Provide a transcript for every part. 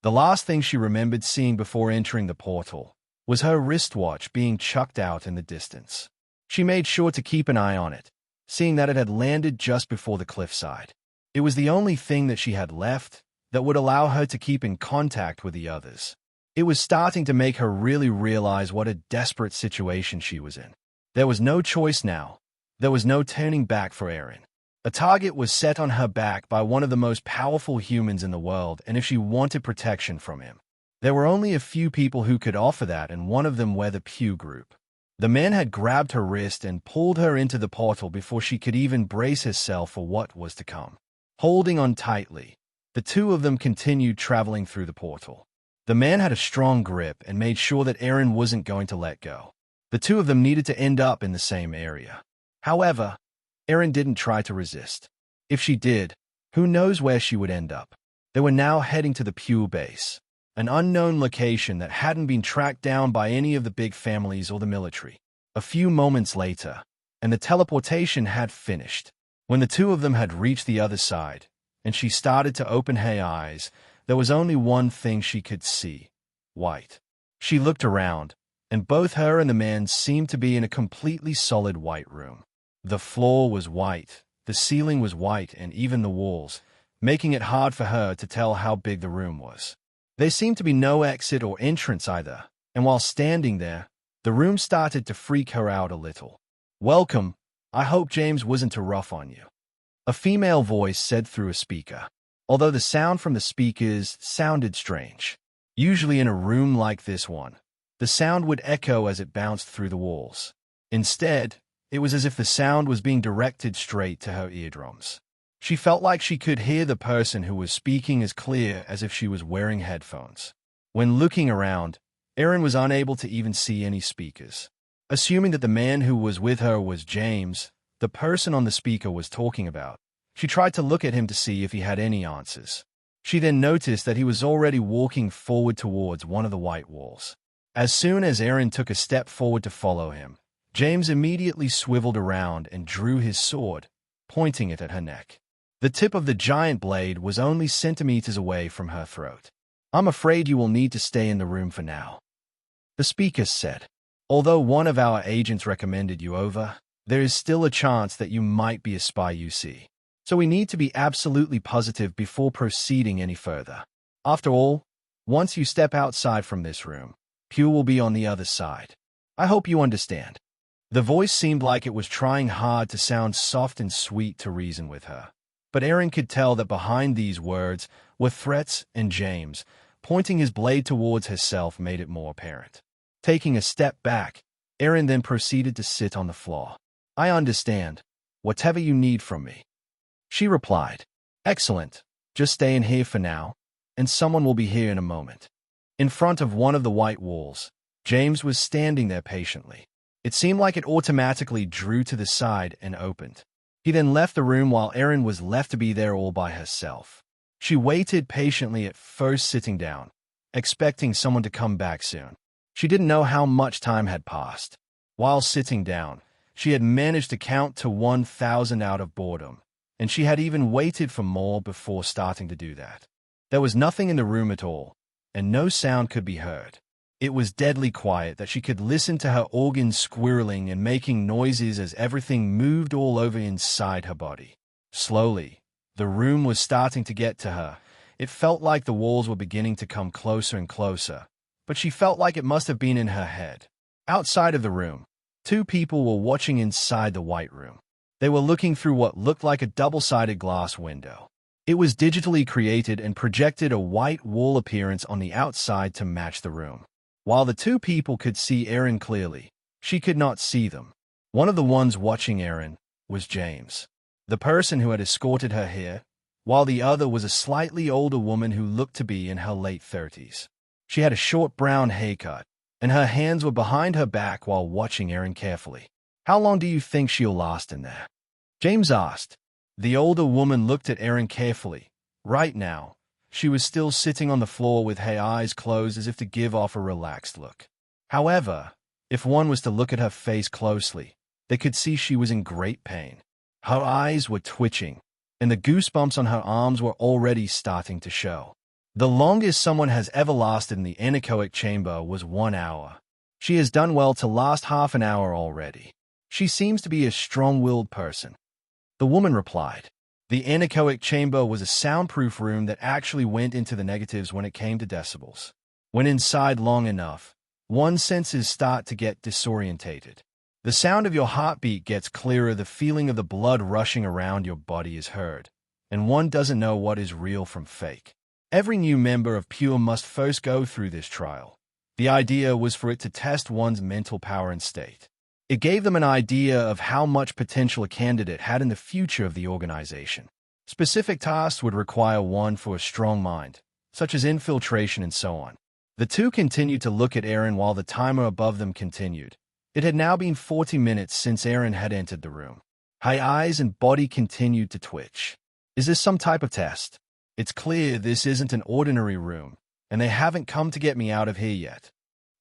The last thing she remembered seeing before entering the portal was her wristwatch being chucked out in the distance. She made sure to keep an eye on it, seeing that it had landed just before the cliffside. It was the only thing that she had left that would allow her to keep in contact with the others. It was starting to make her really realize what a desperate situation she was in. There was no choice now. There was no turning back for Erin. A target was set on her back by one of the most powerful humans in the world, and if she wanted protection from him, there were only a few people who could offer that, and one of them were the Pew group. The man had grabbed her wrist and pulled her into the portal before she could even brace herself for what was to come. Holding on tightly, the two of them continued traveling through the portal. The man had a strong grip and made sure that Erin wasn't going to let go. The two of them needed to end up in the same area. However, Erin didn't try to resist. If she did, who knows where she would end up. They were now heading to the Pew base, an unknown location that hadn't been tracked down by any of the big families or the military. A few moments later, and the teleportation had finished. When the two of them had reached the other side, and she started to open her eyes, there was only one thing she could see: white. She looked around, and both her and the man seemed to be in a completely solid white room. The floor was white, the ceiling was white, and even the walls, making it hard for her to tell how big the room was. There seemed to be no exit or entrance either, and while standing there, the room started to freak her out a little. "Welcome. I hope James wasn't too rough on you," a female voice said through a speaker, although the sound from the speakers sounded strange. Usually in a room like this one, the sound would echo as it bounced through the walls. Instead, it was as if the sound was being directed straight to her eardrums. She felt like she could hear the person who was speaking as clear as if she was wearing headphones. When looking around, Erin was unable to even see any speakers. Assuming that the man who was with her was James, the person on the speaker was talking about, she tried to look at him to see if he had any answers. She then noticed that he was already walking forward towards one of the white walls. As soon as Erin took a step forward to follow him, James immediately swiveled around and drew his sword, pointing it at her neck. The tip of the giant blade was only centimeters away from her throat. "I'm afraid you will need to stay in the room for now," the speaker said. "Although one of our agents recommended you over, there is still a chance that you might be a spy you see. So we need to be absolutely positive before proceeding any further. After all, once you step outside from this room, Pew will be on the other side. I hope you understand." The voice seemed like it was trying hard to sound soft and sweet to reason with her. But Erin could tell that behind these words were threats, and James, pointing his blade towards herself, made it more apparent. Taking a step back, Erin then proceeded to sit on the floor. "I understand. Whatever you need from me," she replied. "Excellent. Just stay in here for now, and someone will be here in a moment." In front of one of the white walls, James was standing there patiently. It seemed like it automatically drew to the side and opened. He then left the room while Erin was left to be there all by herself. She waited patiently, at first sitting down, expecting someone to come back soon. She didn't know how much time had passed. While sitting down, she had managed to count to 1,000 out of boredom, and she had even waited for more before starting to do that. There was nothing in the room at all, and no sound could be heard. It was deadly quiet that she could listen to her organs squirreling and making noises as everything moved all over inside her body. Slowly, the room was starting to get to her. It felt like the walls were beginning to come closer and closer, but she felt like it must have been in her head. Outside of the room, two people were watching inside the white room. They were looking through what looked like a double-sided glass window. It was digitally created and projected a white wall appearance on the outside to match the room. While the two people could see Erin clearly, she could not see them. One of the ones watching Erin was James, the person who had escorted her here, while the other was a slightly older woman who looked to be in her late 30s. She had a short brown haircut, and her hands were behind her back while watching Erin carefully. "How long do you think she'll last in there?" James asked. The older woman looked at Erin carefully. Right now, she was still sitting on the floor with her eyes closed as if to give off a relaxed look. However, if one was to look at her face closely, they could see she was in great pain. Her eyes were twitching, and the goosebumps on her arms were already starting to show. The longest someone has ever lasted in the anechoic chamber was 1 hour. She has done well to last half an hour already. She seems to be a strong-willed person. The woman replied. The anechoic chamber was a soundproof room that actually went into the negatives when it came to decibels. When inside long enough, one's senses start to get disorientated. The sound of your heartbeat gets clearer, the feeling of the blood rushing around your body is heard, and one doesn't know what is real from fake. Every new member of Pure must first go through this trial. The idea was for it to test one's mental power and state. It gave them an idea of how much potential a candidate had in the future of the organization. Specific tasks would require one for a strong mind, such as infiltration and so on. The two continued to look at Aaron while the timer above them continued. It had now been 40 minutes since Aaron had entered the room. Her eyes and body continued to twitch. Is this some type of test? It's clear this isn't an ordinary room, and they haven't come to get me out of here yet.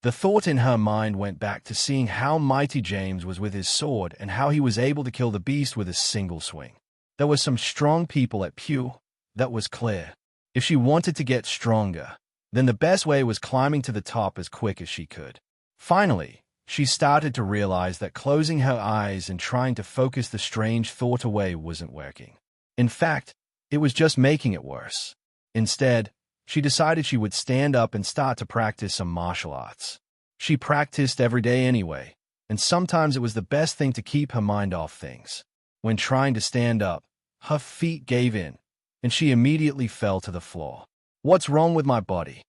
The thought in her mind went back to seeing how mighty James was with his sword and how he was able to kill the beast with a single swing. There were some strong people at Pure, that was clear. If she wanted to get stronger, then the best way was climbing to the top as quick as she could. Finally, she started to realize that closing her eyes and trying to focus the strange thought away wasn't working. In fact, it was just making it worse. Instead, she decided she would stand up and start to practice some martial arts. She practiced every day anyway, and sometimes it was the best thing to keep her mind off things. When trying to stand up, her feet gave in, and she immediately fell to the floor. What's wrong with my body?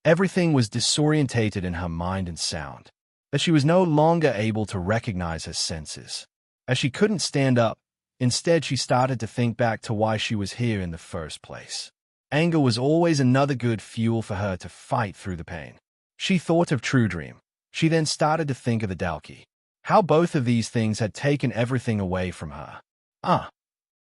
Everything was disorientated in her mind and sound, as she was no longer able to recognize her senses. As she couldn't stand up, instead she started to think back to why she was here in the first place. Anger was always another good fuel for her to fight through the pain. She thought of True Dream. She then started to think of the Dalki. How both of these things had taken everything away from her.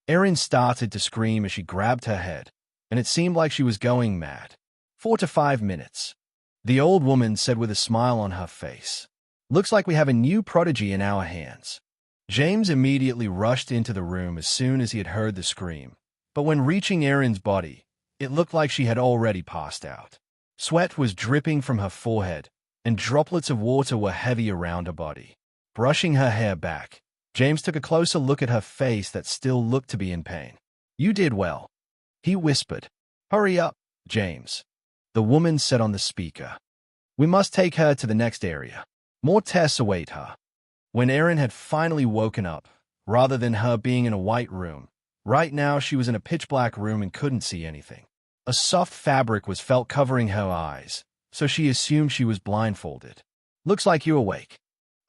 Erin started to scream as she grabbed her head, and it seemed like she was going mad. 4 to 5 minutes. The old woman said with a smile on her face. Looks like we have a new prodigy in our hands. James immediately rushed into the room as soon as he had heard the scream, but when reaching Erin's body, it looked like she had already passed out. Sweat was dripping from her forehead, and droplets of water were heavy around her body. Brushing her hair back, James took a closer look at her face that still looked to be in pain. You did well, he whispered. Hurry up, James, the woman said on the speaker. We must take her to the next area. More tests await her. When Erin had finally woken up, rather than her being in a white room, right now she was in a pitch-black room and couldn't see anything. A soft fabric was felt covering her eyes, so she assumed she was blindfolded. Looks like you're awake,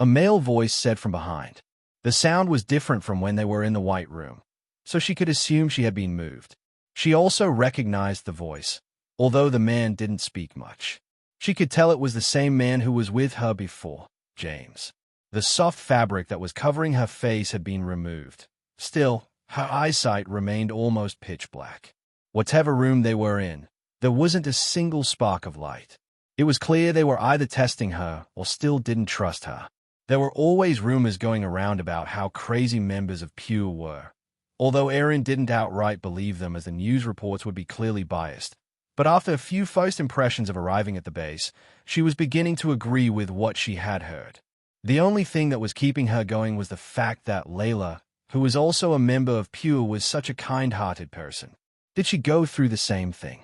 a male voice said from behind. The sound was different from when they were in the white room, so she could assume she had been moved. She also recognized the voice, although the man didn't speak much. She could tell it was the same man who was with her before, James. The soft fabric that was covering her face had been removed. Still, her eyesight remained almost pitch black. Whatever room they were in, there wasn't a single spark of light. It was clear they were either testing her or still didn't trust her. There were always rumors going around about how crazy members of Pure were, although Erin didn't outright believe them as the news reports would be clearly biased. But after a few first impressions of arriving at the base, she was beginning to agree with what she had heard. The only thing that was keeping her going was the fact that Layla, who was also a member of Pure, was such a kind-hearted person. Did she go through the same thing?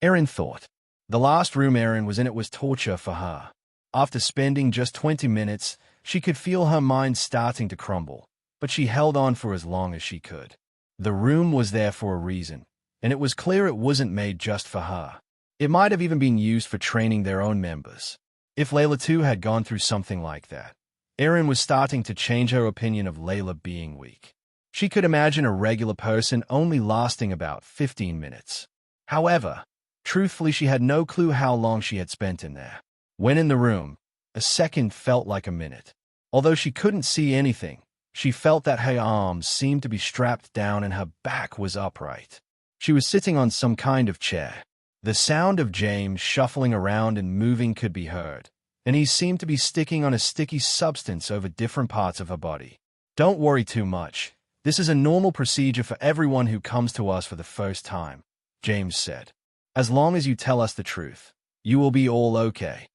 Erin thought. The last room Erin was in was torture for her. After spending just 20 minutes, she could feel her mind starting to crumble, but she held on for as long as she could. The room was there for a reason, and it was clear it wasn't made just for her. It might have even been used for training their own members. If Layla too had gone through something like that, Erin was starting to change her opinion of Layla being weak. She could imagine a regular person only lasting about 15 minutes. However, truthfully, she had no clue how long she had spent in there. When in the room, a second felt like a minute. Although she couldn't see anything, she felt that her arms seemed to be strapped down and her back was upright. She was sitting on some kind of chair. The sound of James shuffling around and moving could be heard, and he seemed to be sticking on a sticky substance over different parts of her body. Don't worry too much. This is a normal procedure for everyone who comes to us for the first time, James said. As long as you tell us the truth, you will be all okay.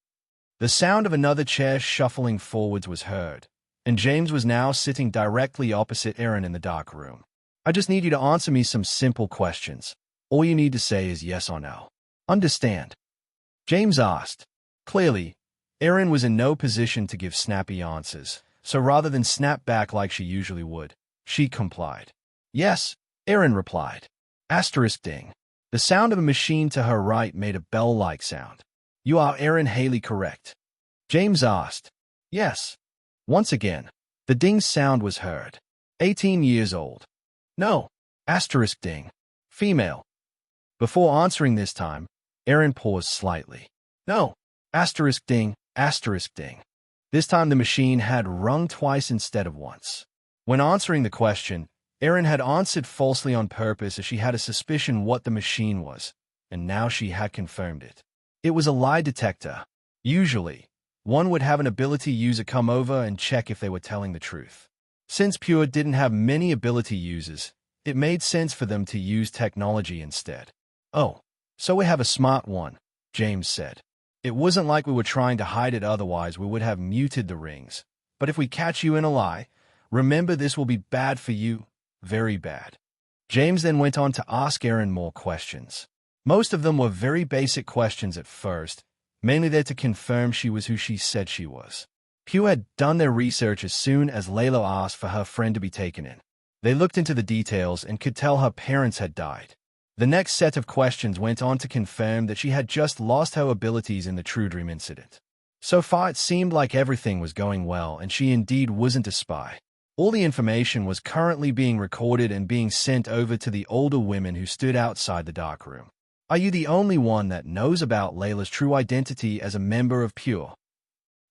The sound of another chair shuffling forwards was heard, and James was now sitting directly opposite Erin in the dark room. I just need you to answer me some simple questions. All you need to say is yes or no. Understand? James asked. Clearly, Erin was in no position to give snappy answers, so rather than snap back like she usually would, she complied. Yes, Erin replied. Asterisk ding. The sound of a machine to her right made a bell-like sound. You are Erin Haley correct? James asked. Yes. Once again, the ding sound was heard. 18 years old. No. Asterisk ding. Female. Before answering this time, Erin paused slightly. No. Asterisk ding. Asterisk ding. This time the machine had rung twice instead of once. When answering the question, Erin had answered falsely on purpose as she had a suspicion what the machine was, and now she had confirmed it. It was a lie detector. Usually, one would have an ability user come over and check if they were telling the truth. Since Pure didn't have many ability users, it made sense for them to use technology instead. Oh, so we have a smart one, James said. It wasn't like we were trying to hide it, otherwise we would have muted the rings. But if we catch you in a lie, remember this will be bad for you, very bad. James then went on to ask Erin more questions. Most of them were very basic questions at first, mainly there to confirm she was who she said she was. Pew had done their research as soon as Layla asked for her friend to be taken in. They looked into the details and could tell her parents had died. The next set of questions went on to confirm that she had just lost her abilities in the True Dream incident. So far it seemed like everything was going well and she indeed wasn't a spy. All the information was currently being recorded and being sent over to the older women who stood outside the dark room. Are you the only one that knows about Layla's true identity as a member of Pure?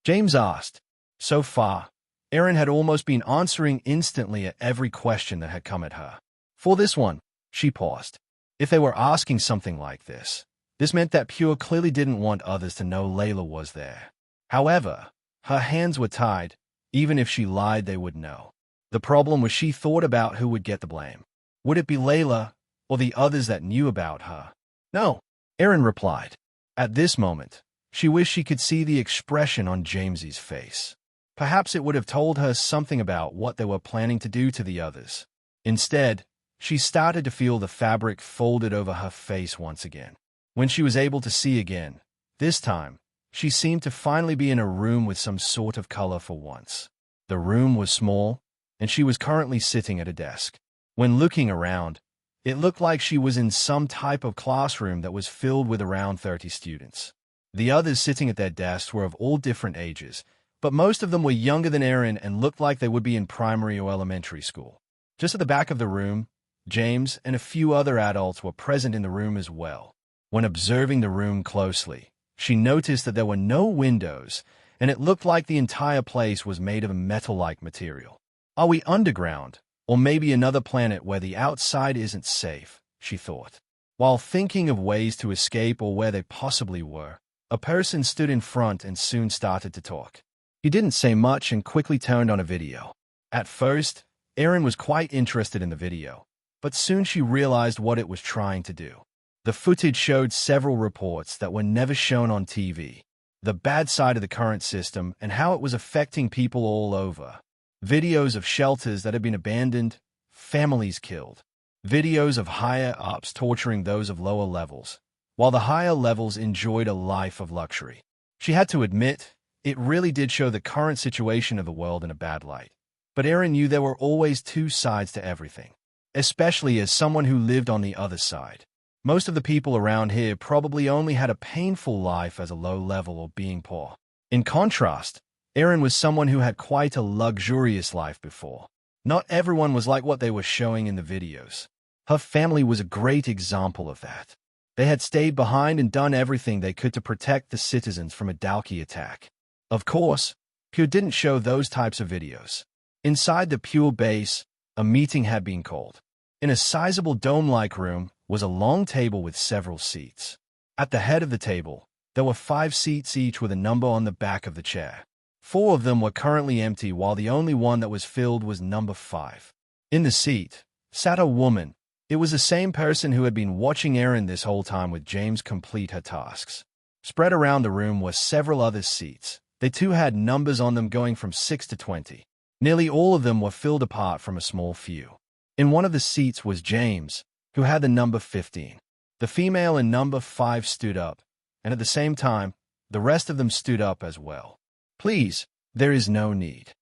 James asked. So far, Erin had almost been answering instantly at every question that had come at her. For this one, she paused. If they were asking something like this meant that Pure clearly didn't want others to know Layla was there. However, her hands were tied. Even if she lied, they would know. The problem was she thought about who would get the blame. Would it be Layla or the others that knew about her? No, Erin replied. At this moment, she wished she could see the expression on James's face. Perhaps it would have told her something about what they were planning to do to the others. Instead, she started to feel the fabric folded over her face once again. When she was able to see again, this time, she seemed to finally be in a room with some sort of color for once. The room was small, and she was currently sitting at a desk. When looking around, it looked like she was in some type of classroom that was filled with around 30 students. The others sitting at their desks were of all different ages, but most of them were younger than Erin and looked like they would be in primary or elementary school. Just at the back of the room, James and a few other adults were present in the room as well. When observing the room closely, she noticed that there were no windows, and it looked like the entire place was made of a metal-like material. Are we underground? Or maybe another planet where the outside isn't safe, she thought. While thinking of ways to escape or where they possibly were, a person stood in front and soon started to talk. He didn't say much and quickly turned on a video. At first, Erin was quite interested in the video, but soon she realized what it was trying to do. The footage showed several reports that were never shown on TV, the bad side of the current system and how it was affecting people all over. Videos of shelters that had been abandoned, families killed. Videos of higher-ups torturing those of lower levels, while the higher levels enjoyed a life of luxury. She had to admit, it really did show the current situation of the world in a bad light. But Erin knew there were always two sides to everything, especially as someone who lived on the other side. Most of the people around here probably only had a painful life as a low level or being poor. In contrast, Erin was someone who had quite a luxurious life before. Not everyone was like what they were showing in the videos. Her family was a great example of that. They had stayed behind and done everything they could to protect the citizens from a Dalki attack. Of course, Pure didn't show those types of videos. Inside the Pure base, a meeting had been called. In a sizable dome-like room was a long table with several seats. At the head of the table, there were 5 seats each with a number on the back of the chair. 4 of them were currently empty, while the only one that was filled was number 5. In the seat sat a woman, It was the same person who had been watching Erin this whole time with James complete her tasks. Spread around the room were several other seats. They too had numbers on them going from 6 to 20. Nearly all of them were filled apart from a small few. In one of the seats was James, who had the number 15. The female in number 5 stood up, and at the same time, the rest of them stood up as well. "Please, there is no need,"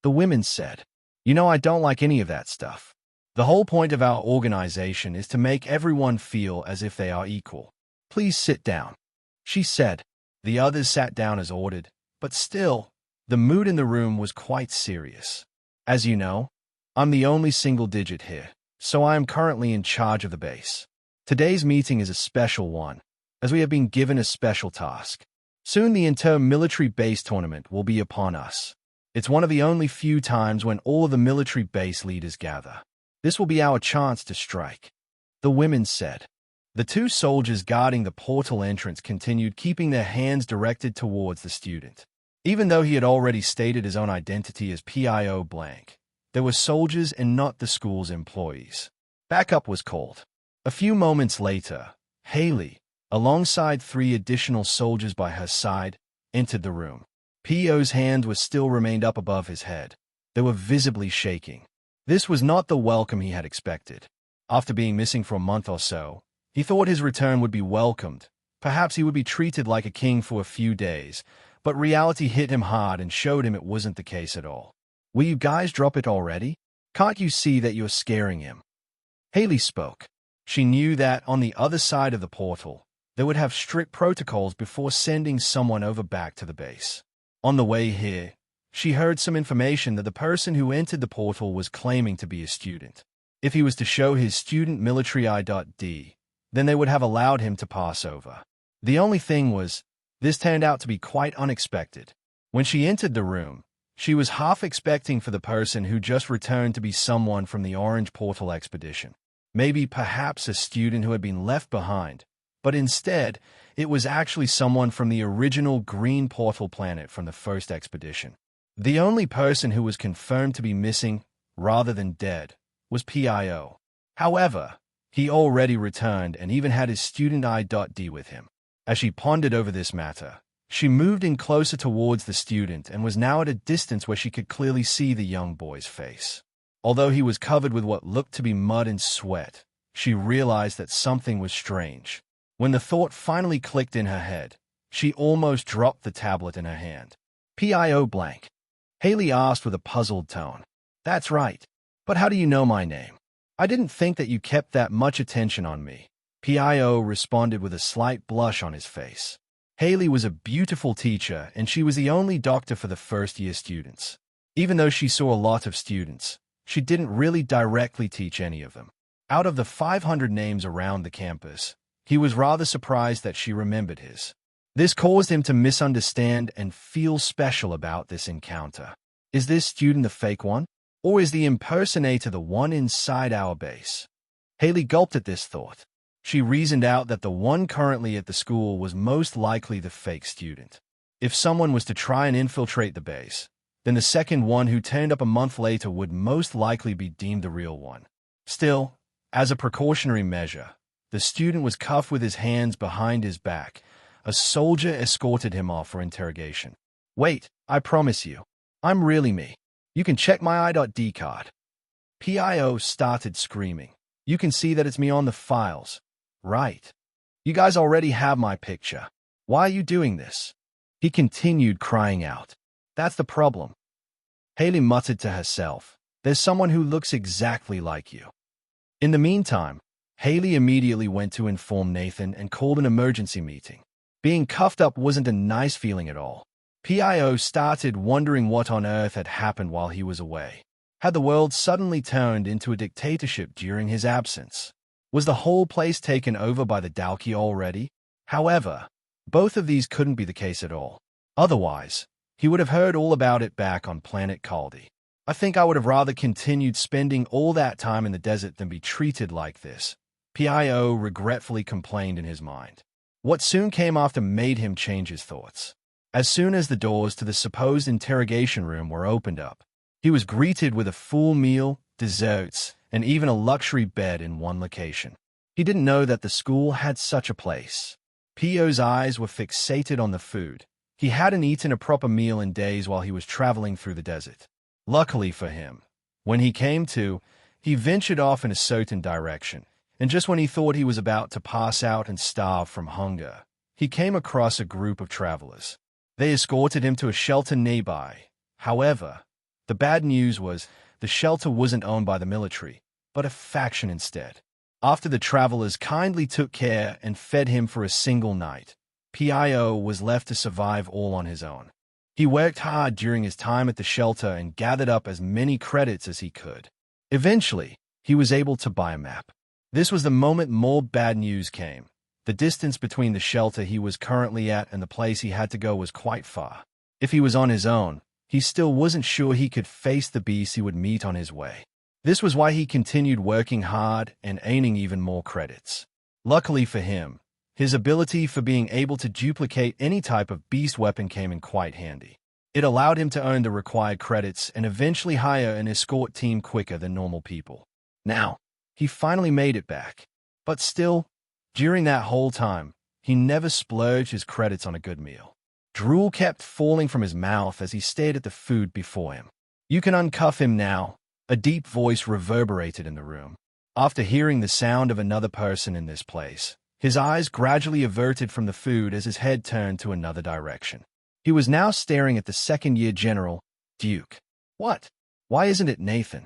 the women said. "You know I don't like any of that stuff. The whole point of our organization is to make everyone feel as if they are equal. Please sit down," she said. The others sat down as ordered, but still, the mood in the room was quite serious. "As you know, I'm the only single digit here, so I am currently in charge of the base. Today's meeting is a special one, as we have been given a special task. Soon the inter-military base tournament will be upon us. It's one of the only few times when all of the military base leaders gather. This will be our chance to strike," the women said. The two soldiers guarding the portal entrance continued keeping their hands directed towards the student. Even though he had already stated his own identity as PIO blank, there were soldiers and not the school's employees. Backup was called. A few moments later, Haley, alongside 3 additional soldiers by her side, entered the room. P.O.'s hand was still remained up above his head. They were visibly shaking. This was not the welcome he had expected. After being missing for a month or so, he thought his return would be welcomed. Perhaps he would be treated like a king for a few days, but reality hit him hard and showed him it wasn't the case at all. "Will you guys drop it already? Can't you see that you're scaring him?" Haley spoke. She knew that on the other side of the portal, they would have strict protocols before sending someone over back to the base. On the way here, she heard some information that the person who entered the portal was claiming to be a student. If he was to show his student military ID, then they would have allowed him to pass over. The only thing was, this turned out to be quite unexpected. When she entered the room, she was half expecting for the person who just returned to be someone from the Orange Portal expedition. Maybe perhaps a student who had been left behind, but instead, it was actually someone from the original Green Portal planet from the first expedition. The only person who was confirmed to be missing, rather than dead, was PIO. However, he already returned and even had his student ID with him. As she pondered over this matter, she moved in closer towards the student and was now at a distance where she could clearly see the young boy's face. Although he was covered with what looked to be mud and sweat, she realized that something was strange. When the thought finally clicked in her head, she almost dropped the tablet in her hand. "PIO blank?" Haley asked with a puzzled tone. "That's right. But how do you know my name? I didn't think that you kept that much attention on me." PIO responded with a slight blush on his face. Haley was a beautiful teacher, and she was the only doctor for the first-year students. Even though she saw a lot of students, she didn't really directly teach any of them. Out of the 500 names around the campus, he was rather surprised that she remembered his. This caused him to misunderstand and feel special about this encounter. Is this student the fake one? Or is the impersonator the one inside our base? Haley gulped at this thought. She reasoned out that the one currently at the school was most likely the fake student. If someone was to try and infiltrate the base, then the second one who turned up a month later would most likely be deemed the real one. Still, as a precautionary measure, the student was cuffed with his hands behind his back. A soldier escorted him off for interrogation. "Wait, I promise you, I'm really me. You can check my ID card." PIO started screaming. "You can see that it's me on the files, right? You guys already have my picture. Why are you doing this?" He continued crying out. "That's the problem." Haley muttered to herself, "There's someone who looks exactly like you." In the meantime, Haley immediately went to inform Nathan and called an emergency meeting. Being cuffed up wasn't a nice feeling at all. PIO started wondering what on earth had happened while he was away. Had the world suddenly turned into a dictatorship during his absence? Was the whole place taken over by the Dalki already? However, both of these couldn't be the case at all. Otherwise, he would have heard all about it back on planet Kaldi. "I think I would have rather continued spending all that time in the desert than be treated like this," PIO regretfully complained in his mind. What soon came after made him change his thoughts. As soon as the doors to the supposed interrogation room were opened up, he was greeted with a full meal, desserts, and even a luxury bed in one location. He didn't know that the school had such a place. Pio's eyes were fixated on the food. He hadn't eaten a proper meal in days while he was traveling through the desert. Luckily for him, when he came to, he ventured off in a certain direction, and just when he thought he was about to pass out and starve from hunger, he came across a group of travelers. They escorted him to a shelter nearby. However, the bad news was the shelter wasn't owned by the military, but a faction instead. After the travelers kindly took care and fed him for a single night, Pio was left to survive all on his own. He worked hard during his time at the shelter and gathered up as many credits as he could. Eventually, he was able to buy a map. This was the moment more bad news came. The distance between the shelter he was currently at and the place he had to go was quite far. If he was on his own, he still wasn't sure he could face the beast he would meet on his way. This was why he continued working hard and earning even more credits. Luckily for him, his ability for being able to duplicate any type of beast weapon came in quite handy. It allowed him to earn the required credits and eventually hire an escort team quicker than normal people. Now, he finally made it back. But still, during that whole time, he never splurged his credits on a good meal. Drool kept falling from his mouth as he stared at the food before him. "You can uncuff him now," a deep voice reverberated in the room. After hearing the sound of another person in this place, his eyes gradually averted from the food as his head turned to another direction. He was now staring at the second-year general, Duke. What? Why isn't it Nathan?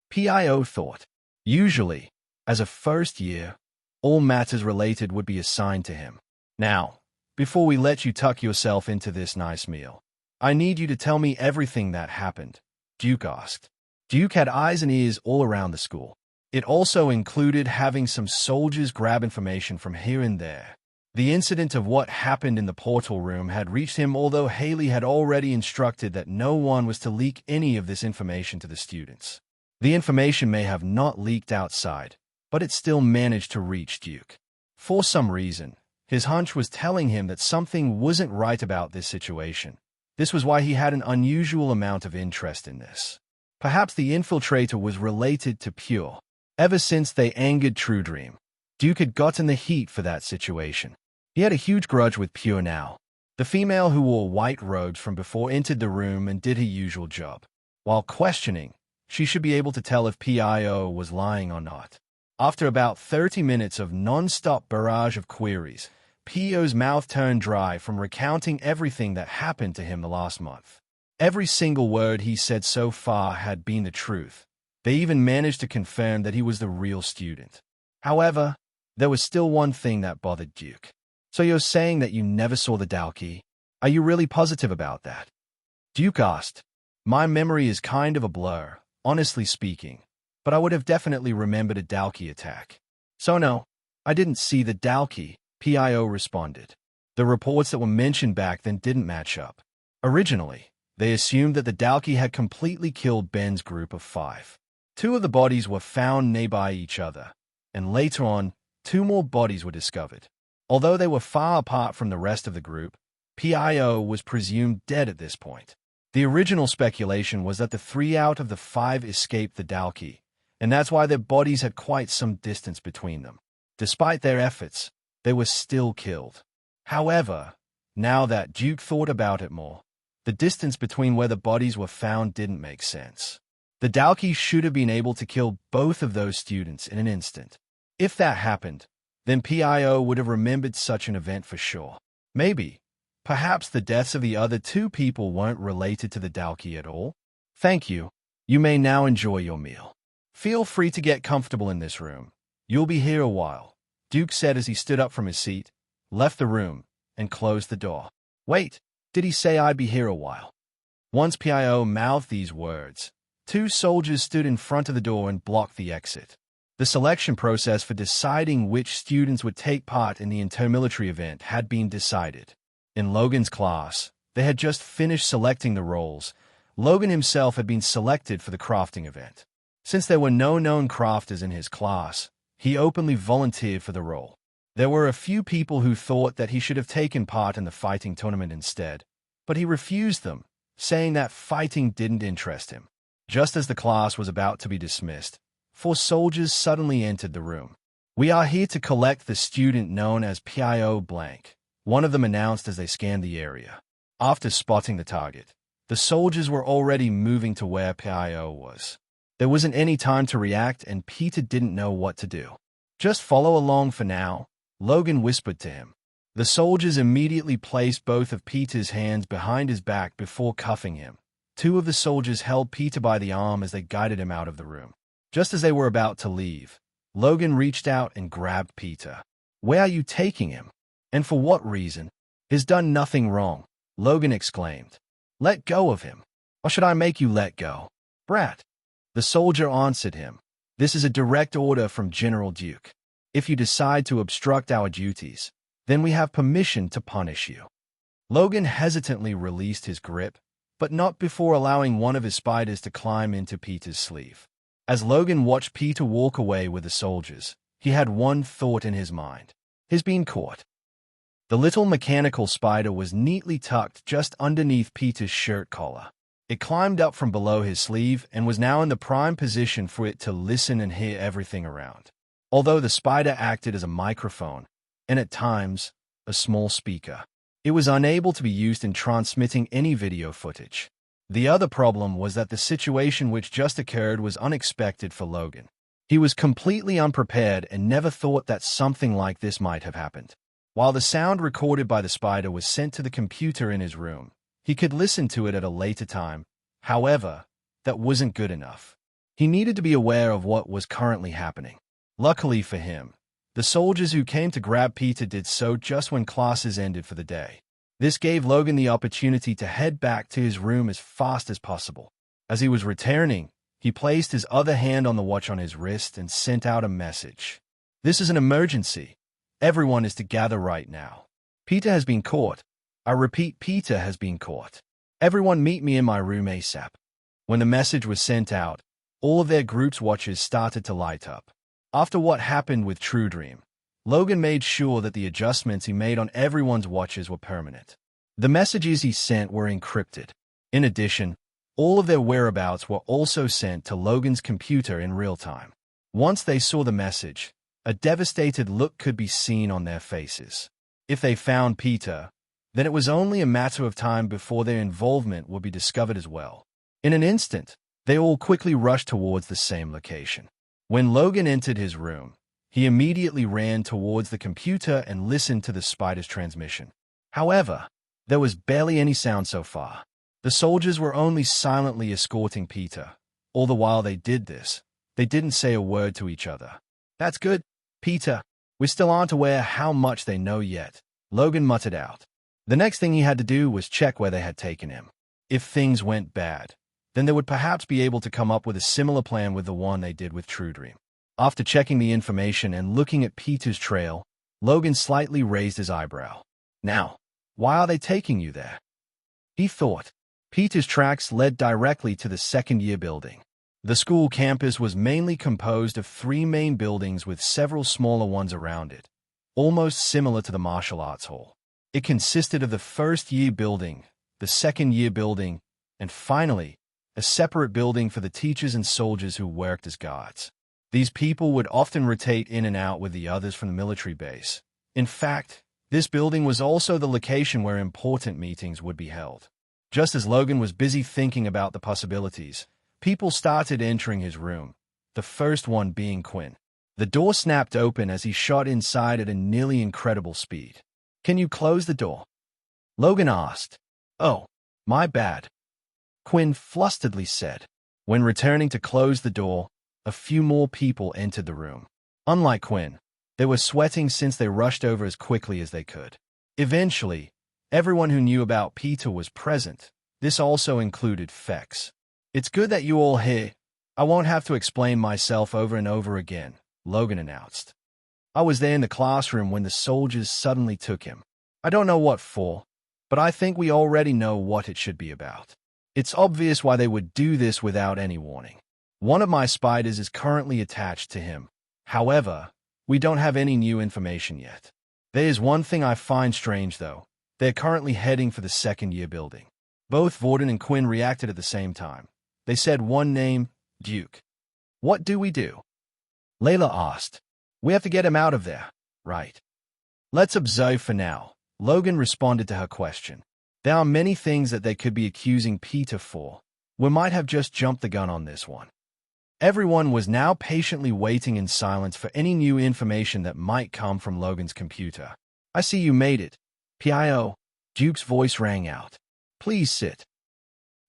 Pio thought. Usually, as a first year, all matters related would be assigned to him. Now, before we let you tuck yourself into this nice meal, I need you to tell me everything that happened, Duke asked. Duke had eyes and ears all around the school. It also included having some soldiers grab information from here and there. The incident of what happened in the portal room had reached him, although Haley had already instructed that no one was to leak any of this information to the students. The information may have not leaked outside, but it still managed to reach Duke. For some reason, his hunch was telling him that something wasn't right about this situation. This was why he had an unusual amount of interest in this. Perhaps the infiltrator was related to Pure. Ever since they angered True Dream, Duke had gotten the heat for that situation. He had a huge grudge with Pure now. The female who wore white robes from before entered the room and did her usual job. While questioning, she should be able to tell if Pio was lying or not. After about 30 minutes of non-stop barrage of queries, Pio's mouth turned dry from recounting everything that happened to him the last month. Every single word he said so far had been the truth. They even managed to confirm that he was the real student. However, there was still one thing that bothered Duke. "So you're saying that you never saw the Dalki? Are you really positive about that?" Duke asked. "My memory is kind of a blur, honestly speaking, but I would have definitely remembered a Dalki attack." "So no, I didn't see the Dalki," Pio responded. The reports that were mentioned back then didn't match up. Originally, they assumed that the Dalki had completely killed Ben's group of 5. 2 of the bodies were found nearby each other, and later on, 2 more bodies were discovered. Although they were far apart from the rest of the group, Pio was presumed dead at this point. The original speculation was that the 3 out of the 5 escaped the Dalki, and that's why their bodies had quite some distance between them. Despite their efforts, they were still killed. However, now that Duke thought about it more, the distance between where the bodies were found didn't make sense. The Dalki should have been able to kill both of those students in an instant. If that happened, then Pio would have remembered such an event for sure. Maybe, perhaps the deaths of the other 2 people weren't related to the Dalki at all. "Thank you. You may now enjoy your meal. Feel free to get comfortable in this room. You'll be here a while," Duke said as he stood up from his seat, left the room, and closed the door. "Wait, did he say I'd be here a while?" Once Pio mouthed these words, 2 soldiers stood in front of the door and blocked the exit. The selection process for deciding which students would take part in the intermilitary event had been decided. In Logan's class, they had just finished selecting the roles. Logan himself had been selected for the crafting event. Since there were no known crafters in his class, he openly volunteered for the role. There were a few people who thought that he should have taken part in the fighting tournament instead, but he refused them, saying that fighting didn't interest him. Just as the class was about to be dismissed, 4 soldiers suddenly entered the room. "We are here to collect the student known as PIO blank," one of them announced as they scanned the area. After spotting the target, the soldiers were already moving to where PIO was. There wasn't any time to react, and Peter didn't know what to do. "Just follow along for now," Logan whispered to him. The soldiers immediately placed both of Peter's hands behind his back before cuffing him. 2 of the soldiers held Peter by the arm as they guided him out of the room. Just as they were about to leave, Logan reached out and grabbed Peter. "Where are you taking him? And for what reason? He's done nothing wrong," Logan exclaimed. "Let go of him. Or should I make you let go?" "Brat," the soldier answered him. "This is a direct order from General Duke. If you decide to obstruct our duties, then we have permission to punish you." Logan hesitantly released his grip, but not before allowing one of his spiders to climb into Peter's sleeve. As Logan watched Peter walk away with the soldiers, he had one thought in his mind. He's been caught. The little mechanical spider was neatly tucked just underneath Peter's shirt collar. It climbed up from below his sleeve and was now in the prime position for it to listen and hear everything around. Although the spider acted as a microphone, and at times, a small speaker, it was unable to be used in transmitting any video footage. The other problem was that the situation which just occurred was unexpected for Logan. He was completely unprepared and never thought that something like this might have happened. While the sound recorded by the spider was sent to the computer in his room, he could listen to it at a later time. However, that wasn't good enough. He needed to be aware of what was currently happening. Luckily for him, the soldiers who came to grab Peter did so just when classes ended for the day. This gave Logan the opportunity to head back to his room as fast as possible. As he was returning, he placed his other hand on the watch on his wrist and sent out a message. "This is an emergency. Everyone is to gather right now. Peter has been caught. I repeat, Peter has been caught. Everyone meet me in my room ASAP." When the message was sent out, all of their group's watches started to light up. After what happened with True Dream, Logan made sure that the adjustments he made on everyone's watches were permanent. The messages he sent were encrypted. In addition, all of their whereabouts were also sent to Logan's computer in real time. Once they saw the message, a devastated look could be seen on their faces. If they found Peter, then it was only a matter of time before their involvement would be discovered as well. In an instant, they all quickly rushed towards the same location. When Logan entered his room, he immediately ran towards the computer and listened to the spider's transmission. However, there was barely any sound so far. The soldiers were only silently escorting Peter. All the while they did this, they didn't say a word to each other. "That's good, Peter. We still aren't aware how much they know yet," Logan muttered out. The next thing he had to do was check where they had taken him. If things went bad, then they would perhaps be able to come up with a similar plan with the one they did with True Dream. After checking the information and looking at Peter's trail, Logan slightly raised his eyebrow. "Now, why are they taking you there?" he thought. Peter's tracks led directly to the second-year building. The school campus was mainly composed of 3 main buildings with several smaller ones around it, almost similar to the martial arts hall. It consisted of the first-year building, the second-year building, and finally, a separate building for the teachers and soldiers who worked as guards. These people would often rotate in and out with the others from the military base. In fact, this building was also the location where important meetings would be held. Just as Logan was busy thinking about the possibilities, people started entering his room, the first one being Quinn. The door snapped open as he shot inside at a nearly incredible speed. "Can you close the door?" Logan asked. "Oh, my bad," Quinn flusteredly said. When returning to close the door, a few more people entered the room. Unlike Quinn, they were sweating since they rushed over as quickly as they could. Eventually, everyone who knew about Peter was present. This also included Fex. "It's good that you all here. I won't have to explain myself over and over again," Logan announced. "I was there in the classroom when the soldiers suddenly took him. I don't know what for, but I think we already know what it should be about. It's obvious why they would do this without any warning. One of my spiders is currently attached to him. However, we don't have any new information yet. There is one thing I find strange, though. They're currently heading for the second-year building." Both Vorden and Quinn reacted at the same time. They said one name, Duke. What do we do? Layla asked. We have to get him out of there, right? Let's observe for now, Logan responded to her question. There are many things that they could be accusing Peter for. We might have just jumped the gun on this one. Everyone was now patiently waiting in silence for any new information that might come from Logan's computer. I see you made it. P.I.O. Duke's voice rang out. Please sit.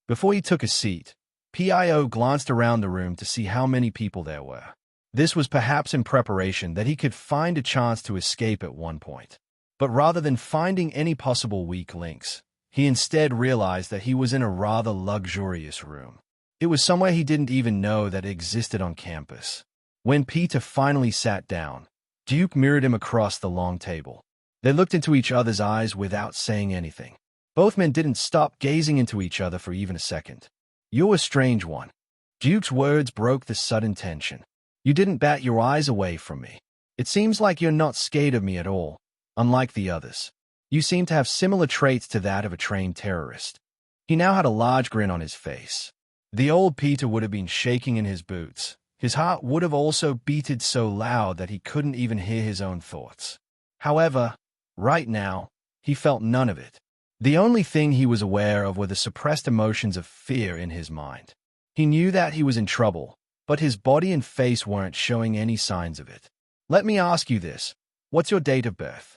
Before he took a seat, P.I.O. glanced around the room to see how many people there were. This was perhaps in preparation that he could find a chance to escape at one point. But rather than finding any possible weak links, he instead realized that he was in a rather luxurious room. It was somewhere he didn't even know that existed on campus. When Peter finally sat down, Duke mirrored him across the long table. They looked into each other's eyes without saying anything. Both men didn't stop gazing into each other for even a second. You're a strange one. Duke's words broke the sudden tension. You didn't bat your eyes away from me. It seems like you're not scared of me at all, unlike the others. You seem to have similar traits to that of a trained terrorist. He now had a large grin on his face. The old Peter would have been shaking in his boots. His heart would have also beated so loud that he couldn't even hear his own thoughts. However, right now, he felt none of it. The only thing he was aware of were the suppressed emotions of fear in his mind. He knew that he was in trouble, but his body and face weren't showing any signs of it. Let me ask you this. What's your date of birth?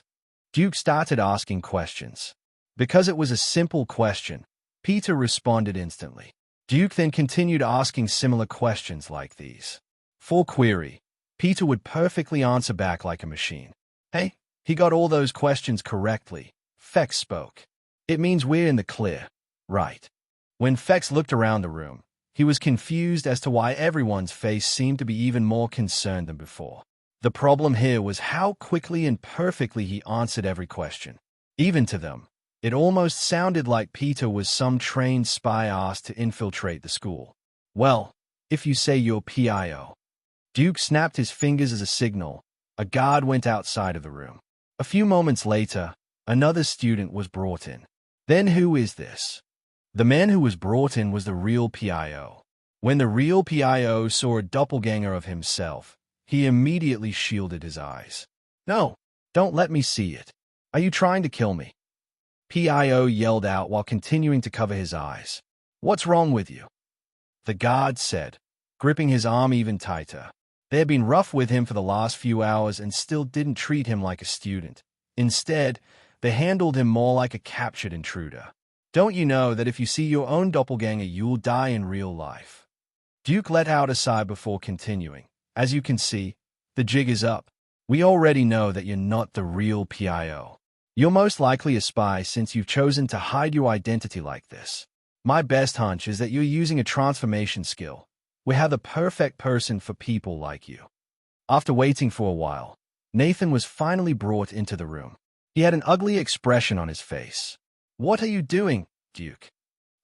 Duke started asking questions. Because it was a simple question, Peter responded instantly. Duke then continued asking similar questions like these. For query, Peter would perfectly answer back like a machine. Hey, he got all those questions correctly. Fex spoke. It means we're in the clear, right? When Fex looked around the room, he was confused as to why everyone's face seemed to be even more concerned than before. The problem here was how quickly and perfectly he answered every question. Even to them, it almost sounded like Peter was some trained spy asked to infiltrate the school. Well, if you say you're P.I.O. Duke snapped his fingers as a signal. A guard went outside of the room. A few moments later, another student was brought in. Then who is this? The man who was brought in was the real P.I.O. When the real P.I.O. saw a doppelganger of himself, he immediately shielded his eyes. No, don't let me see it. Are you trying to kill me? P.I.O. yelled out while continuing to cover his eyes. What's wrong with you? The guard said, gripping his arm even tighter. They had been rough with him for the last few hours and still didn't treat him like a student. Instead, they handled him more like a captured intruder. Don't you know that if you see your own doppelganger, you'll die in real life? Duke let out a sigh before continuing. As you can see, the jig is up. We already know that you're not the real P.I.O. You're most likely a spy since you've chosen to hide your identity like this. My best hunch is that you're using a transformation skill. We have the perfect person for people like you. After waiting for a while, Nathan was finally brought into the room. He had an ugly expression on his face. What are you doing, Duke?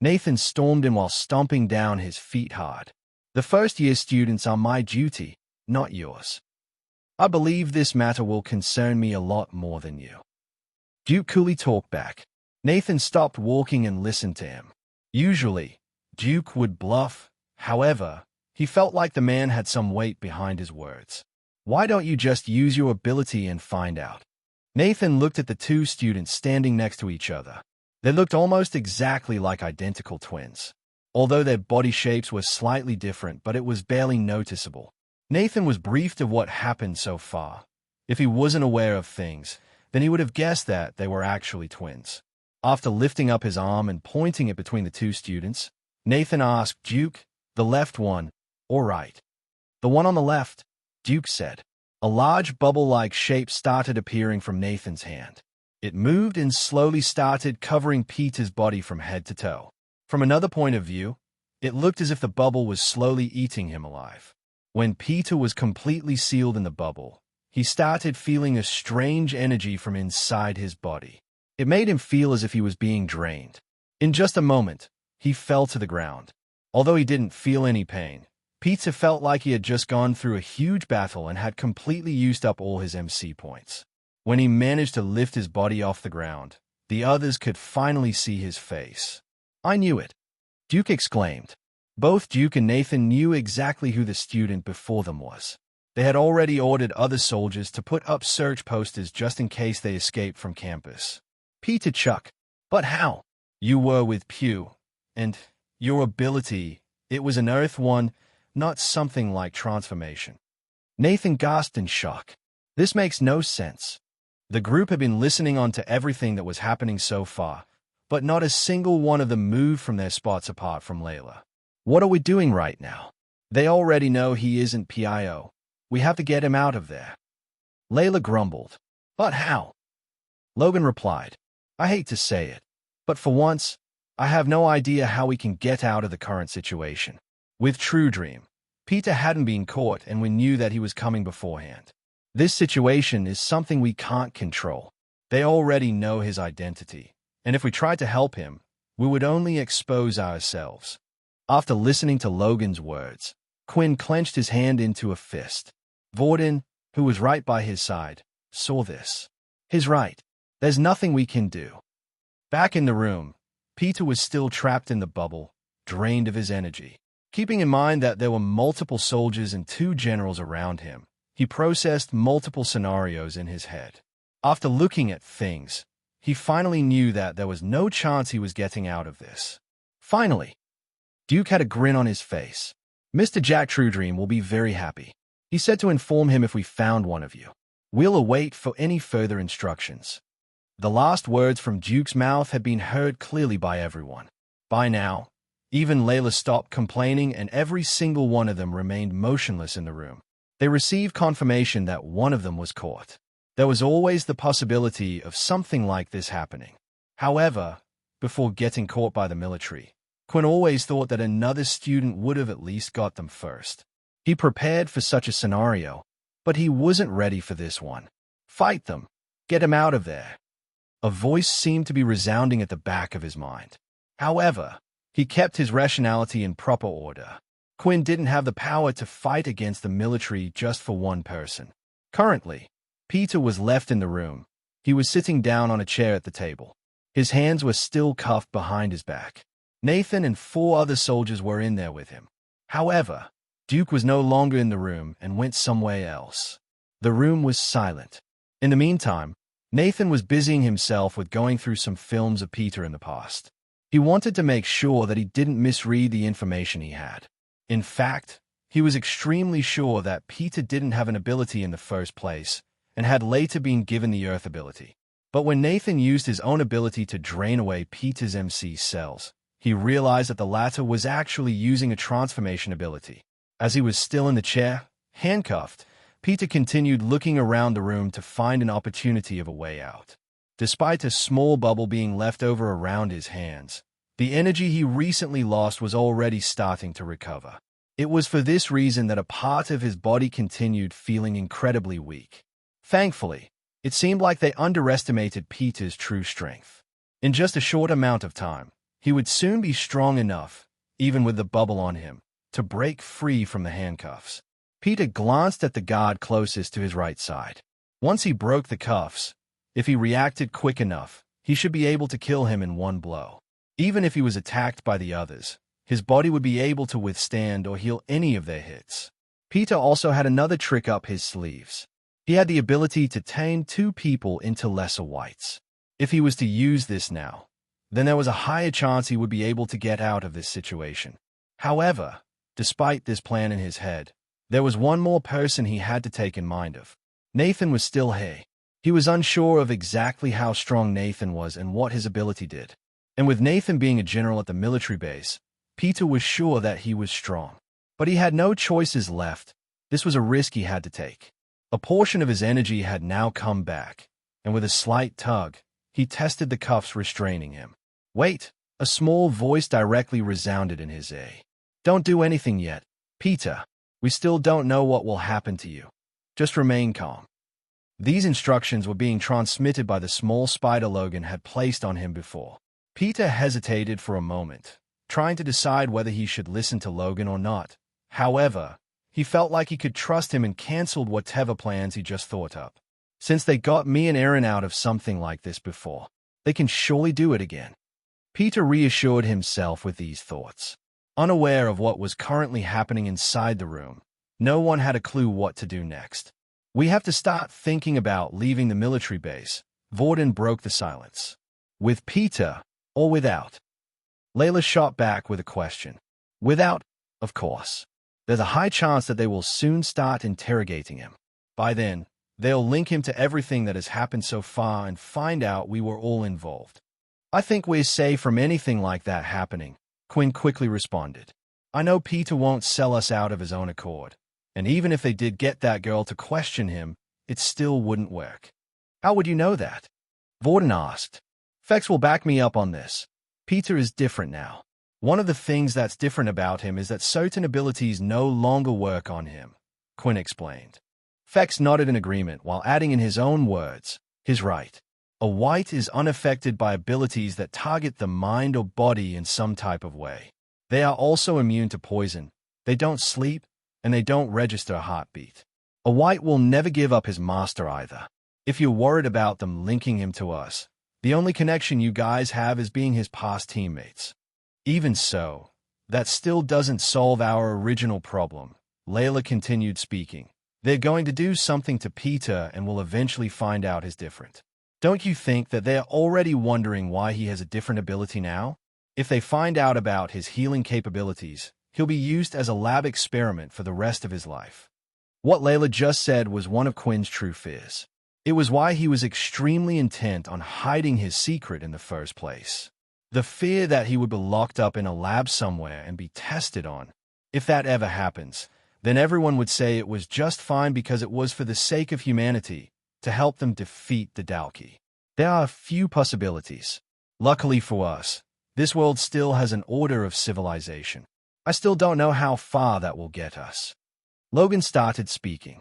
Nathan stormed in while stomping down his feet hard. The first-year students are my duty, not yours. I believe this matter will concern me a lot more than you. Duke coolly talked back. Nathan stopped walking and listened to him. Usually, Duke would bluff. However, he felt like the man had some weight behind his words. Why don't you just use your ability and find out? Nathan looked at the two students standing next to each other. They looked almost exactly like identical twins. Although their body shapes were slightly different, but it was barely noticeable. Nathan was briefed of what happened so far. If he wasn't aware of things, then he would have guessed that they were actually twins. After lifting up his arm and pointing it between the two students, Nathan asked Duke, the left one, or right? The one on the left, Duke said. A large bubble-like shape started appearing from Nathan's hand. It moved and slowly started covering Peter's body from head to toe. From another point of view, it looked as if the bubble was slowly eating him alive. When Peter was completely sealed in the bubble, he started feeling a strange energy from inside his body. It made him feel as if he was being drained. In just a moment, he fell to the ground. Although he didn't feel any pain, Peter felt like he had just gone through a huge battle and had completely used up all his MC points. When he managed to lift his body off the ground, the others could finally see his face. I knew it, Duke exclaimed. Both Duke and Nathan knew exactly who the student before them was. They had already ordered other soldiers to put up search posters just in case they escaped from campus. Peter Chuck, but how? You were with Pew, and your ability, it was an Earth one, not something like transformation. Nathan gasped in shock. This makes no sense. The group had been listening on to everything that was happening so far, but not a single one of them moved from their spots apart from Layla. What are we doing right now? They already know he isn't PIO. We have to get him out of there. Layla grumbled. But how? Logan replied, I hate to say it, but for once, I have no idea how we can get out of the current situation. With True Dream, Peter hadn't been caught and we knew that he was coming beforehand. This situation is something we can't control. They already know his identity, and if we tried to help him, we would only expose ourselves. After listening to Logan's words, Quinn clenched his hand into a fist. Vorden, who was right by his side, saw this. He's right. There's nothing we can do. Back in the room, Peter was still trapped in the bubble, drained of his energy. Keeping in mind that there were multiple soldiers and 2 generals around him, he processed multiple scenarios in his head. After looking at things, he finally knew that there was no chance he was getting out of this. Finally, Duke had a grin on his face. Mr. Jack Truedream will be very happy. He said to inform him if we found one of you. We'll await for any further instructions. The last words from Duke's mouth had been heard clearly by everyone. By now, even Layla stopped complaining and every single one of them remained motionless in the room. They received confirmation that one of them was caught. There was always the possibility of something like this happening. However, before getting caught by the military, Quinn always thought that another student would have at least got them first. He prepared for such a scenario, but he wasn't ready for this one. Fight them. Get him out of there. A voice seemed to be resounding at the back of his mind. However, he kept his rationality in proper order. Quinn didn't have the power to fight against the military just for one person. Currently, Peter was left in the room. He was sitting down on a chair at the table. His hands were still cuffed behind his back. Nathan and 4 other soldiers were in there with him. However, Duke was no longer in the room and went somewhere else. The room was silent. In the meantime, Nathan was busying himself with going through some films of Peter in the past. He wanted to make sure that he didn't misread the information he had. In fact, he was extremely sure that Peter didn't have an ability in the first place and had later been given the Earth ability. But when Nathan used his own ability to drain away Peter's MC cells, he realized that the latter was actually using a transformation ability. As he was still in the chair, handcuffed, Peter continued looking around the room to find an opportunity of a way out. Despite a small bubble being left over around his hands, the energy he recently lost was already starting to recover. It was for this reason that a part of his body continued feeling incredibly weak. Thankfully, it seemed like they underestimated Peter's true strength. In just a short amount of time, he would soon be strong enough, even with the bubble on him, to break free from the handcuffs. Peter glanced at the guard closest to his right side. Once he broke the cuffs, if he reacted quick enough, he should be able to kill him in one blow. Even if he was attacked by the others, his body would be able to withstand or heal any of their hits. Peter also had another trick up his sleeves. He had the ability to turn 2 people into lesser whites. If he was to use this now, then there was a higher chance he would be able to get out of this situation. However, despite this plan in his head, there was one more person he had to take in mind of. Nathan was still here. He was unsure of exactly how strong Nathan was and what his ability did. And with Nathan being a general at the military base, Peter was sure that he was strong. But he had no choices left. This was a risk he had to take. A portion of his energy had now come back, and with a slight tug, he tested the cuffs restraining him. Wait, a small voice directly resounded in his ear. Don't do anything yet, Peter. We still don't know what will happen to you. Just remain calm. These instructions were being transmitted by the small spider Logan had placed on him before. Peter hesitated for a moment, trying to decide whether he should listen to Logan or not. However, he felt like he could trust him and canceled whatever plans he just thought up. Since they got me and Aaron out of something like this before, they can surely do it again. Peter reassured himself with these thoughts. Unaware of what was currently happening inside the room, no one had a clue what to do next. We have to start thinking about leaving the military base. Vorden broke the silence. With Peter, or without? Layla shot back with a question. Without, of course. There's a high chance that they will soon start interrogating him. By then, they'll link him to everything that has happened so far and find out we were all involved. I think we're safe from anything like that happening, Quinn quickly responded. I know Peter won't sell us out of his own accord, and even if they did get that girl to question him, it still wouldn't work. How would you know that? Vorden asked. Fex will back me up on this. Peter is different now. One of the things that's different about him is that certain abilities no longer work on him, Quinn explained. Fex nodded in agreement while adding in his own words, he's right. A white is unaffected by abilities that target the mind or body in some type of way. They are also immune to poison, they don't sleep, and they don't register a heartbeat. A white will never give up his master either. If you're worried about them linking him to us, the only connection you guys have is being his past teammates. Even so, that still doesn't solve our original problem. Layla continued speaking. They're going to do something to Peter and will eventually find out he's different. Don't you think that they're already wondering why he has a different ability now? If they find out about his healing capabilities, he'll be used as a lab experiment for the rest of his life. What Layla just said was one of Quinn's true fears. It was why he was extremely intent on hiding his secret in the first place. The fear that he would be locked up in a lab somewhere and be tested on. If that ever happens, then everyone would say it was just fine because it was for the sake of humanity, to help them defeat the Dalki. There are a few possibilities. Luckily for us, this world still has an order of civilization. I still don't know how far that will get us. Logan started speaking.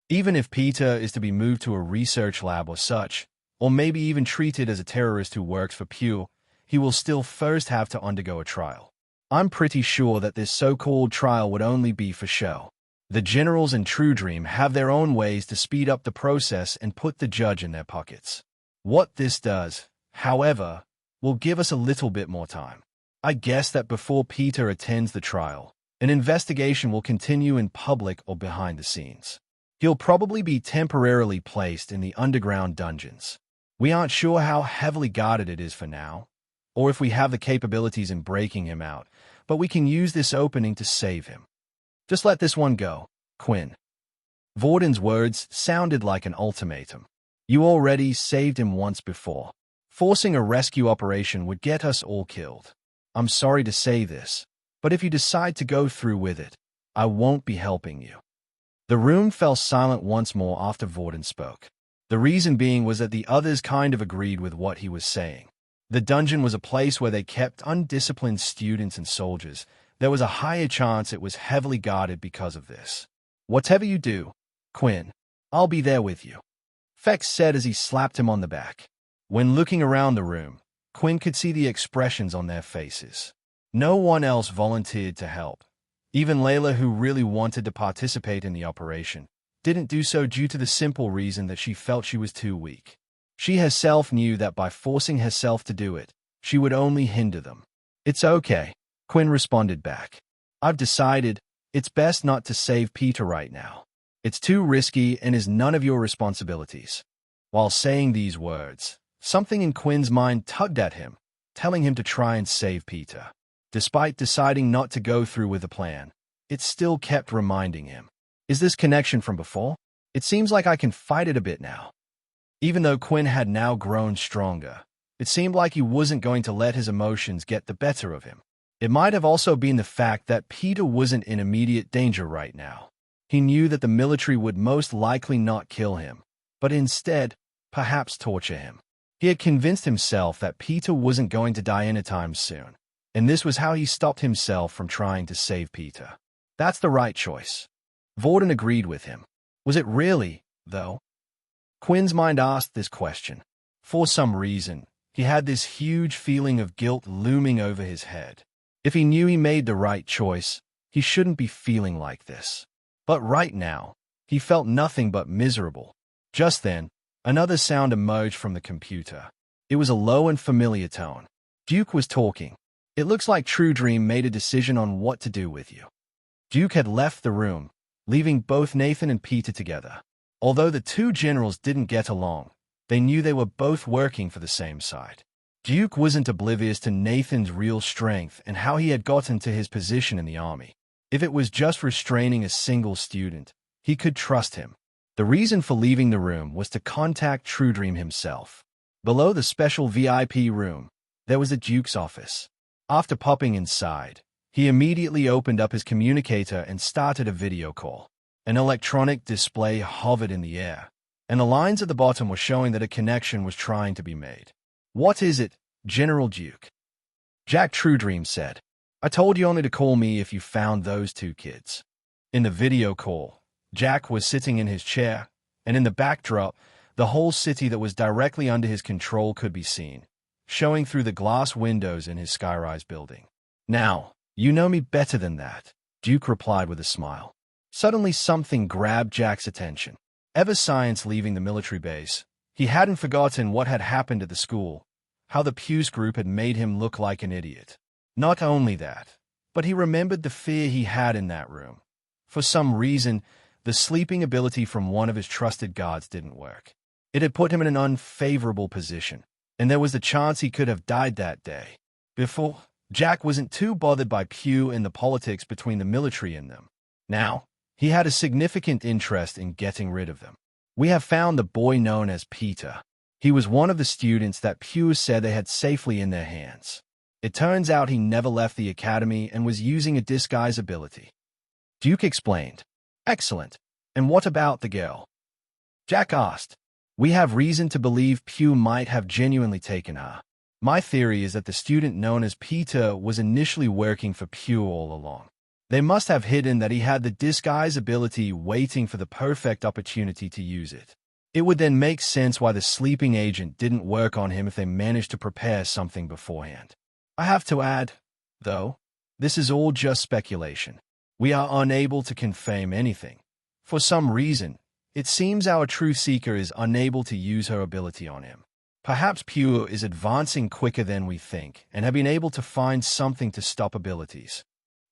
Even if Peter is to be moved to a research lab or such, or maybe even treated as a terrorist who works for Pew, he will still first have to undergo a trial. I'm pretty sure that this so-called trial would only be for show. The generals in True Dream have their own ways to speed up the process and put the judge in their pockets. What this does, however, will give us a little bit more time. I guess that before Peter attends the trial, an investigation will continue in public or behind the scenes. He'll probably be temporarily placed in the underground dungeons. We aren't sure how heavily guarded it is for now, or if we have the capabilities in breaking him out, but we can use this opening to save him. Just let this one go, Quinn. Vorden's words sounded like an ultimatum. You already saved him once before. Forcing a rescue operation would get us all killed. I'm sorry to say this, but if you decide to go through with it, I won't be helping you. The room fell silent once more after Vorden spoke. The reason being was that the others kind of agreed with what he was saying. The dungeon was a place where they kept undisciplined students and soldiers. There was a higher chance it was heavily guarded because of this. Whatever you do, Quinn, I'll be there with you, Fex said as he slapped him on the back. When looking around the room, Quinn could see the expressions on their faces. No one else volunteered to help. Even Layla, who really wanted to participate in the operation, didn't do so due to the simple reason that she felt she was too weak. She herself knew that by forcing herself to do it, she would only hinder them. It's okay, Quinn responded back. I've decided it's best not to save Peter right now. It's too risky and is none of your responsibilities. While saying these words, something in Quinn's mind tugged at him, telling him to try and save Peter. Despite deciding not to go through with the plan, it still kept reminding him. Is this connection from before? It seems like I can fight it a bit now. Even though Quinn had now grown stronger, it seemed like he wasn't going to let his emotions get the better of him. It might have also been the fact that Peter wasn't in immediate danger right now. He knew that the military would most likely not kill him, but instead, perhaps torture him. He had convinced himself that Peter wasn't going to die anytime soon, and this was how he stopped himself from trying to save Peter. That's the right choice. Vorden agreed with him. Was it really, though? Quinn's mind asked this question. For some reason, he had this huge feeling of guilt looming over his head. If he knew he made the right choice, he shouldn't be feeling like this. But right now, he felt nothing but miserable. Just then, another sound emerged from the computer. It was a low and familiar tone. Duke was talking. It looks like True Dream made a decision on what to do with you. Duke had left the room, leaving both Nathan and Peter together. Although the two generals didn't get along, they knew they were both working for the same side. Duke wasn't oblivious to Nathan's real strength and how he had gotten to his position in the army. If it was just restraining a single student, he could trust him. The reason for leaving the room was to contact True Dream himself. Below the special VIP room, there was the Duke's office. After popping inside, he immediately opened up his communicator and started a video call. An electronic display hovered in the air, and the lines at the bottom were showing that a connection was trying to be made. "What is it, General Duke?" Jack True Dream said. "I told you only to call me if you found those two kids." In the video call, Jack was sitting in his chair, and in the backdrop, the whole city that was directly under his control could be seen, showing through the glass windows in his skyrise building. "Now, you know me better than that," Duke replied with a smile. Suddenly something grabbed Jack's attention. Ever since leaving the military base, he hadn't forgotten what had happened at the school, how the Puce group had made him look like an idiot. Not only that, but he remembered the fear he had in that room. For some reason, the sleeping ability from one of his trusted guards didn't work. It had put him in an unfavorable position, and there was the chance he could have died that day. Before, Jack wasn't too bothered by Pew and the politics between the military and them. Now, he had a significant interest in getting rid of them. "We have found the boy known as Peter. He was one of the students that Pew said they had safely in their hands. It turns out he never left the academy and was using a disguise ability," Duke explained. "Excellent. And what about the girl?" Jack asked. "We have reason to believe Pew might have genuinely taken her. My theory is that the student known as Peter was initially working for Pew all along. They must have hidden that he had the disguise ability, waiting for the perfect opportunity to use it. It would then make sense why the sleeping agent didn't work on him if they managed to prepare something beforehand. I have to add, though, this is all just speculation. We are unable to confirm anything. For some reason, it seems our truth seeker is unable to use her ability on him. Perhaps Pew is advancing quicker than we think and have been able to find something to stop abilities."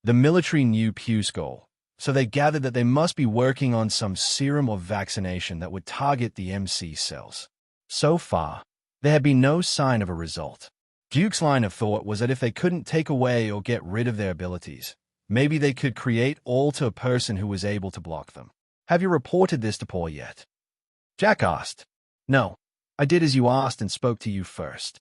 The military knew Pew's goal, so they gathered that they must be working on some serum or vaccination that would target the MC cells. So far, there had been no sign of a result. Duke's line of thought was that if they couldn't take away or get rid of their abilities, maybe they could create all to a person who was able to block them. "Have you reported this to Paul yet?" Jack asked. "No, I did as you asked and spoke to you first."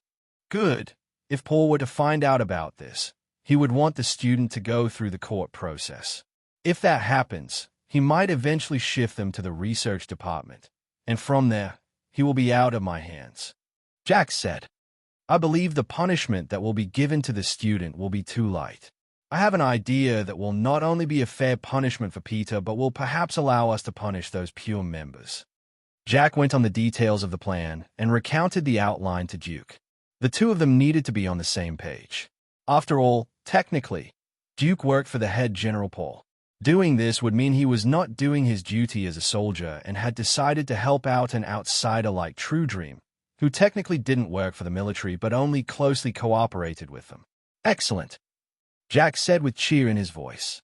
"Good. If Paul were to find out about this, he would want the student to go through the court process. If that happens, he might eventually shift them to the research department, and from there, he will be out of my hands," Jack said. "I believe the punishment that will be given to the student will be too light. I have an idea that will not only be a fair punishment for Peter, but will perhaps allow us to punish those Pure members." Jack went on the details of the plan and recounted the outline to Duke. The two of them needed to be on the same page. After all, technically, Duke worked for the head General Paul. Doing this would mean he was not doing his duty as a soldier and had decided to help out an outsider like True Dream, who technically didn't work for the military but only closely cooperated with them. "Excellent," Jack said with cheer in his voice.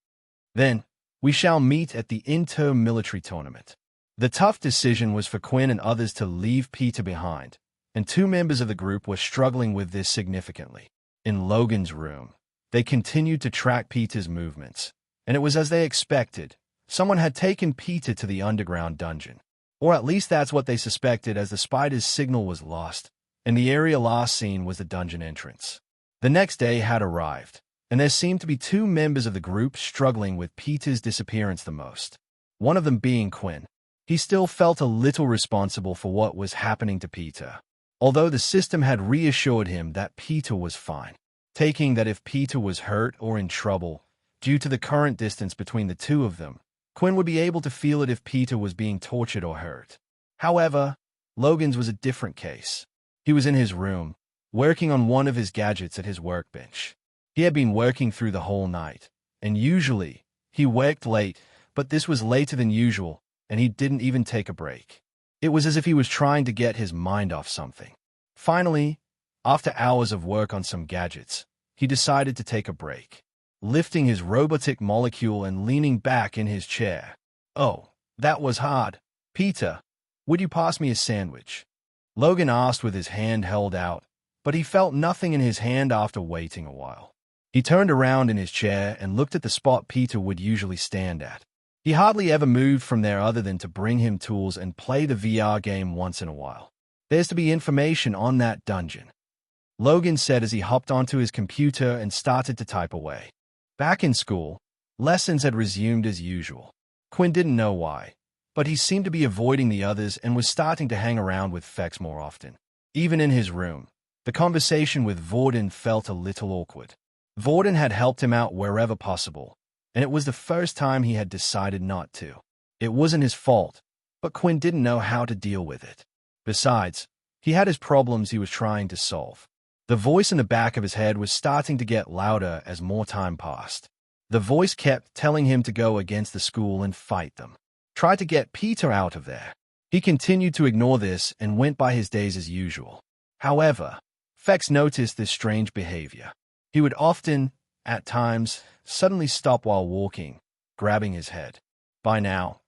"Then, we shall meet at the inter-military tournament." The tough decision was for Quinn and others to leave Peter behind, and two members of the group were struggling with this significantly. In Logan's room, they continued to track Peter's movements, and it was as they expected. Someone had taken Peter to the underground dungeon. Or at least that's what they suspected, as the spider's signal was lost, and the area last seen was the dungeon entrance. The next day had arrived, and there seemed to be two members of the group struggling with Peter's disappearance the most. One of them being Quinn. He still felt a little responsible for what was happening to Peter, although the system had reassured him that Peter was fine, taking that if Peter was hurt or in trouble, due to the current distance between the two of them, Quinn would be able to feel it if Peter was being tortured or hurt. However, Logan's was a different case. He was in his room, working on one of his gadgets at his workbench. He had been working through the whole night, and usually, he worked late, but this was later than usual, and he didn't even take a break. It was as if he was trying to get his mind off something. Finally, after hours of work on some gadgets, he decided to take a break, lifting his robotic molecule and leaning back in his chair. "Oh, that was hard. Peter, would you pass me a sandwich?" Logan asked with his hand held out, but he felt nothing in his hand after waiting a while. He turned around in his chair and looked at the spot Peter would usually stand at. He hardly ever moved from there other than to bring him tools and play the VR game once in a while. "There's to be information on that dungeon," Logan said as he hopped onto his computer and started to type away. Back in school, lessons had resumed as usual. Quinn didn't know why, but he seemed to be avoiding the others and was starting to hang around with Fex more often. Even in his room, the conversation with Vorden felt a little awkward. Vorden had helped him out wherever possible, and it was the first time he had decided not to. It wasn't his fault, but Quinn didn't know how to deal with it. Besides, he had his problems he was trying to solve. The voice in the back of his head was starting to get louder as more time passed. The voice kept telling him to go against the school and fight them. Try to get Peter out of there. He continued to ignore this and went by his days as usual. However, Fex noticed this strange behavior. He would often, at times, suddenly stop while walking, grabbing his head. By now,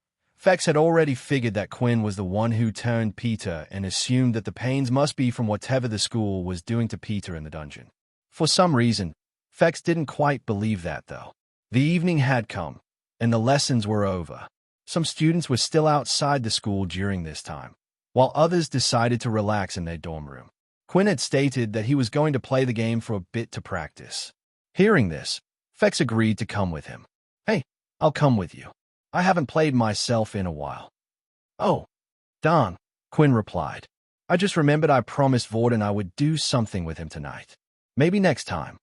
Fex had already figured that Quinn was the one who turned Peter and assumed that the pains must be from whatever the school was doing to Peter in the dungeon. For some reason, Fex didn't quite believe that, though. The evening had come, and the lessons were over. Some students were still outside the school during this time, while others decided to relax in their dorm room. Quinn had stated that he was going to play the game for a bit to practice. Hearing this, Fex agreed to come with him. "Hey, I'll come with you. I haven't played myself in a while." "Oh, darn," Quinn replied. "I just remembered I promised Vorden I would do something with him tonight. Maybe next time."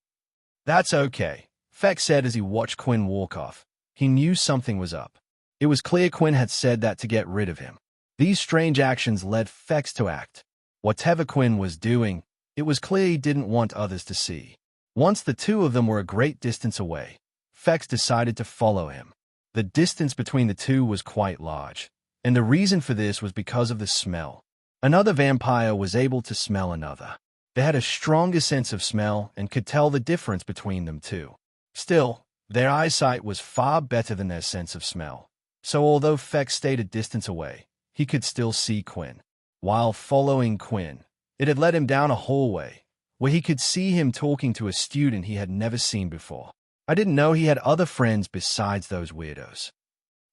"That's okay," Fex said as he watched Quinn walk off. He knew something was up. It was clear Quinn had said that to get rid of him. These strange actions led Fex to act. Whatever Quinn was doing, it was clear he didn't want others to see. Once the two of them were a great distance away, Fex decided to follow him. The distance between the two was quite large, and the reason for this was because of the smell. Another vampire was able to smell another. They had a stronger sense of smell and could tell the difference between them too. Still, their eyesight was far better than their sense of smell, so although Fex stayed a distance away, he could still see Quinn. While following Quinn, it had led him down a hallway, where he could see him talking to a student he had never seen before. I didn't know he had other friends besides those weirdos,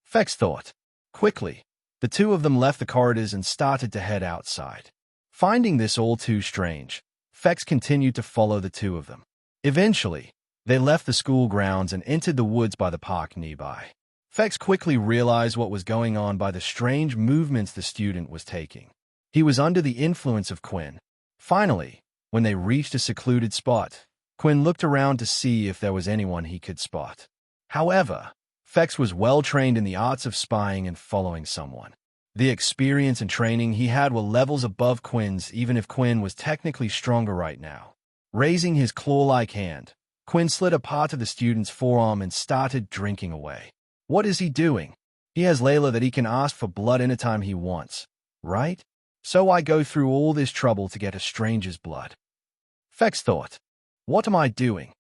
Fex thought. Quickly, the two of them left the corridors and started to head outside. Finding this all too strange, Fex continued to follow the two of them. Eventually, they left the school grounds and entered the woods by the park nearby. Fex quickly realized what was going on by the strange movements the student was taking. He was under the influence of Quinn. Finally, when they reached a secluded spot, Quinn looked around to see if there was anyone he could spot. However, Fex was well-trained in the arts of spying and following someone. The experience and training he had were levels above Quinn's, even if Quinn was technically stronger right now. Raising his claw-like hand, Quinn slid a part of the student's forearm and started drinking away. What is he doing? He has Layla that he can ask for blood anytime he wants, right? So I go through all this trouble to get a stranger's blood. Fex thought. What am I doing?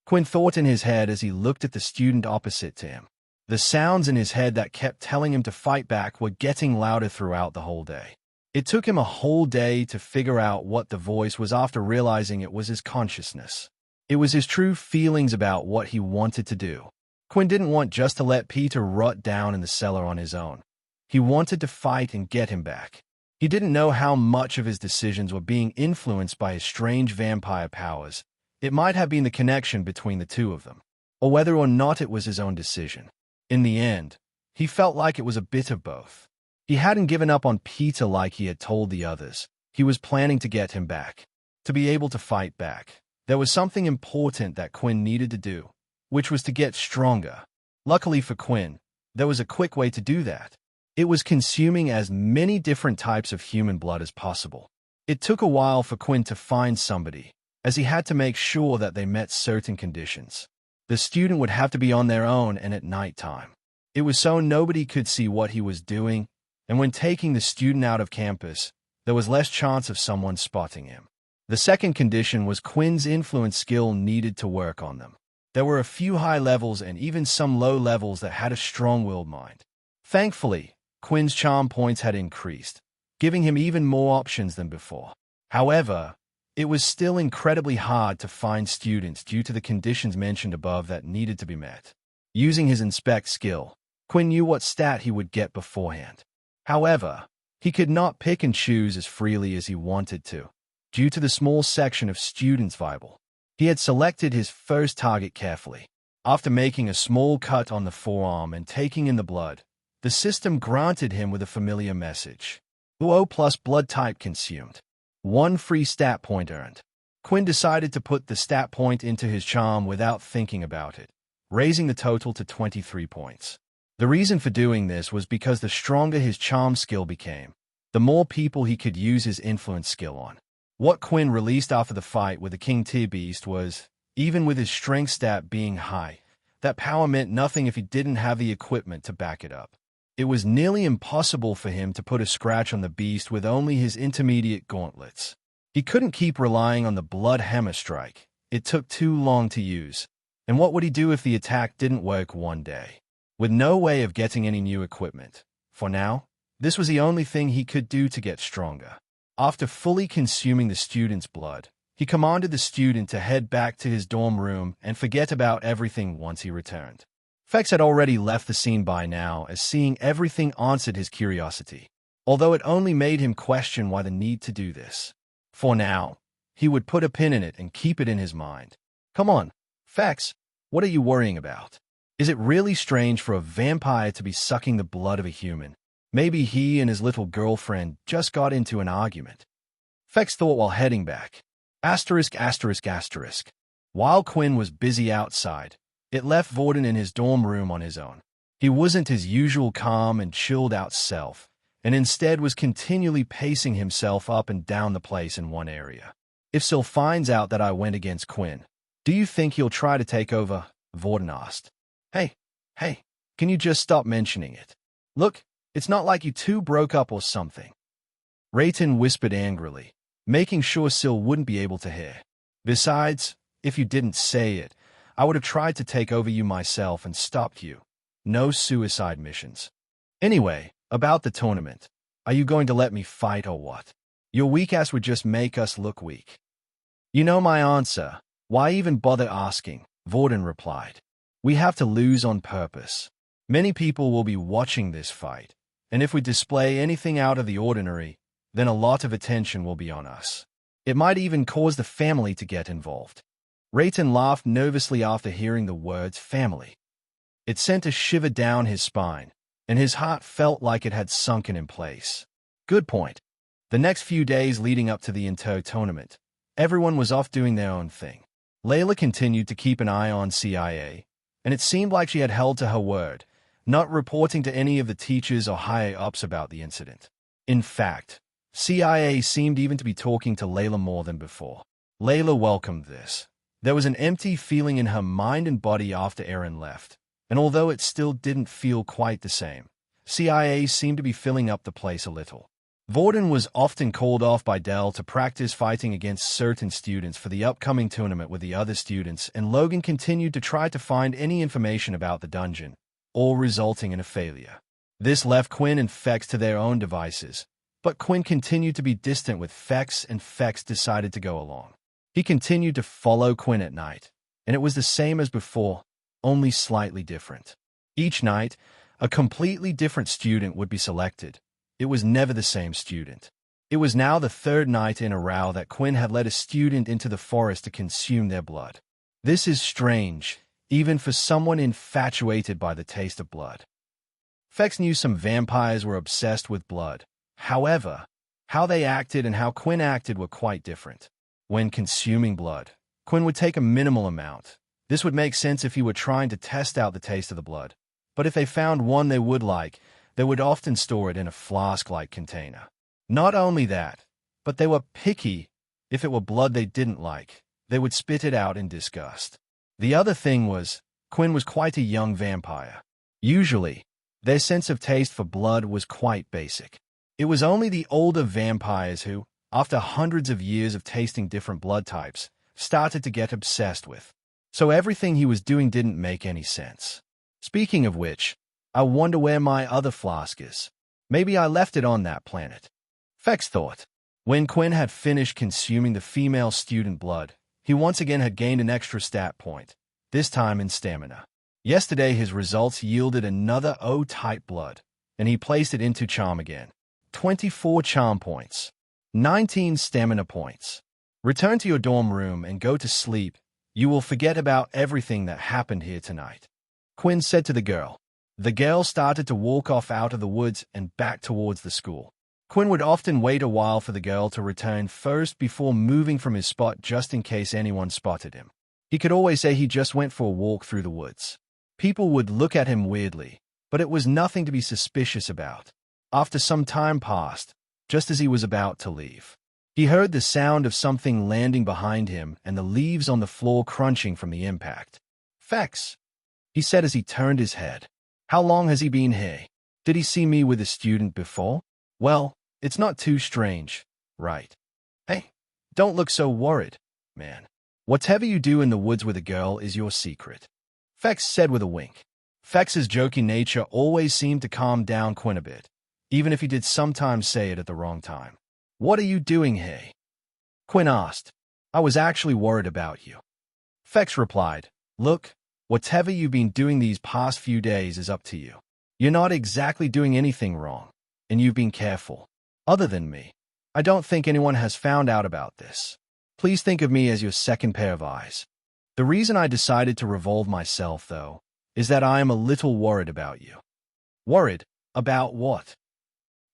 Quinn thought in his head as he looked at the student opposite to him. The sounds in his head that kept telling him to fight back were getting louder throughout the whole day. It took him a whole day to figure out what the voice was after realizing it was his consciousness. It was his true feelings about what he wanted to do. Quinn didn't want just to let Peter rot down in the cellar on his own. He wanted to fight and get him back. He didn't know how much of his decisions were being influenced by his strange vampire powers. It might have been the connection between the two of them, or whether or not it was his own decision. In the end, he felt like it was a bit of both. He hadn't given up on Peter like he had told the others. He was planning to get him back, to be able to fight back. There was something important that Quinn needed to do, which was to get stronger. Luckily for Quinn, there was a quick way to do that. It was consuming as many different types of human blood as possible. It took a while for Quinn to find somebody, as he had to make sure that they met certain conditions. The student would have to be on their own and at night time. It was so nobody could see what he was doing, and when taking the student out of campus, there was less chance of someone spotting him. The second condition was Quinn's influence skill needed to work on them. There were a few high levels and even some low levels that had a strong-willed mind. Thankfully, Quinn's charm points had increased, giving him even more options than before. However, it was still incredibly hard to find students due to the conditions mentioned above that needed to be met. Using his inspect skill, Quinn knew what stat he would get beforehand. However, he could not pick and choose as freely as he wanted to, due to the small section of students viable. He had selected his first target carefully. After making a small cut on the forearm and taking in the blood, the system granted him with a familiar message. UO plus blood type consumed. 1 free stat point earned. Quinn decided to put the stat point into his charm without thinking about it, raising the total to 23 points. The reason for doing this was because the stronger his charm skill became, the more people he could use his influence skill on. What Quinn released after the fight with the King Tier Beast was, even with his strength stat being high, that power meant nothing if he didn't have the equipment to back it up. It was nearly impossible for him to put a scratch on the beast with only his intermediate gauntlets. He couldn't keep relying on the Blood Hammer strike. It took too long to use. And what would he do if the attack didn't work one day? With no way of getting any new equipment, for now, this was the only thing he could do to get stronger. After fully consuming the student's blood, he commanded the student to head back to his dorm room and forget about everything once he returned. Fex had already left the scene by now, as seeing everything answered his curiosity, although it only made him question why the need to do this. For now, he would put a pin in it and keep it in his mind. Come on, Fex, what are you worrying about? Is it really strange for a vampire to be sucking the blood of a human? Maybe he and his little girlfriend just got into an argument. Fex thought while heading back. Asterisk, asterisk, asterisk. While Quinn was busy outside, it left Vorden in his dorm room on his own. He wasn't his usual calm and chilled-out self, and instead was continually pacing himself up and down the place in one area. If Sil finds out that I went against Quinn, do you think he'll try to take over? Vorden asked. Hey, can you just stop mentioning it? Look, it's not like you two broke up or something. Rayton whispered angrily, making sure Sil wouldn't be able to hear. Besides, if you didn't say it, I would have tried to take over you myself and stopped you. No suicide missions. Anyway, about the tournament. Are you going to let me fight or what? Your weak ass would just make us look weak. You know my answer. Why even bother asking? Vorden replied. We have to lose on purpose. Many people will be watching this fight, and if we display anything out of the ordinary, then a lot of attention will be on us. It might even cause the family to get involved. Rayton laughed nervously after hearing the words family. It sent a shiver down his spine, and his heart felt like it had sunken in place. Good point. The next few days leading up to the Inter tournament, everyone was off doing their own thing. Layla continued to keep an eye on CIA, and it seemed like she had held to her word, not reporting to any of the teachers or higher-ups about the incident. In fact, CIA seemed even to be talking to Layla more than before. Layla welcomed this. There was an empty feeling in her mind and body after Aaron left, and although it still didn't feel quite the same, CIA seemed to be filling up the place a little. Vorden was often called off by Dell to practice fighting against certain students for the upcoming tournament with the other students, and Logan continued to try to find any information about the dungeon, all resulting in a failure. This left Quinn and Fex to their own devices, but Quinn continued to be distant with Fex, and Fex decided to go along. He continued to follow Quinn at night, and it was the same as before, only slightly different. Each night, a completely different student would be selected. It was never the same student. It was now the third night in a row that Quinn had led a student into the forest to consume their blood. This is strange, even for someone infatuated by the taste of blood. Fex knew some vampires were obsessed with blood. However, how they acted and how Quinn acted were quite different. When consuming blood, Quinn would take a minimal amount. This would make sense if he were trying to test out the taste of the blood. But if they found one they would like, they would often store it in a flask-like container. Not only that, but they were picky. If it were blood they didn't like, they would spit it out in disgust. The other thing was, Quinn was quite a young vampire. Usually, their sense of taste for blood was quite basic. It was only the older vampires who, after hundreds of years of tasting different blood types, started to get obsessed with. So everything he was doing didn't make any sense. Speaking of which, I wonder where my other flask is. Maybe I left it on that planet. Fex thought. When Quinn had finished consuming the female student blood, he once again had gained an extra stat point, this time in stamina. Yesterday his results yielded another O-type blood, and he placed it into charm again. 24 charm points. 19 stamina points. Return to your dorm room and go to sleep. You will forget about everything that happened here tonight, Quinn said to the girl. The girl started to walk off out of the woods and back towards the school. Quinn would often wait a while for the girl to return first before moving from his spot just in case anyone spotted him. He could always say he just went for a walk through the woods. People would look at him weirdly, but it was nothing to be suspicious about. After some time passed, just as he was about to leave, he heard the sound of something landing behind him and the leaves on the floor crunching from the impact. Fex, he said as he turned his head. How long has he been here? Did he see me with a student before? Well, it's not too strange, right? Hey, don't look so worried, man. Whatever you do in the woods with a girl is your secret, Fex said with a wink. Fex's joking nature always seemed to calm down Quinn a bit, even if he did sometimes say it at the wrong time. What are you doing here? Quinn asked. I was actually worried about you. Fex replied. Look, whatever you've been doing these past few days is up to you. You're not exactly doing anything wrong, and you've been careful. Other than me, I don't think anyone has found out about this. Please think of me as your second pair of eyes. The reason I decided to revolve myself, though, is that I am a little worried about you. Worried? About what?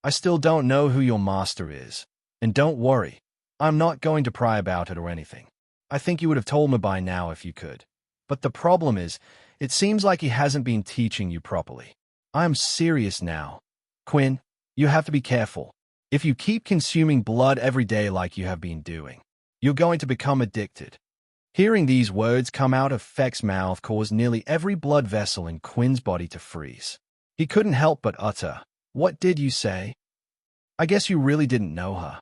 I still don't know who your master is, and don't worry, I'm not going to pry about it or anything. I think you would have told me by now if you could. But the problem is, it seems like he hasn't been teaching you properly. I'm serious now. Quinn, you have to be careful. If you keep consuming blood every day like you have been doing, you're going to become addicted. Hearing these words come out of Fex's mouth caused nearly every blood vessel in Quinn's body to freeze. He couldn't help but utter, What did you say? I guess you really didn't know her.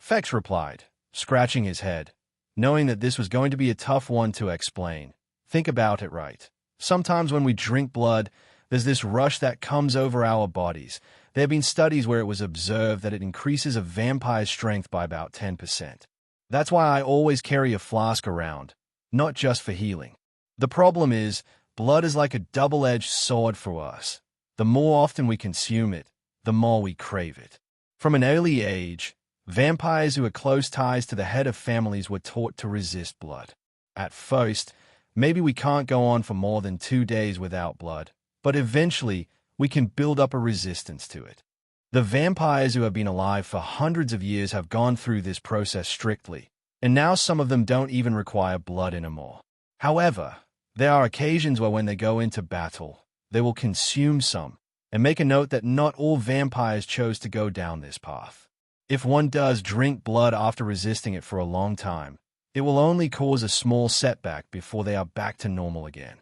Fex replied, scratching his head, knowing that this was going to be a tough one to explain. Think about it right. Sometimes when we drink blood, there's this rush that comes over our bodies. There have been studies where it was observed that it increases a vampire's strength by about 10%. That's why I always carry a flask around, not just for healing. The problem is, blood is like a double-edged sword for us. The more often we consume it, the more we crave it. From an early age, vampires who had close ties to the head of families were taught to resist blood. At first, maybe we can't go on for more than 2 days without blood, but eventually we can build up a resistance to it. The vampires who have been alive for hundreds of years have gone through this process strictly, and now some of them don't even require blood anymore. However, there are occasions where when they go into battle, they will consume some, and make a note that not all vampires chose to go down this path. If one does drink blood after resisting it for a long time, it will only cause a small setback before they are back to normal again.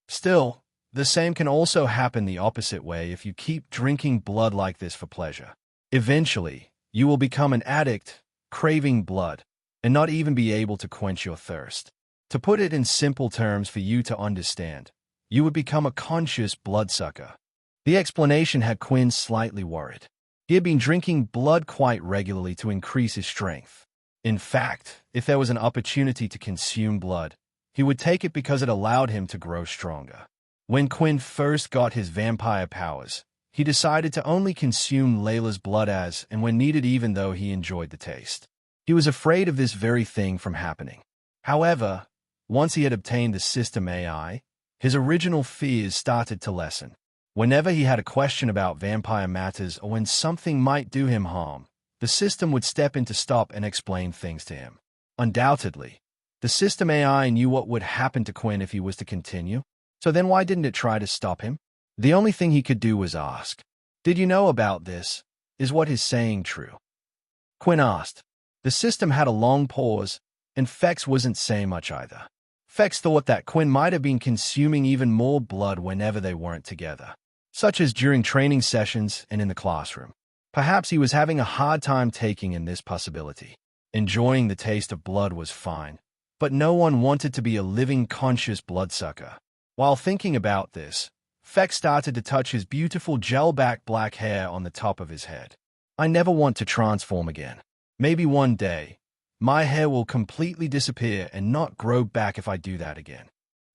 Still, the same can also happen the opposite way if you keep drinking blood like this for pleasure. Eventually, you will become an addict, craving blood, and not even be able to quench your thirst. To put it in simple terms for you to understand, you would become a conscious bloodsucker. The explanation had Quinn slightly worried. He had been drinking blood quite regularly to increase his strength. In fact, if there was an opportunity to consume blood, he would take it because it allowed him to grow stronger. When Quinn first got his vampire powers, he decided to only consume Layla's blood as and when needed, even though he enjoyed the taste. He was afraid of this very thing from happening. However, once he had obtained the system AI, his original fears started to lessen. Whenever he had a question about vampire matters or when something might do him harm, the system would step in to stop and explain things to him. Undoubtedly, the system AI knew what would happen to Quinn if he was to continue. So then why didn't it try to stop him? The only thing he could do was ask, Did you know about this? Is what he's saying true? Quinn asked. The system had a long pause, and Fex wasn't saying much either. Fex thought that Quinn might have been consuming even more blood whenever they weren't together, such as during training sessions and in the classroom. Perhaps he was having a hard time taking in this possibility. Enjoying the taste of blood was fine, but no one wanted to be a living, conscious bloodsucker. While thinking about this, Feck started to touch his beautiful gel-back black hair on the top of his head. I never want to transform again. Maybe one day, my hair will completely disappear and not grow back if I do that again.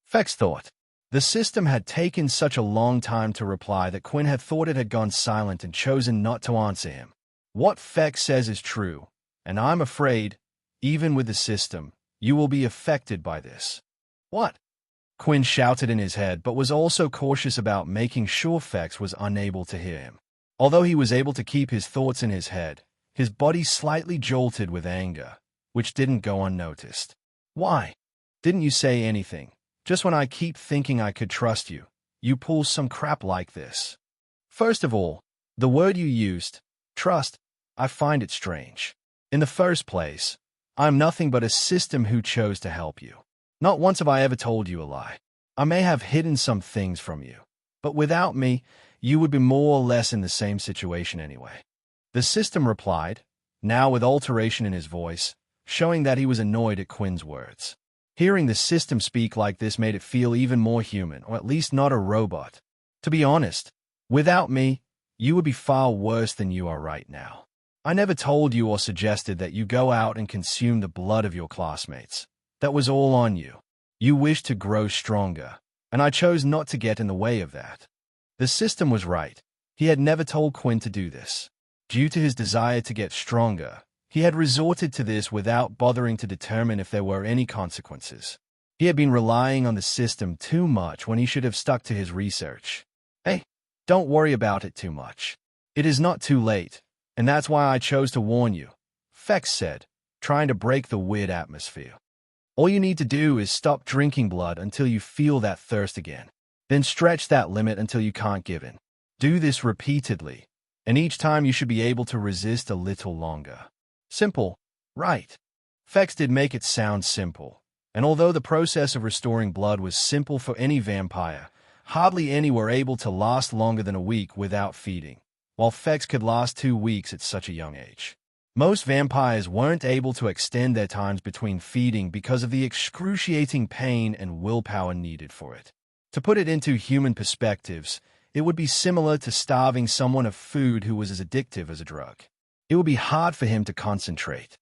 Feck's thought. The system had taken such a long time to reply that Quinn had thought it had gone silent and chosen not to answer him. What Feck says is true, and I'm afraid, even with the system, you will be affected by this. What? Quinn shouted in his head, but was also cautious about making sure Feck was unable to hear him. Although he was able to keep his thoughts in his head, his body slightly jolted with anger, which didn't go unnoticed. Why? Didn't you say anything? Just when I keep thinking I could trust you, you pull some crap like this. First of all, the word you used, trust, I find it strange. In the first place, I'm nothing but a system who chose to help you. Not once have I ever told you a lie. I may have hidden some things from you, but without me, you would be more or less in the same situation anyway. The system replied, now with alteration in his voice, showing that he was annoyed at Quinn's words. Hearing the system speak like this made it feel even more human, or at least not a robot. To be honest, without me, you would be far worse than you are right now. I never told you or suggested that you go out and consume the blood of your classmates. That was all on you. You wished to grow stronger, and I chose not to get in the way of that. The system was right. He had never told Quinn to do this. Due to his desire to get stronger, he had resorted to this without bothering to determine if there were any consequences. He had been relying on the system too much when he should have stuck to his research. Hey, don't worry about it too much. It is not too late, and that's why I chose to warn you, Feck said, trying to break the weird atmosphere. All you need to do is stop drinking blood until you feel that thirst again. Then stretch that limit until you can't give in. Do this repeatedly, and each time you should be able to resist a little longer. Simple, right? Feck did make it sound simple, and although the process of restoring blood was simple for any vampire, hardly any were able to last longer than a week without feeding, while Feck could last 2 weeks at such a young age. Most vampires weren't able to extend their times between feeding because of the excruciating pain and willpower needed for it. To put it into human perspectives, it would be similar to starving someone of food who was as addictive as a drug. It would be hard for him to concentrate.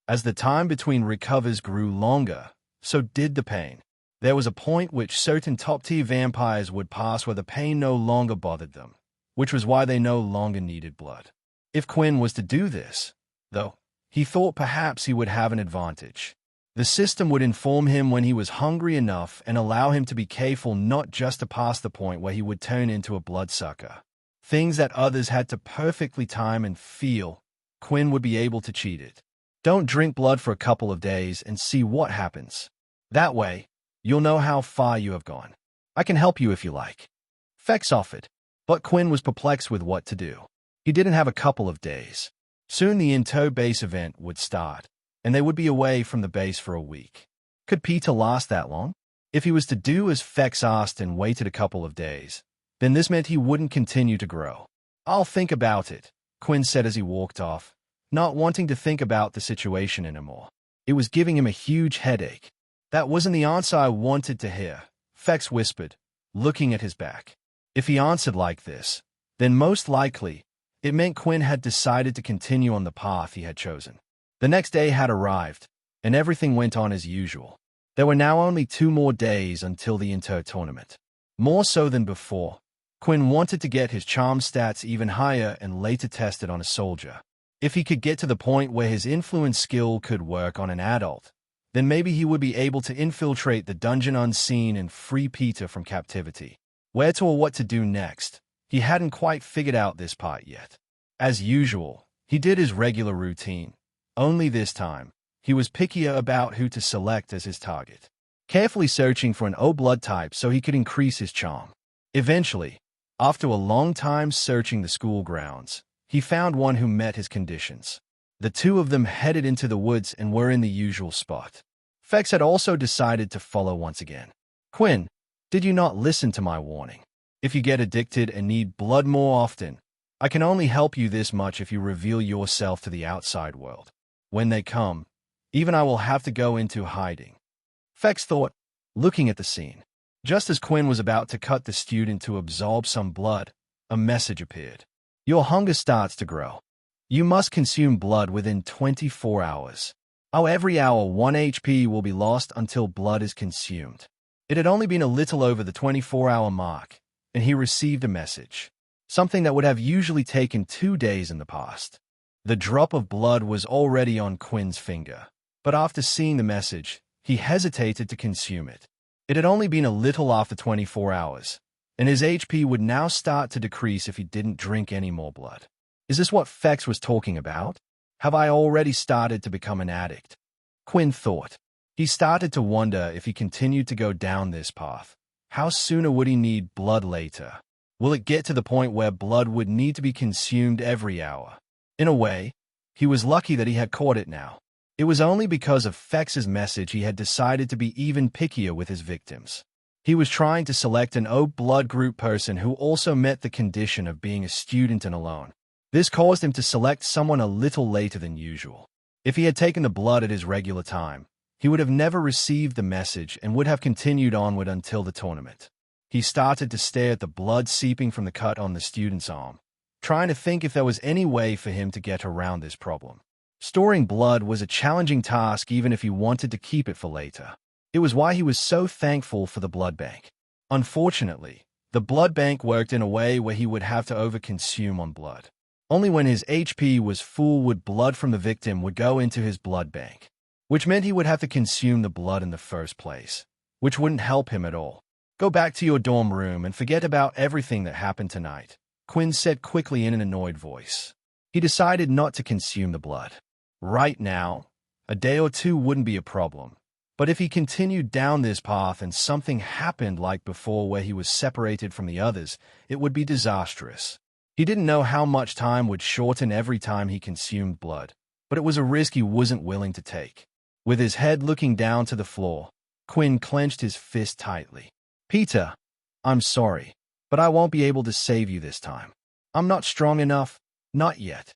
As the time between recovers grew longer, so did the pain. There was a point which certain top-tier vampires would pass where the pain no longer bothered them, which was why they no longer needed blood. If Quinn was to do this, though, he thought perhaps he would have an advantage. The system would inform him when he was hungry enough and allow him to be careful not just to pass the point where he would turn into a bloodsucker. Things that others had to perfectly time and feel, Quinn would be able to cheat it. Don't drink blood for a couple of days and see what happens. That way, you'll know how far you have gone. I can help you if you like. Feck offered, but Quinn was perplexed with what to do. He didn't have a couple of days. Soon the Into base event would start, and they would be away from the base for a week. Could Peter last that long? If he was to do as Feck asked and waited a couple of days, then this meant he wouldn't continue to grow. I'll think about it, Quinn said as he walked off, not wanting to think about the situation anymore. It was giving him a huge headache. That wasn't the answer I wanted to hear, Feck whispered, looking at his back. If he answered like this, then most likely, it meant Quinn had decided to continue on the path he had chosen. The next day had arrived, and everything went on as usual. There were now only 2 more days until the Inter tournament. More so than before, Quinn wanted to get his charm stats even higher and later test it on a soldier. If he could get to the point where his influence skill could work on an adult, then maybe he would be able to infiltrate the dungeon unseen and free Peter from captivity. Where to or what to do next, he hadn't quite figured out this part yet. As usual, he did his regular routine. Only this time, he was pickier about who to select as his target, carefully searching for an O blood type so he could increase his charm. Eventually, after a long time searching the school grounds, he found one who met his conditions. The two of them headed into the woods and were in the usual spot. Feck had also decided to follow once again. Quinn, did you not listen to my warning? If you get addicted and need blood more often, I can only help you this much if you reveal yourself to the outside world. When they come, even I will have to go into hiding. Fex thought, looking at the scene. Just as Quinn was about to cut the student to absorb some blood, a message appeared. Your hunger starts to grow. You must consume blood within 24 hours. Oh, every hour 1 HP will be lost until blood is consumed. It had only been a little over the 24-hour mark, and he received a message. Something that would have usually taken 2 days in the past. The drop of blood was already on Quinn's finger, but after seeing the message, he hesitated to consume it. It had only been a little after 24 hours, and his HP would now start to decrease if he didn't drink any more blood. Is this what Fex was talking about? Have I already started to become an addict? Quinn thought. He started to wonder if he continued to go down this path. How sooner would he need blood later? Will it get to the point where blood would need to be consumed every hour? In a way, he was lucky that he had caught it now. It was only because of Fex's message he had decided to be even pickier with his victims. He was trying to select an O blood group person who also met the condition of being a student and alone. This caused him to select someone a little later than usual. If he had taken the blood at his regular time, he would have never received the message and would have continued onward until the tournament. He started to stare at the blood seeping from the cut on the student's arm, trying to think if there was any way for him to get around this problem. Storing blood was a challenging task even if he wanted to keep it for later. It was why he was so thankful for the blood bank. Unfortunately, the blood bank worked in a way where he would have to overconsume on blood. Only when his HP was full would blood from the victim would go into his blood bank, which meant he would have to consume the blood in the first place, which wouldn't help him at all. Go back to your dorm room and forget about everything that happened tonight, Quinn said quickly in an annoyed voice. He decided not to consume the blood. Right now, a day or two wouldn't be a problem. But if he continued down this path and something happened like before where he was separated from the others, it would be disastrous. He didn't know how much time would shorten every time he consumed blood, but it was a risk he wasn't willing to take. With his head looking down to the floor, Quinn clenched his fist tightly. Peter, I'm sorry, but I won't be able to save you this time. I'm not strong enough, not yet.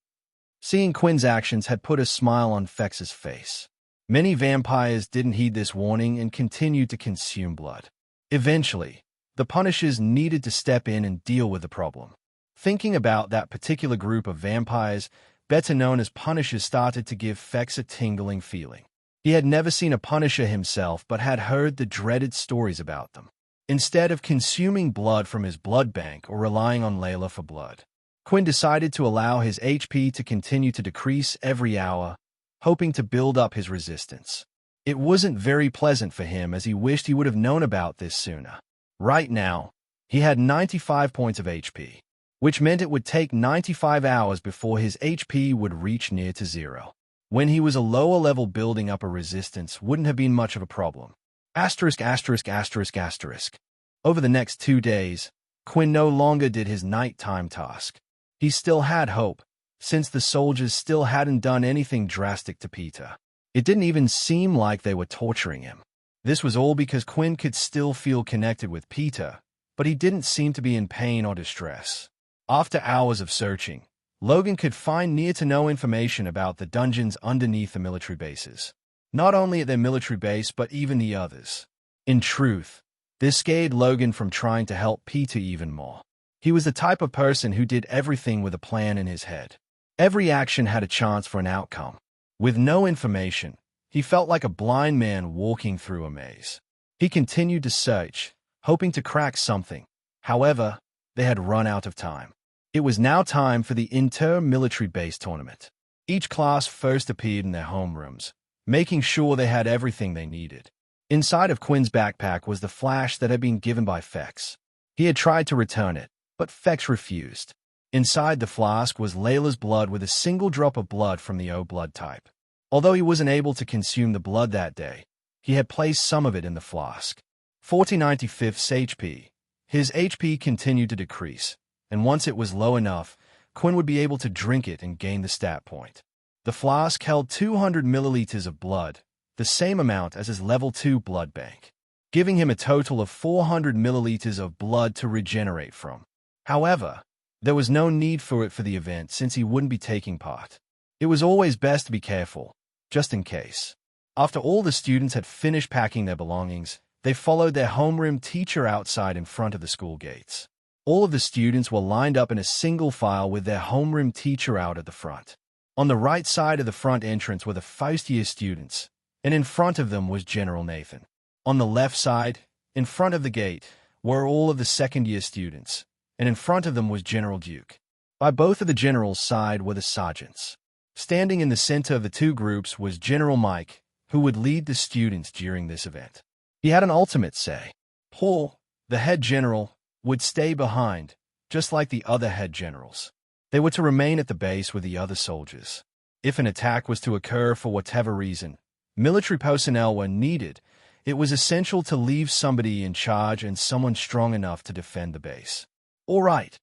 Seeing Quinn's actions had put a smile on Fex's face. Many vampires didn't heed this warning and continued to consume blood. Eventually, the Punishers needed to step in and deal with the problem. Thinking about that particular group of vampires, better known as Punishers, started to give Fex a tingling feeling. He had never seen a Punisher himself but had heard the dreaded stories about them. Instead of consuming blood from his blood bank or relying on Layla for blood, Quinn decided to allow his HP to continue to decrease every hour, hoping to build up his resistance. It wasn't very pleasant for him as he wished he would have known about this sooner. Right now, he had 95 points of HP, which meant it would take 95 hours before his HP would reach near to zero. When he was a lower level, building up a resistance wouldn't have been much of a problem. Asterisk, asterisk, asterisk, asterisk. Over the next 2 days, Quinn no longer did his nighttime task. He still had hope, since the soldiers still hadn't done anything drastic to Peter. It didn't even seem like they were torturing him. This was all because Quinn could still feel connected with Peter, but he didn't seem to be in pain or distress. After hours of searching, Logan could find near to no information about the dungeons underneath the military bases. Not only at their military base, but even the others. In truth, this scared Logan from trying to help Peter even more. He was the type of person who did everything with a plan in his head. Every action had a chance for an outcome. With no information, he felt like a blind man walking through a maze. He continued to search, hoping to crack something. However, they had run out of time. It was now time for the inter-military base tournament. Each class first appeared in their homerooms, making sure they had everything they needed. Inside of Quinn's backpack was the flash that had been given by Fex. He had tried to return it, but Fex refused. Inside the flask was Layla's blood with a single drop of blood from the O blood type. Although he wasn't able to consume the blood that day, he had placed some of it in the flask. 4095's HP. His HP continued to decrease, and once it was low enough, Quinn would be able to drink it and gain the stat point. The flask held 200 milliliters of blood, the same amount as his level 2 blood bank, giving him a total of 400 milliliters of blood to regenerate from. However, There was no need for it for the event since he wouldn't be taking part. It was always best to be careful, just in case. After all the students had finished packing their belongings, they followed their homeroom teacher outside in front of the school gates. All of the students were lined up in a single file with their homeroom teacher out at the front. On the right side of the front entrance were the first-year students, and in front of them was General Nathan. On the left side, in front of the gate, were all of the second-year students, and in front of them was General Duke. By both of the generals' side were the sergeants. Standing in the center of the two groups was General Mike, who would lead the students during this event. He had an ultimate say. Paul, the head general, would stay behind, just like the other head generals. They were to remain at the base with the other soldiers. If an attack was to occur for whatever reason, military personnel were needed. It was essential to leave somebody in charge and someone strong enough to defend the base. "All right,"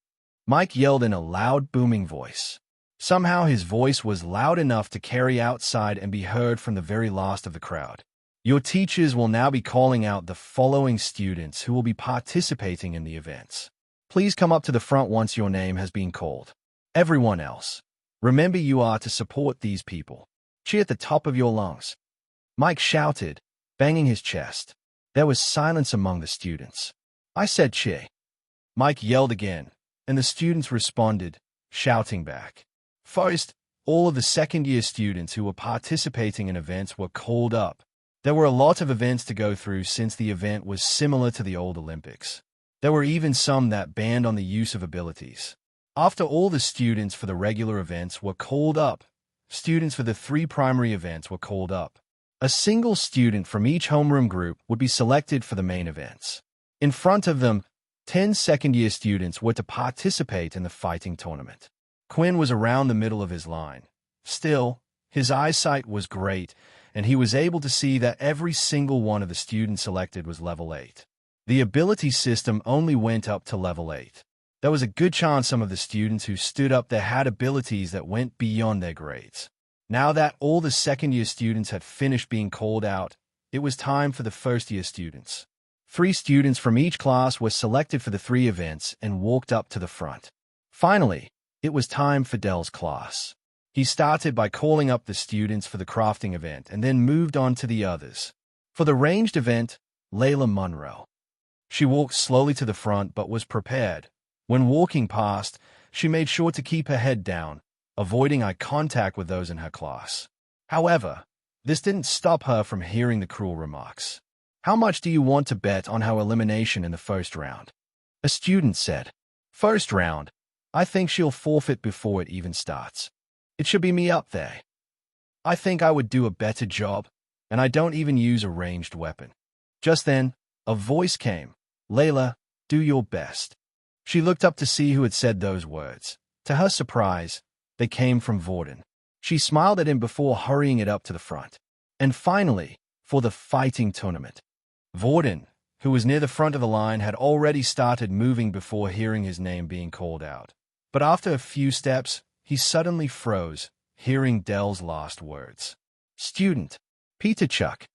Mike yelled in a loud, booming voice. Somehow his voice was loud enough to carry outside and be heard from the very last of the crowd. "Your teachers will now be calling out the following students who will be participating in the events. Please come up to the front once your name has been called. Everyone else, remember you are to support these people. Cheer at the top of your lungs." Mike shouted, banging his chest. There was silence among the students. "I said cheer." Mike yelled again, and the students responded, shouting back. First, all of the second-year students who were participating in events were called up. There were a lot of events to go through since the event was similar to the old Olympics. There were even some that banned on the use of abilities. After all the students for the regular events were called up, students for the 3 primary events were called up. A single student from each homeroom group would be selected for the main events. In front of them, 10 second-year students were to participate in the fighting tournament. Quinn was around the middle of his line. Still, his eyesight was great, and he was able to see that every single one of the students selected was level 8. The ability system only went up to level 8. There was a good chance some of the students who stood up there had abilities that went beyond their grades. Now that all the second-year students had finished being called out, it was time for the first-year students. 3 students from each class were selected for the 3 events and walked up to the front. Finally, it was time for Dell's class. He started by calling up the students for the crafting event and then moved on to the others. For the ranged event, Layla Munro. She walked slowly to the front but was prepared. When walking past, she made sure to keep her head down, avoiding eye contact with those in her class. However, this didn't stop her from hearing the cruel remarks. "How much do you want to bet on her elimination in the first round?" A student said. "First round, I think she'll forfeit before it even starts. It should be me up there. I think I would do a better job, and I don't even use a ranged weapon." Just then, a voice came. "Layla, do your best." She looked up to see who had said those words. To her surprise, they came from Vorden. She smiled at him before hurrying it up to the front. And finally, for the fighting tournament. Vorden, who was near the front of the line, had already started moving before hearing his name being called out. But after a few steps, he suddenly froze, hearing Dell's last words. "Student, Peter Chuck."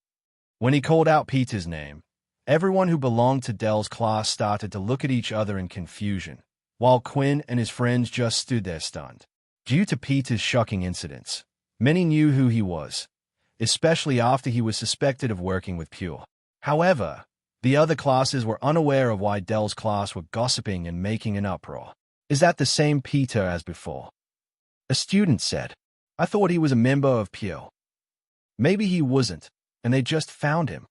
When he called out Peter's name, everyone who belonged to Dell's class started to look at each other in confusion, while Quinn and his friends just stood there stunned. Due to Peter's shocking incidents, many knew who he was, especially after he was suspected of working with Pure. However, the other classes were unaware of why Dell's class were gossiping and making an uproar. "Is that the same Peter as before?" A student said. "I thought he was a member of Pure." "Maybe he wasn't, and they just found him."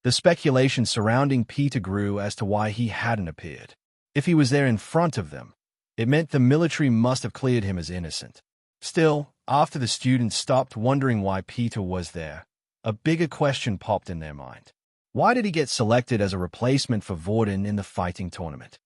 The speculation surrounding Peter grew as to why he hadn't appeared. If he was there in front of them, it meant the military must have cleared him as innocent. Still, after the students stopped wondering why Peter was there, a bigger question popped in their mind. Why did he get selected as a replacement for Vorden in the fighting tournament?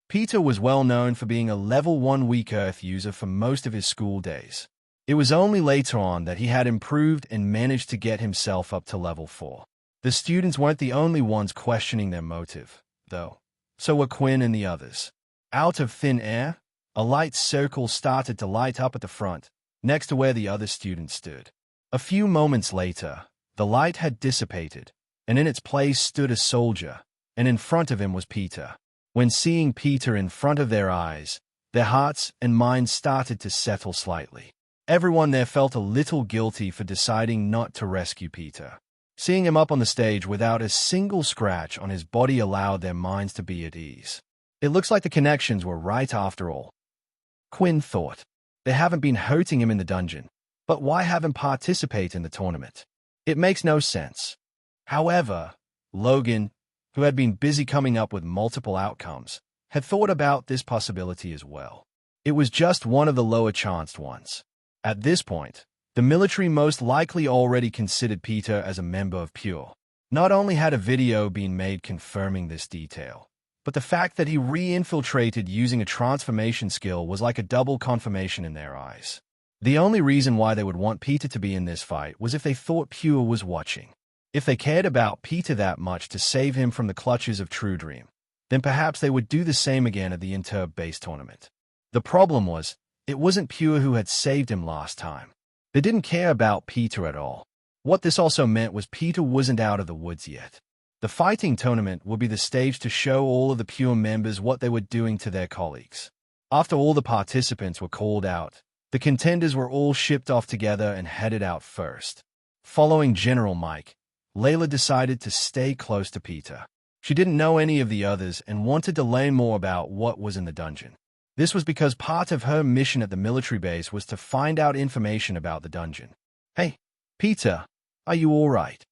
Peter was well known for being a level 1 weak earth user for most of his school days. It was only later on that he had improved and managed to get himself up to level 4. The students weren't the only ones questioning their motive, though. So were Quinn and the others. Out of thin air, a light circle started to light up at the front, next to where the other students stood. A few moments later, the light had dissipated, and in its place stood a soldier, and in front of him was Peter. When seeing Peter in front of their eyes, Their hearts and minds started to settle slightly. Everyone there felt a little guilty for deciding not to rescue Peter. Seeing him up on the stage without a single scratch on his body allowed their minds to be at ease. It looks like the connections were right after all. Quinn thought. They haven't been hurting him in the dungeon, but why have him participate in the tournament? It makes no sense. However, Logan, who had been busy coming up with multiple outcomes, had thought about this possibility as well. It was just one of the lower-chanced ones. At this point, the military most likely already considered Peter as a member of Pure. Not only had a video been made confirming this detail, but the fact that he re-infiltrated using a transformation skill was like a double confirmation in their eyes. The only reason why they would want Peter to be in this fight was if they thought Pure was watching. If they cared about Peter that much to save him from the clutches of True Dream, then perhaps they would do the same again at the Inter-Base tournament. The problem was, it wasn't Pure who had saved him last time. They didn't care about Peter at all. What this also meant was Peter wasn't out of the woods yet. The fighting tournament would be the stage to show all of the Pure members what they were doing to their colleagues. After all the participants were called out, the contenders were all shipped off together and headed out first. Following General Mike, Layla decided to stay close to Peter. She didn't know any of the others and wanted to learn more about what was in the dungeon. This was because part of her mission at the military base was to find out information about the dungeon. "Hey, Peter, are you all right?"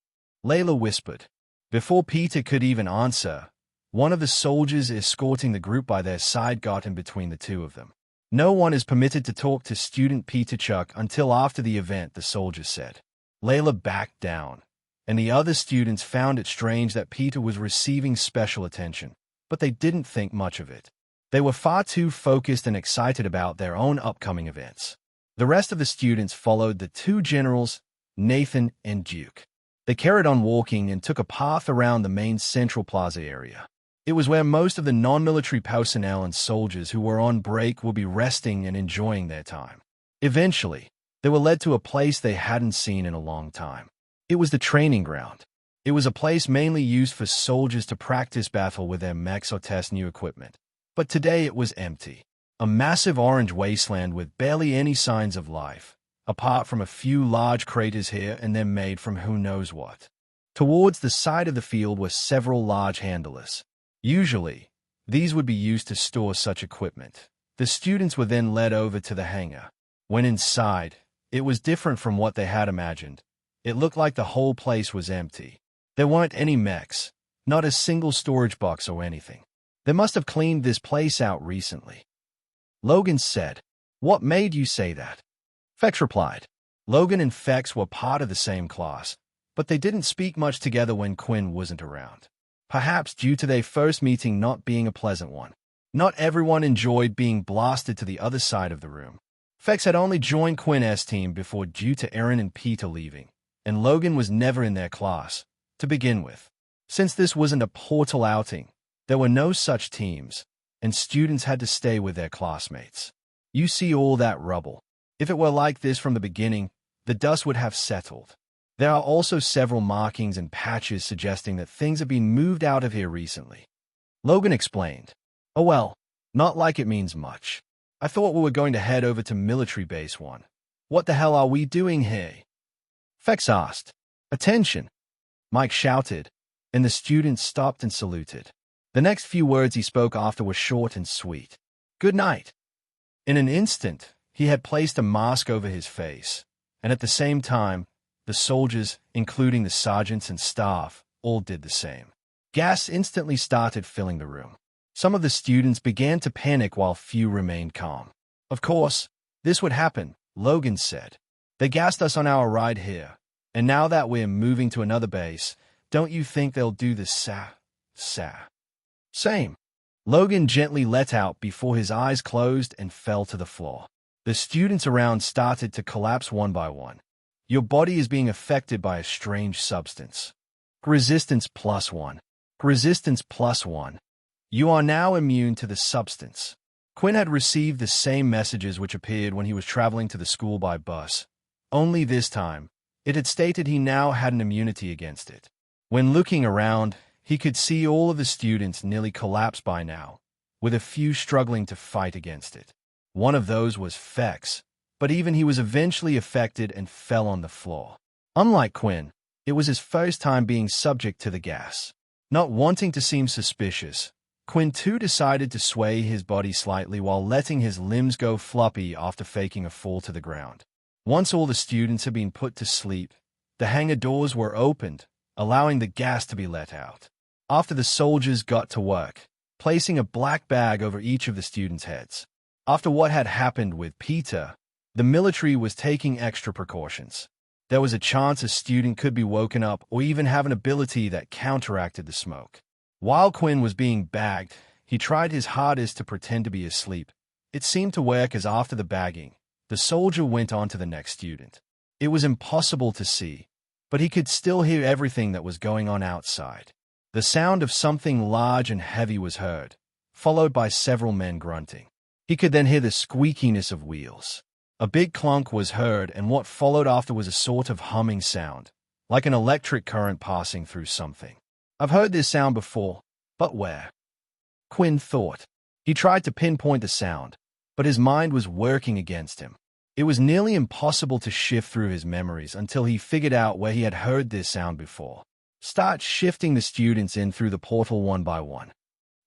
Layla whispered. Before Peter could even answer, one of the soldiers escorting the group by their side got in between the two of them. "No one is permitted to talk to student Peter Chuck until after the event," the soldier said. Layla backed down, and the other students found it strange that Peter was receiving special attention, but they didn't think much of it. They were far too focused and excited about their own upcoming events. The rest of the students followed the two generals, Nathan and Duke. They carried on walking and took a path around the main central plaza area. It was where most of the non-military personnel and soldiers who were on break would be resting and enjoying their time. Eventually, they were led to a place they hadn't seen in a long time. It was the training ground. It was a place mainly used for soldiers to practice battle with their mechs or test new equipment. But today it was empty. A massive orange wasteland with barely any signs of life, apart from a few large craters here and there made from who knows what. Towards the side of the field were several large handlers. Usually, these would be used to store such equipment. The students were then led over to the hangar. When inside, it was different from what they had imagined. It looked like the whole place was empty. There weren't any mechs, not a single storage box or anything. They must have cleaned this place out recently. Logan said, "What made you say that?" Fex replied. Logan and Fex were part of the same class, but they didn't speak much together when Quinn wasn't around. Perhaps due to their first meeting not being a pleasant one. Not everyone enjoyed being blasted to the other side of the room. Fex had only joined Quinn's team before due to Aaron and Peter leaving, and Logan was never in their class, to begin with. Since this wasn't a portal outing, there were no such teams, and students had to stay with their classmates. You see all that rubble. If it were like this from the beginning, the dust would have settled. There are also several markings and patches suggesting that things have been moved out of here recently. Logan explained. "Oh well, not like it means much. I thought we were going to head over to Military Base 1. What the hell are we doing here?" Fex asked. "Attention!" Mike shouted, and the students stopped and saluted. The next few words he spoke after were short and sweet. "Good night." In an instant, he had placed a mask over his face, and at the same time, the soldiers, including the sergeants and staff, all did the same. Gas instantly started filling the room. Some of the students began to panic while few remained calm. "Of course, this would happen," Logan said. "They gassed us on our ride here, and now that we're moving to another base, don't you think they'll do the same?" Logan gently let out before his eyes closed and fell to the floor. The students around started to collapse one by one. "Your body is being affected by a strange substance. Resistance +1. Resistance +1. You are now immune to the substance." Quinn had received the same messages which appeared when he was traveling to the school by bus. Only this time, it had stated he now had an immunity against it. When looking around, he could see all of the students nearly collapse by now, with a few struggling to fight against it. One of those was Fex, but even he was eventually affected and fell on the floor. Unlike Quinn, it was his first time being subject to the gas. Not wanting to seem suspicious, Quinn too decided to sway his body slightly while letting his limbs go floppy after faking a fall to the ground. Once all the students had been put to sleep, the hangar doors were opened, allowing the gas to be let out. After the soldiers got to work, placing a black bag over each of the students' heads. After what had happened with Peter, the military was taking extra precautions. There was a chance a student could be woken up or even have an ability that counteracted the smoke. While Quinn was being bagged, he tried his hardest to pretend to be asleep. It seemed to work, as after the bagging, the soldier went on to the next student. It was impossible to see, but he could still hear everything that was going on outside. The sound of something large and heavy was heard, followed by several men grunting. He could then hear the squeakiness of wheels. A big clunk was heard, and what followed after was a sort of humming sound, like an electric current passing through something. I've heard this sound before, but where? Quinn thought. He tried to pinpoint the sound, but his mind was working against him. It was nearly impossible to shift through his memories until he figured out where he had heard this sound before. Start shifting the students in through the portal one by one.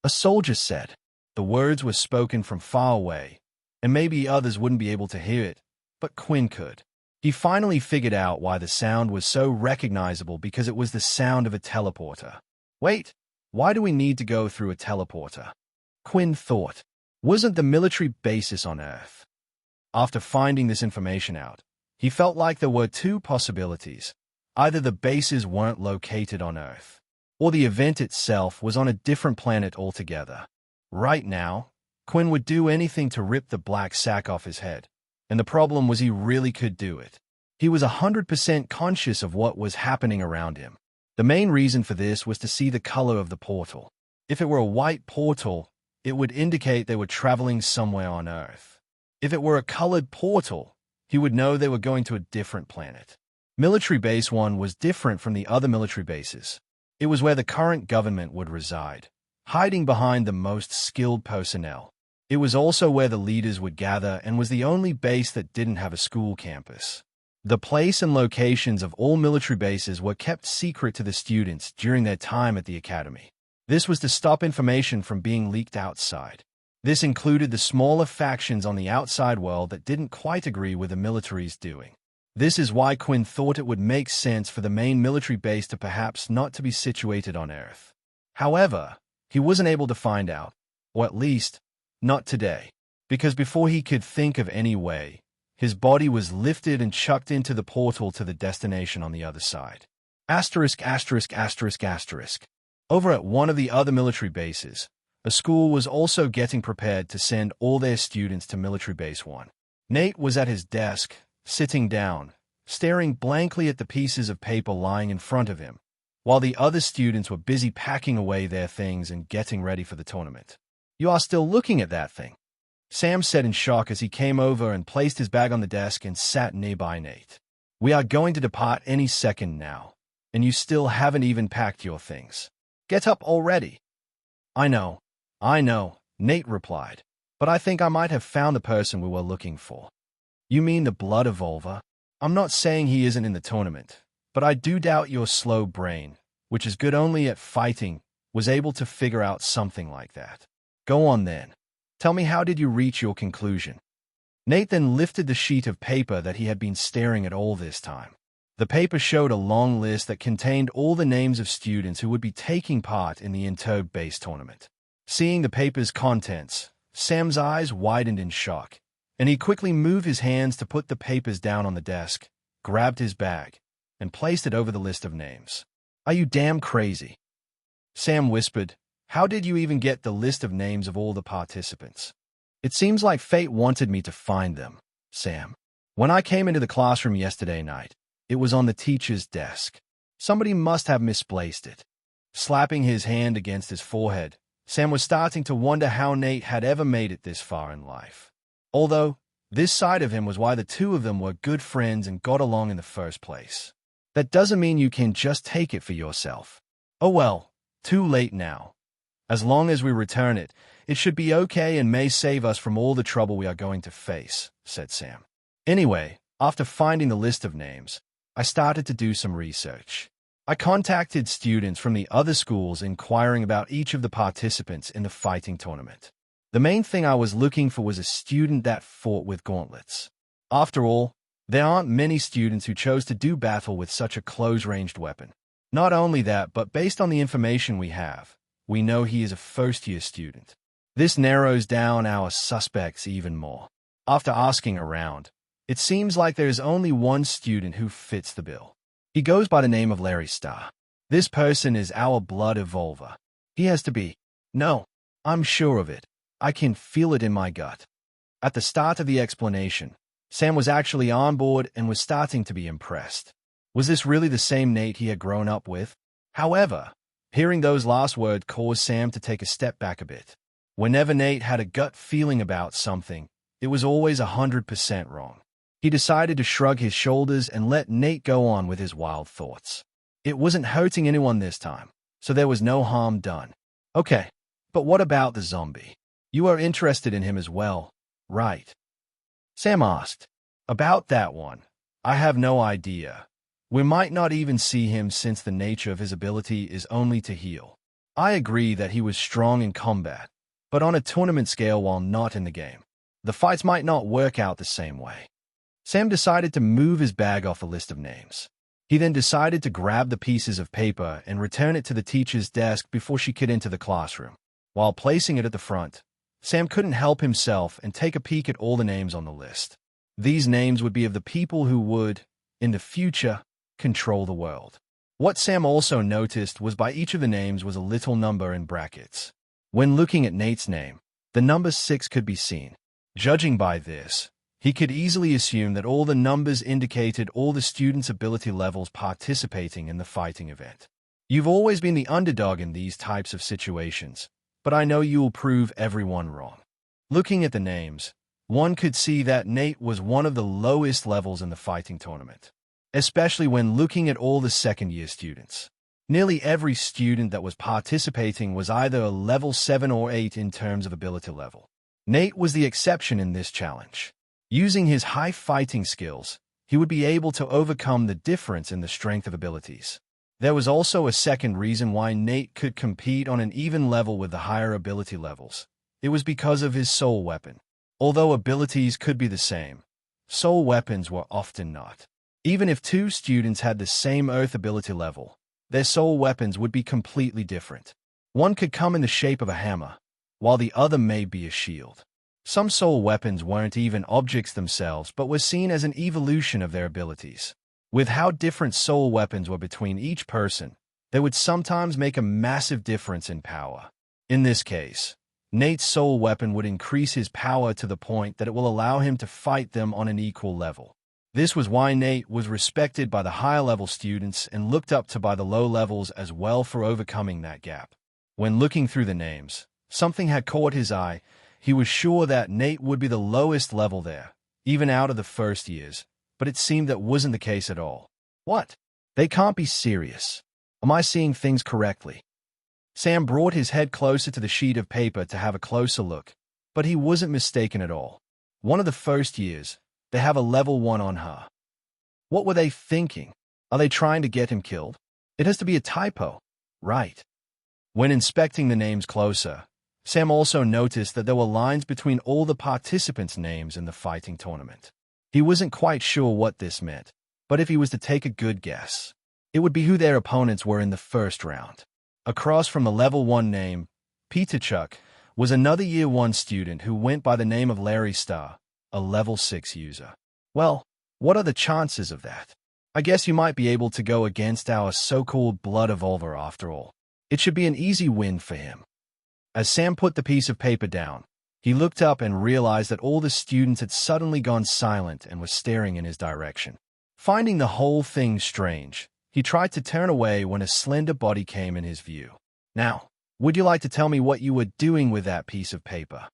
A soldier said. The words were spoken from far away, and maybe others wouldn't be able to hear it, but Quinn could. He finally figured out why the sound was so recognizable, because it was the sound of a teleporter. Wait, why do we need to go through a teleporter? Quinn thought. Wasn't the military basis on Earth? After finding this information out, he felt like there were two possibilities. Either the bases weren't located on Earth, or the event itself was on a different planet altogether. Right now, Quinn would do anything to rip the black sack off his head, and the problem was he really could do it. He was 100% conscious of what was happening around him. The main reason for this was to see the color of the portal. If it were a white portal, it would indicate they were traveling somewhere on Earth. If it were a colored portal, he would know they were going to a different planet. Military Base 1 was different from the other military bases. It was where the current government would reside, hiding behind the most skilled personnel. It was also where the leaders would gather and was the only base that didn't have a school campus. The place and locations of all military bases were kept secret to the students during their time at the academy. This was to stop information from being leaked outside. This included the smaller factions on the outside world that didn't quite agree with the military's doing. This is why Quinn thought it would make sense for the main military base to perhaps not to be situated on Earth. However, he wasn't able to find out, or at least, not today, because before he could think of any way, his body was lifted and chucked into the portal to the destination on the other side. Asterisk, asterisk, asterisk, asterisk. Over at one of the other military bases, a school was also getting prepared to send all their students to Military Base 1. Nate was at his desk, sitting down, staring blankly at the pieces of paper lying in front of him, while the other students were busy packing away their things and getting ready for the tournament. You are still looking at that thing? Sam said in shock as he came over and placed his bag on the desk and sat nearby Nate. We are going to depart any second now, and you still haven't even packed your things. Get up already. I know, Nate replied, but I think I might have found the person we were looking for. You mean the Bloodevolver? I'm not saying he isn't in the tournament, but I do doubt your slow brain, which is good only at fighting, was able to figure out something like that. Go on then. Tell me, how did you reach your conclusion? Nate then lifted the sheet of paper that he had been staring at all this time. The paper showed a long list that contained all the names of students who would be taking part in the Intrigue base tournament. Seeing the paper's contents, Sam's eyes widened in shock, and he quickly moved his hands to put the papers down on the desk, grabbed his bag, and placed it over the list of names. Are you damn crazy? Sam whispered. How did you even get the list of names of all the participants? It seems like fate wanted me to find them, Sam. When I came into the classroom yesterday night, it was on the teacher's desk. Somebody must have misplaced it. Slapping his hand against his forehead, Sam was starting to wonder how Nate had ever made it this far in life. Although, this side of him was why the two of them were good friends and got along in the first place. That doesn't mean you can just take it for yourself. Oh well, too late now. As long as we return it, it should be okay and may save us from all the trouble we are going to face, said Sam. Anyway, after finding the list of names, I started to do some research. I contacted students from the other schools inquiring about each of the participants in the fighting tournament. The main thing I was looking for was a student that fought with gauntlets. After all, there aren't many students who chose to do battle with such a close-ranged weapon. Not only that, but based on the information we have, we know he is a first-year student. This narrows down our suspects even more. After asking around, it seems like there is only one student who fits the bill. He goes by the name of Larry Starr. This person is our Bloodevolver. He has to be. No, I'm sure of it. I can feel it in my gut. At the start of the explanation, Sam was actually on board and was starting to be impressed. Was this really the same Nate he had grown up with? However, hearing those last words caused Sam to take a step back a bit. Whenever Nate had a gut feeling about something, it was always 100% wrong. He decided to shrug his shoulders and let Nate go on with his wild thoughts. It wasn't hurting anyone this time, so there was no harm done. Okay, but what about the zombie? You are interested in him as well, right? Sam asked. About that one, I have no idea. We might not even see him since the nature of his ability is only to heal. I agree that he was strong in combat, but on a tournament scale while not in the game. The fights might not work out the same way. Sam decided to move his bag off the list of names. He then decided to grab the pieces of paper and return it to the teacher's desk before she could enter the classroom. While placing it at the front, Sam couldn't help himself and take a peek at all the names on the list. These names would be of the people who would, in the future, control the world. What Sam also noticed was by each of the names was a little number in brackets. When looking at Nate's name, the number 6 could be seen. Judging by this, he could easily assume that all the numbers indicated all the students' ability levels participating in the fighting event. You've always been the underdog in these types of situations, but I know you will prove everyone wrong. Looking at the names, one could see that Nate was one of the lowest levels in the fighting tournament, especially when looking at all the second-year students. Nearly every student that was participating was either a level 7 or 8 in terms of ability level. Nate was the exception in this challenge. Using his high fighting skills, he would be able to overcome the difference in the strength of abilities. There was also a second reason why Nate could compete on an even level with the higher ability levels. It was because of his soul weapon. Although abilities could be the same, soul weapons were often not. Even if two students had the same earth ability level, their soul weapons would be completely different. One could come in the shape of a hammer, while the other may be a shield. Some soul weapons weren't even objects themselves but were seen as an evolution of their abilities. With how different soul weapons were between each person, they would sometimes make a massive difference in power. In this case, Nate's soul weapon would increase his power to the point that it will allow him to fight them on an equal level. This was why Nate was respected by the higher-level students and looked up to by the low levels as well for overcoming that gap. When looking through the names, something had caught his eye. He was sure that Nate would be the lowest level there, even out of the first years, but it seemed that wasn't the case at all. What? They can't be serious. Am I seeing things correctly? Sam brought his head closer to the sheet of paper to have a closer look, but he wasn't mistaken at all. One of the first years, they have a level 1 on her. What were they thinking? Are they trying to get him killed? It has to be a typo, right? When inspecting the names closer, Sam also noticed that there were lines between all the participants' names in the fighting tournament. He wasn't quite sure what this meant, but if he was to take a good guess, it would be who their opponents were in the first round. Across from the level 1 name, Peter Chuck was another Year 1 student who went by the name of Larry Starr, a level 6 user. Well, what are the chances of that? I guess you might be able to go against our so-called Bloodevolver after all. It should be an easy win for him. As Sam put the piece of paper down, he looked up and realized that all the students had suddenly gone silent and were staring in his direction. Finding the whole thing strange, he tried to turn away when a slender body came in his view. Now, would you like to tell me what you were doing with that piece of paper?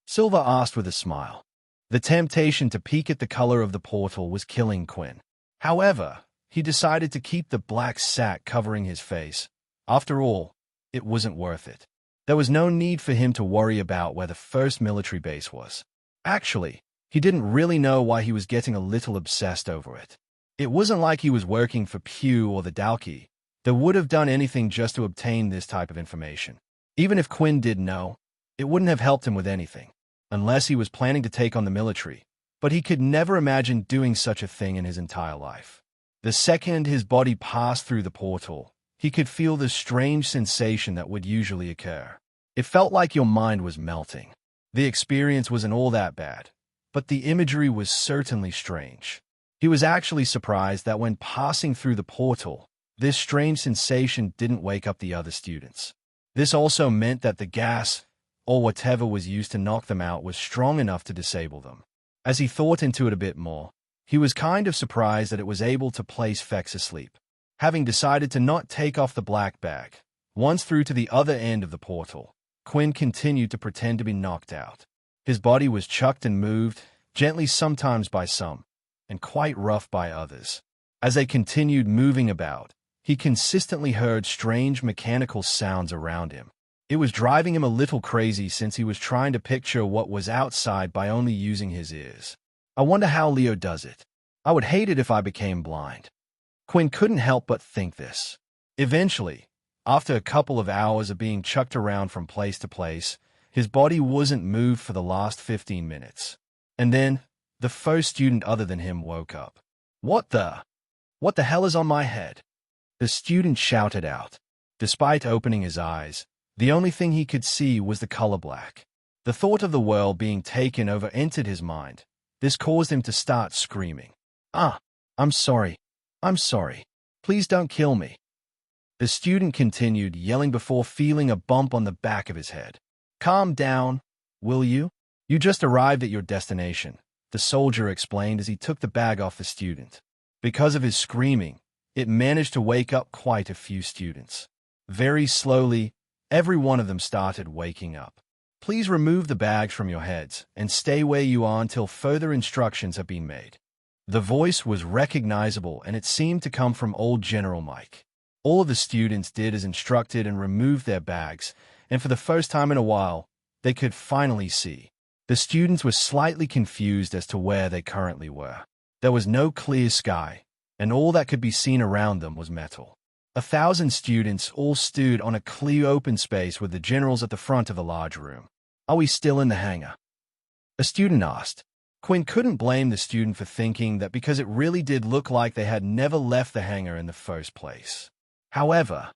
Silver asked with a smile. The temptation to peek at the color of the portal was killing Quinn. However, he decided to keep the black sack covering his face. After all, it wasn't worth it. There was no need for him to worry about where the first military base was. Actually, he didn't really know why he was getting a little obsessed over it. It wasn't like he was working for Pew or the Dalkey that would have done anything just to obtain this type of information. Even if Quinn did know, it wouldn't have helped him with anything, unless he was planning to take on the military, but he could never imagine doing such a thing in his entire life. The second his body passed through the portal, he could feel the strange sensation that would usually occur. It felt like your mind was melting. The experience wasn't all that bad, but the imagery was certainly strange. He was actually surprised that when passing through the portal, this strange sensation didn't wake up the other students. This also meant that the gas, or whatever was used to knock them out, was strong enough to disable them. As he thought into it a bit more, he was kind of surprised that it was able to place Fex asleep. Having decided to not take off the black bag, once through to the other end of the portal, Quinn continued to pretend to be knocked out. His body was chucked and moved, gently sometimes by some, and quite rough by others. As they continued moving about, he consistently heard strange mechanical sounds around him. It was driving him a little crazy since he was trying to picture what was outside by only using his ears. I wonder how Leo does it. I would hate it if I became blind. Quinn couldn't help but think this. Eventually, after a couple of hours of being chucked around from place to place, his body wasn't moved for the last 15 minutes. And then, the first student other than him woke up. What the hell is on my head? The student shouted out. Despite opening his eyes, the only thing he could see was the color black. The thought of the world being taken over entered his mind. This caused him to start screaming. I'm sorry. I'm sorry. Please don't kill me. The student continued yelling before feeling a bump on the back of his head. Calm down, will you? You just arrived at your destination, the soldier explained as he took the bag off the student. Because of his screaming, it managed to wake up quite a few students. Very slowly, every one of them started waking up. Please remove the bags from your heads and stay where you are until further instructions have been made. The voice was recognizable and it seemed to come from old General Mike. All of the students did as instructed and removed their bags, and for the first time in a while, they could finally see. The students were slightly confused as to where they currently were. There was no clear sky, and all that could be seen around them was metal. 1,000 students all stood on a clear open space with the generals at the front of the large room. Are we still in the hangar? A student asked. Quinn couldn't blame the student for thinking that because it really did look like they had never left the hangar in the first place. However,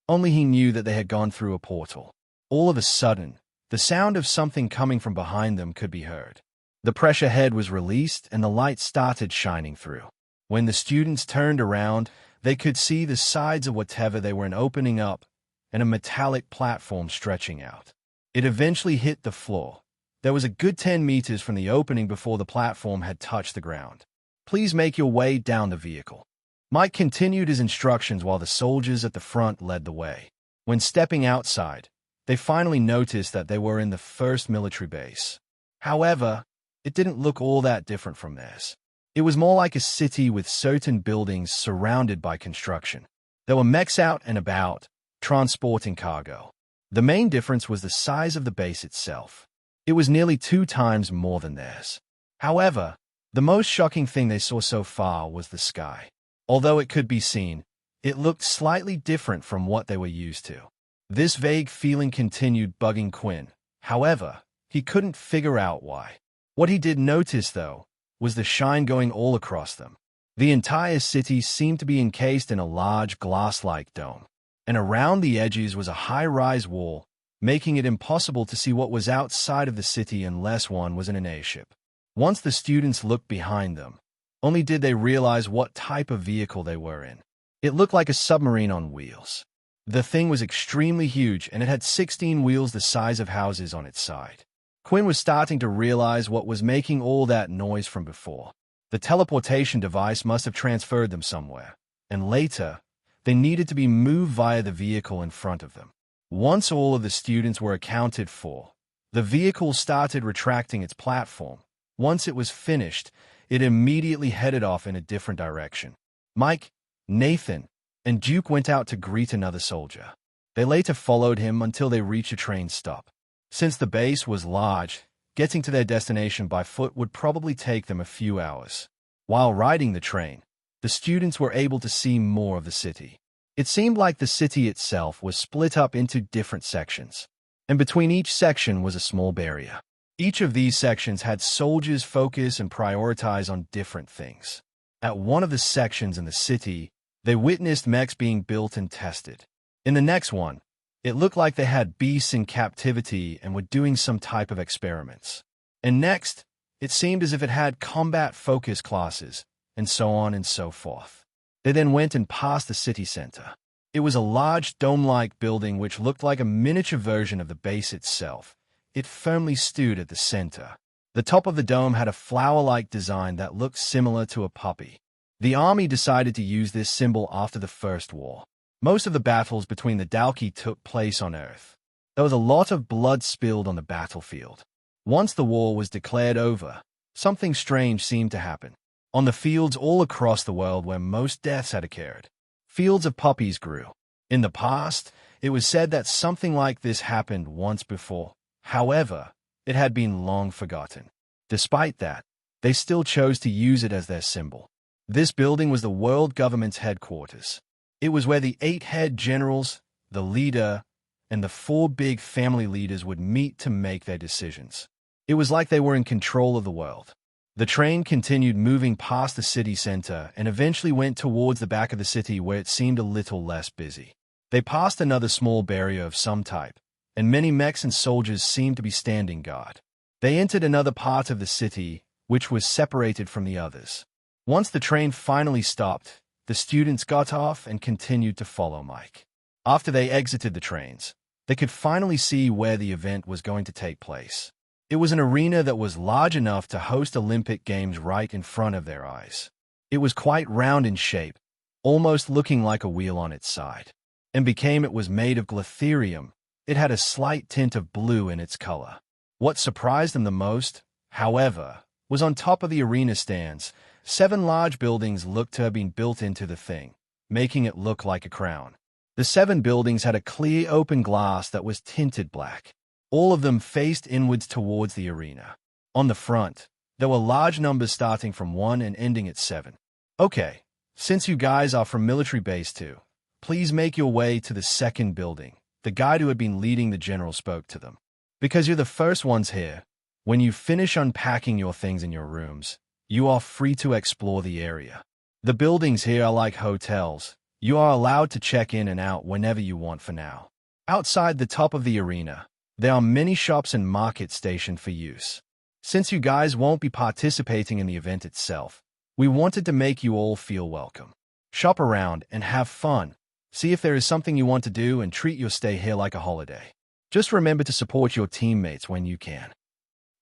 only he knew that they had gone through a portal. All of a sudden, the sound of something coming from behind them could be heard. The pressure head was released and the light started shining through. When the students turned around, they could see the sides of whatever they were in opening up and a metallic platform stretching out. It eventually hit the floor. There was a good 10 meters from the opening before the platform had touched the ground. Please make your way down the vehicle. Mike continued his instructions while the soldiers at the front led the way. When stepping outside, they finally noticed that they were in the first military base. However, it didn't look all that different from theirs. It was more like a city with certain buildings surrounded by construction. There were mechs out and about, transporting cargo. The main difference was the size of the base itself. It was nearly 2 times more than theirs. However, the most shocking thing they saw so far was the sky. Although it could be seen, it looked slightly different from what they were used to. This vague feeling continued bugging Quinn. However, he couldn't figure out why. What he did notice, though, was the shine going all across them. The entire city seemed to be encased in a large glass-like dome, and around the edges was a high-rise wall, making it impossible to see what was outside of the city unless one was in an airship. Once the students looked behind them, only did they realize what type of vehicle they were in. It looked like a submarine on wheels. The thing was extremely huge, and it had 16 wheels the size of houses on its side. Quinn was starting to realize what was making all that noise from before. The teleportation device must have transferred them somewhere, and later, they needed to be moved via the vehicle in front of them. Once all of the students were accounted for, the vehicle started retracting its platform. Once it was finished, it immediately headed off in a different direction. Mike, Nathan, and Duke went out to greet another soldier. They later followed him until they reached a train stop. Since the base was large, getting to their destination by foot would probably take them a few hours. While riding the train, the students were able to see more of the city. It seemed like the city itself was split up into different sections, and between each section was a small barrier. Each of these sections had soldiers focus and prioritize on different things. At one of the sections in the city, they witnessed mechs being built and tested. In the next one, it looked like they had beasts in captivity and were doing some type of experiments. And next, it seemed as if it had combat focus classes, and so on and so forth. They then went and passed the city center. It was a large dome-like building which looked like a miniature version of the base itself. It firmly stood at the center. The top of the dome had a flower-like design that looked similar to a puppy. The army decided to use this symbol after the First War. Most of the battles between the Dalki took place on Earth. There was a lot of blood spilled on the battlefield. Once the war was declared over, something strange seemed to happen. On the fields all across the world where most deaths had occurred, fields of puppies grew. In the past, it was said that something like this happened once before. However, it had been long forgotten. Despite that, they still chose to use it as their symbol. This building was the world government's headquarters. It was where the 8 head generals, the leader, and the 4 big family leaders would meet to make their decisions. It was like they were in control of the world. The train continued moving past the city center and eventually went towards the back of the city where it seemed a little less busy. They passed another small barrier of some type, and many mechs and soldiers seemed to be standing guard. They entered another part of the city, which was separated from the others. Once the train finally stopped, the students got off and continued to follow Mike. After they exited the trains, they could finally see where the event was going to take place. It was an arena that was large enough to host Olympic Games right in front of their eyes. It was quite round in shape, almost looking like a wheel on its side. And it was made of glytherium. It had a slight tint of blue in its color. What surprised them the most, however, was on top of the arena stands, 7 large buildings looked to have been built into the thing, making it look like a crown. The 7 buildings had a clear open glass that was tinted black. All of them faced inwards towards the arena. On the front, there were large numbers starting from 1 and ending at 7. Okay, since you guys are from Military Base 2, please make your way to the 2nd building. The guide who had been leading the general spoke to them. Because you're the first ones here, when you finish unpacking your things in your rooms, you are free to explore the area. The buildings here are like hotels. You are allowed to check in and out whenever you want for now. Outside the top of the arena, there are many shops and markets stationed for use. Since you guys won't be participating in the event itself, we wanted to make you all feel welcome. Shop around and have fun. See if there is something you want to do and treat your stay here like a holiday. Just remember to support your teammates when you can.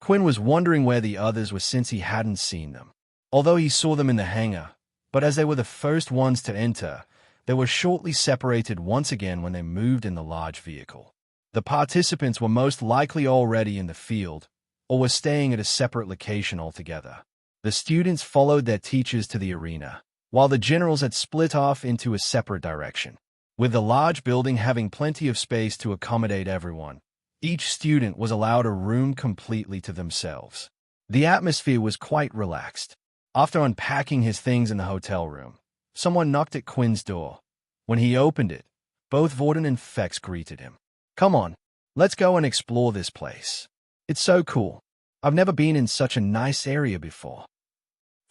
Quinn was wondering where the others were since he hadn't seen them. Although he saw them in the hangar, but as they were the first ones to enter, they were shortly separated once again when they moved in the large vehicle. The participants were most likely already in the field, or were staying at a separate location altogether. The students followed their teachers to the arena, while the generals had split off into a separate direction. With the large building having plenty of space to accommodate everyone, each student was allowed a room completely to themselves. The atmosphere was quite relaxed. After unpacking his things in the hotel room, someone knocked at Quinn's door. When he opened it, both Vorden and Fex greeted him. Come on, let's go and explore this place. It's so cool. I've never been in such a nice area before.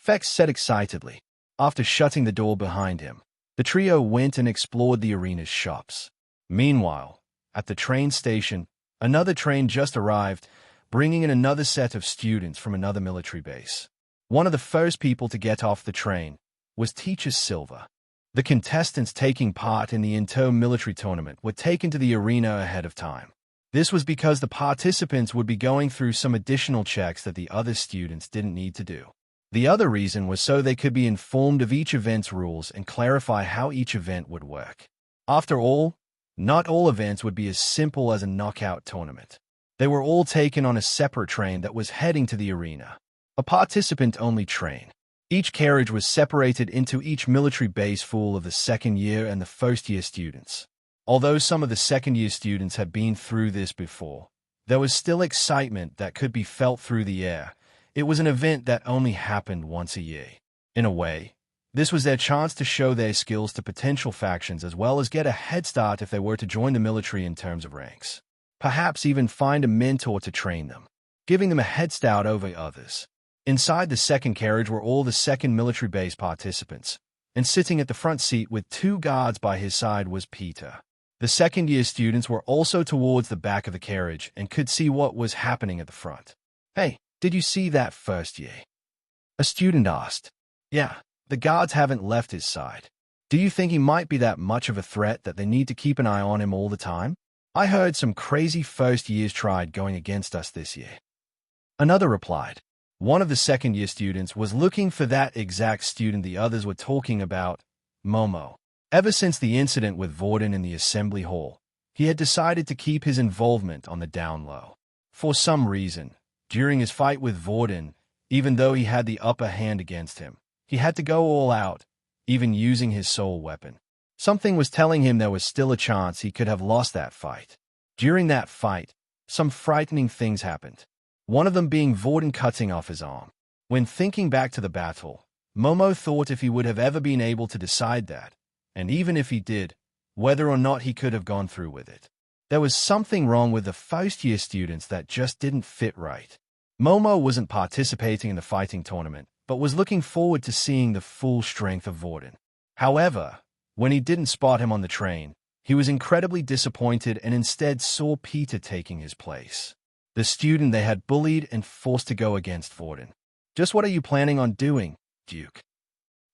Fex said excitedly. After shutting the door behind him, the trio went and explored the arena's shops. Meanwhile, at the train station, another train just arrived, bringing in another set of students from another military base. One of the first people to get off the train was Teacher Silva. The contestants taking part in the inter-military tournament were taken to the arena ahead of time. This was because the participants would be going through some additional checks that the other students didn't need to do. The other reason was so they could be informed of each event's rules and clarify how each event would work. After all, not all events would be as simple as a knockout tournament. They were all taken on a separate train that was heading to the arena, a participant-only train. Each carriage was separated into each military base full of the 2nd year and the 1st year students. Although some of the second-year students had been through this before, there was still excitement that could be felt through the air. It was an event that only happened once a year. In a way, this was their chance to show their skills to potential factions as well as get a head start if they were to join the military in terms of ranks. Perhaps even find a mentor to train them, giving them a head start over others. Inside the second carriage were all the second military base participants, and sitting at the front seat with 2 guards by his side was Peter. The second-year students were also towards the back of the carriage and could see what was happening at the front. "Hey, did you see that first year?" a student asked. "Yeah, the guards haven't left his side. Do you think he might be that much of a threat that they need to keep an eye on him all the time? I heard some crazy first years tried going against us this year." Another replied. One of the second-year students was looking for that exact student the others were talking about, Momo. Ever since the incident with Vorden in the assembly hall, he had decided to keep his involvement on the down low. For some reason, during his fight with Vorden, even though he had the upper hand against him, he had to go all out, even using his soul weapon. Something was telling him there was still a chance he could have lost that fight. During that fight, some frightening things happened. One of them being Vorden cutting off his arm. When thinking back to the battle, Momo thought if he would have ever been able to decide that, and even if he did, whether or not he could have gone through with it. There was something wrong with the first-year students that just didn't fit right. Momo wasn't participating in the fighting tournament, but was looking forward to seeing the full strength of Vorden. However, when he didn't spot him on the train, he was incredibly disappointed and instead saw Peter taking his place. The student they had bullied and forced to go against Vorden. "Just what are you planning on doing, Duke?"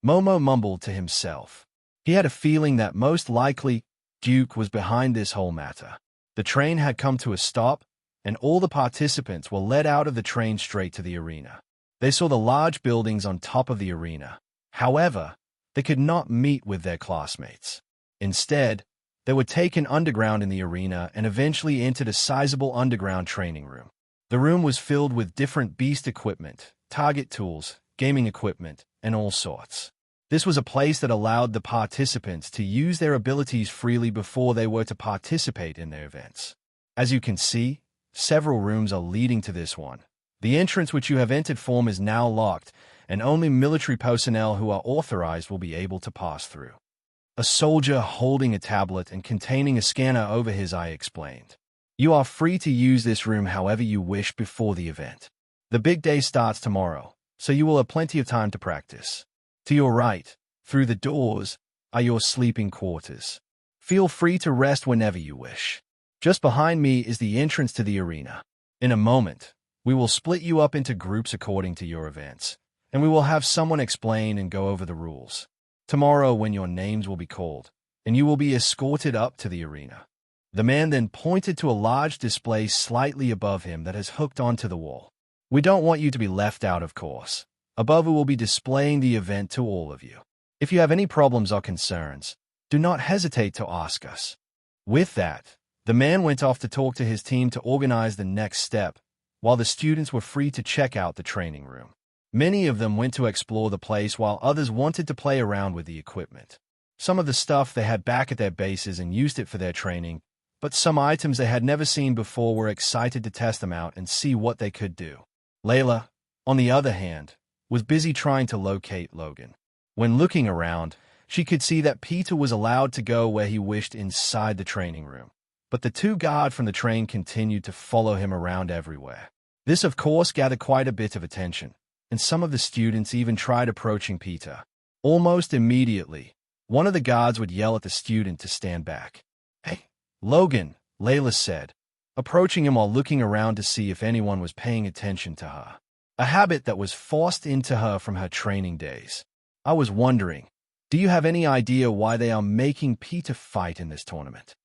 Momo mumbled to himself. He had a feeling that most likely Duke was behind this whole matter. The train had come to a stop, and all the participants were led out of the train straight to the arena. They saw the large buildings on top of the arena. However, they could not meet with their classmates. Instead, they were taken underground in the arena and eventually entered a sizable underground training room. The room was filled with different beast equipment, target tools, gaming equipment, and all sorts. This was a place that allowed the participants to use their abilities freely before they were to participate in their events. As you can see, several rooms are leading to this one. The entrance which you have entered from is now locked, and only military personnel who are authorized will be able to pass through. A soldier holding a tablet and containing a scanner over his eye explained. "You are free to use this room however you wish before the event. The big day starts tomorrow, so you will have plenty of time to practice. To your right, through the doors, are your sleeping quarters. Feel free to rest whenever you wish. Just behind me is the entrance to the arena. In a moment, we will split you up into groups according to your events, and we will have someone explain and go over the rules. Tomorrow when your names will be called, and you will be escorted up to the arena." The man then pointed to a large display slightly above him that is hooked onto the wall. "We don't want you to be left out, of course. Above we will be displaying the event to all of you. If you have any problems or concerns, do not hesitate to ask us." With that, the man went off to talk to his team to organize the next step, while the students were free to check out the training room. Many of them went to explore the place while others wanted to play around with the equipment. Some of the stuff they had back at their bases and used it for their training, but some items they had never seen before were excited to test them out and see what they could do. Layla, on the other hand, was busy trying to locate Logan. When looking around, she could see that Peter was allowed to go where he wished inside the training room, but the 2 guards from the train continued to follow him around everywhere. This, of course, gathered quite a bit of attention, and some of the students even tried approaching Peter. Almost immediately, one of the guards would yell at the student to stand back. "Hey, Logan," Layla said, approaching him while looking around to see if anyone was paying attention to her. A habit that was forced into her from her training days. "I was wondering, do you have any idea why they are making Peter fight in this tournament?"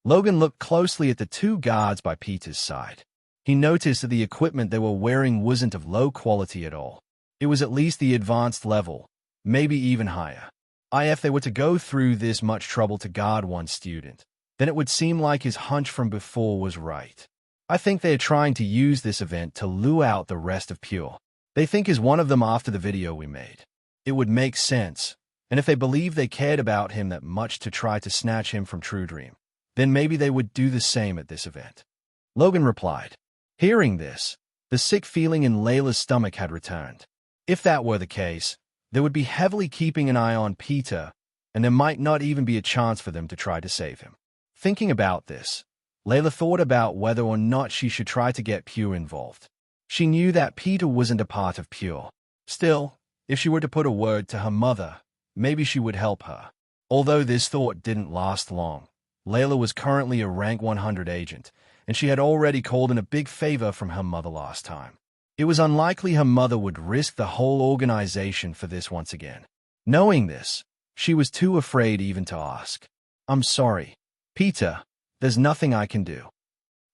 Logan looked closely at the 2 guards by Peter's side. He noticed that the equipment they were wearing wasn't of low quality at all. It was at least the advanced level, maybe even higher. If they were to go through this much trouble to guard one student, then it would seem like his hunch from before was right. "I think they are trying to use this event to lure out the rest of Pure. They think is one of them after the video we made. It would make sense, and if they believe they cared about him that much to try to snatch him from True Dream, then maybe they would do the same at this event. Logan replied. Hearing this, the sick feeling in Layla's stomach had returned. If that were the case, they would be heavily keeping an eye on Peter, and there might not even be a chance for them to try to save him. Thinking about this, Layla thought about whether or not she should try to get Pure involved. She knew that Peter wasn't a part of Pure. Still, if she were to put a word to her mother, maybe she would help her. Although this thought didn't last long, Layla was currently a rank 100 agent, and she had already called in a big favor from her mother last time. It was unlikely her mother would risk the whole organization for this once again. Knowing this, she was too afraid even to ask. I'm sorry, Peter, there's nothing I can do.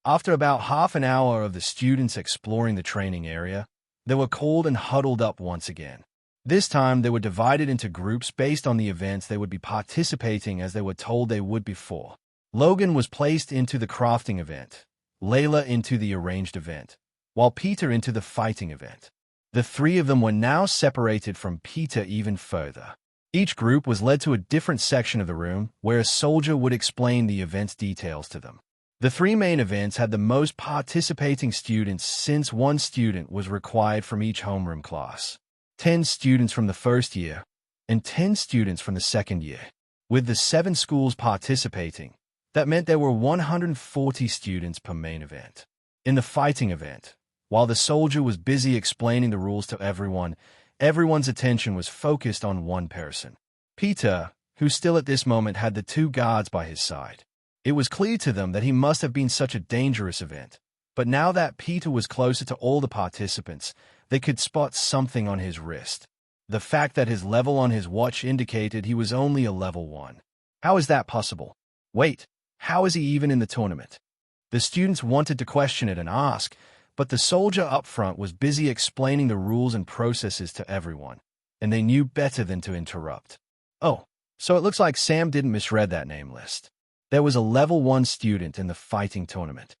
After about half an hour of the students exploring the training area, they were called and huddled up once again. This time, they were divided into groups based on the events they would be participating as they were told they would before. Logan was placed into the crafting event, Layla into the arranged event, while Peter into the fighting event. The three of them were now separated from Peter even further. Each group was led to a different section of the room where a soldier would explain the event's details to them. The three main events had the most participating students since one student was required from each homeroom class. 10 students from the first year and 10 students from the second year. With the 7 schools participating, that meant there were 140 students per main event. In the fighting event, while the soldier was busy explaining the rules to everyone, everyone's attention was focused on one person. Peter, who still at this moment had the 2 guards by his side. It was clear to them that he must have been such a dangerous event, but now that Peter was closer to all the participants, they could spot something on his wrist. The fact that his level on his watch indicated he was only a level 1. How is that possible? Wait, how is he even in the tournament? The students wanted to question it and ask, but the soldier up front was busy explaining the rules and processes to everyone, and they knew better than to interrupt. Oh, so it looks like Sam didn't misread that name list. There was a level 1 student in the fighting tournament.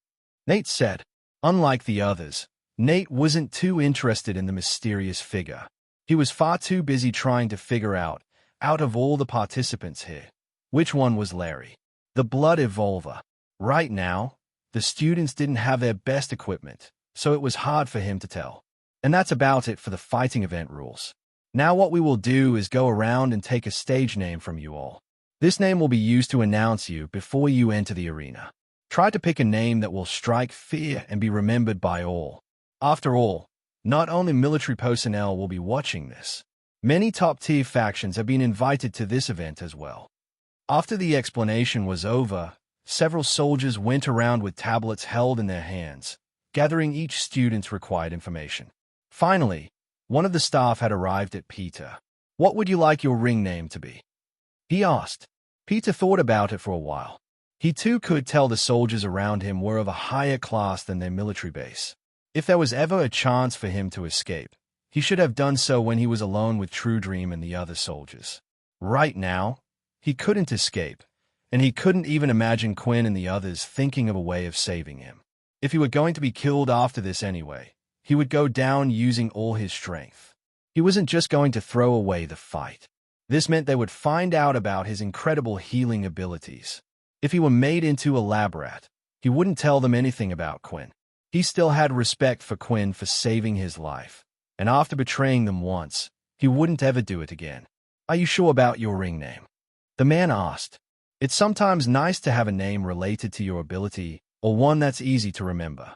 Nate said. Unlike the others, Nate wasn't too interested in the mysterious figure. He was far too busy trying to figure out of all the participants here, which one was Larry. The Bloodevolver. Right now, the students didn't have their best equipment, so it was hard for him to tell. And that's about it for the fighting event rules. Now what we will do is go around and take a stage name from you all. This name will be used to announce you before you enter the arena. Try to pick a name that will strike fear and be remembered by all. After all, not only military personnel will be watching this. Many top-tier factions have been invited to this event as well. After the explanation was over, several soldiers went around with tablets held in their hands, gathering each student's required information. Finally, one of the staff had arrived at Peter. What would you like your ring name to be? He asked. Peter thought about it for a while. He too could tell the soldiers around him were of a higher class than their military base. If there was ever a chance for him to escape, he should have done so when he was alone with True Dream and the other soldiers. Right now, he couldn't escape, and he couldn't even imagine Quinn and the others thinking of a way of saving him. If he were going to be killed after this anyway, he would go down using all his strength. He wasn't just going to throw away the fight. This meant they would find out about his incredible healing abilities. If he were made into a lab rat, he wouldn't tell them anything about Quinn. He still had respect for Quinn for saving his life, and after betraying them once, he wouldn't ever do it again. Are you sure about your ring name? The man asked. It's sometimes nice to have a name related to your ability, or one that's easy to remember.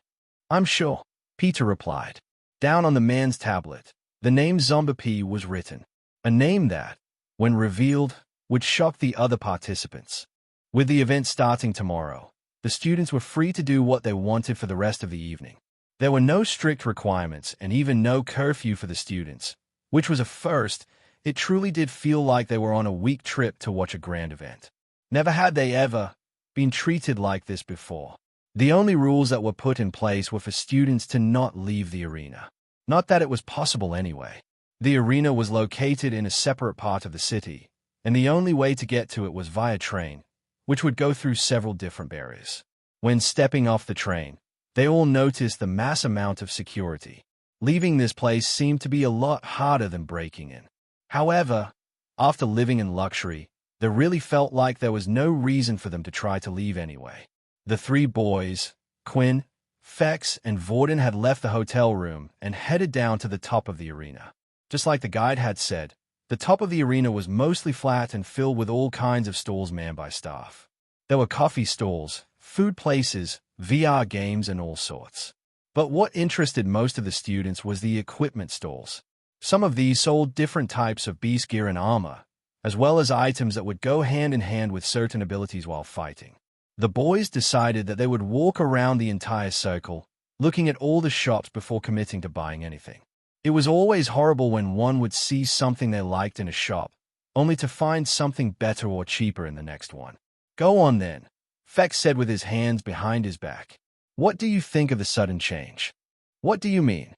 I'm sure, Peter replied. Down on the man's tablet, the name Zombie was written, a name that, when revealed, would shock the other participants. With the event starting tomorrow, the students were free to do what they wanted for the rest of the evening. There were no strict requirements and even no curfew for the students, which was a first. It truly did feel like they were on a week trip to watch a grand event. Never had they ever been treated like this before. The only rules that were put in place were for students to not leave the arena. Not that it was possible anyway. The arena was located in a separate part of the city, and the only way to get to it was via train, which would go through several different barriers. When stepping off the train, they all noticed the mass amount of security. Leaving this place seemed to be a lot harder than breaking in. However, after living in luxury, There really felt like there was no reason for them to try to leave anyway. The three boys, Quinn, Fex, and Vorden, had left the hotel room and headed down to the top of the arena. Just like the guide had said, the top of the arena was mostly flat and filled with all kinds of stalls manned by staff. There were coffee stalls, food places, VR games, and all sorts. But what interested most of the students was the equipment stalls. Some of these sold different types of beast gear and armor, as well as items that would go hand in hand with certain abilities while fighting. The boys decided that they would walk around the entire circle, looking at all the shops before committing to buying anything. It was always horrible when one would see something they liked in a shop, only to find something better or cheaper in the next one. "Go on then," Fex said with his hands behind his back. "What do you think of the sudden change?" "What do you mean?"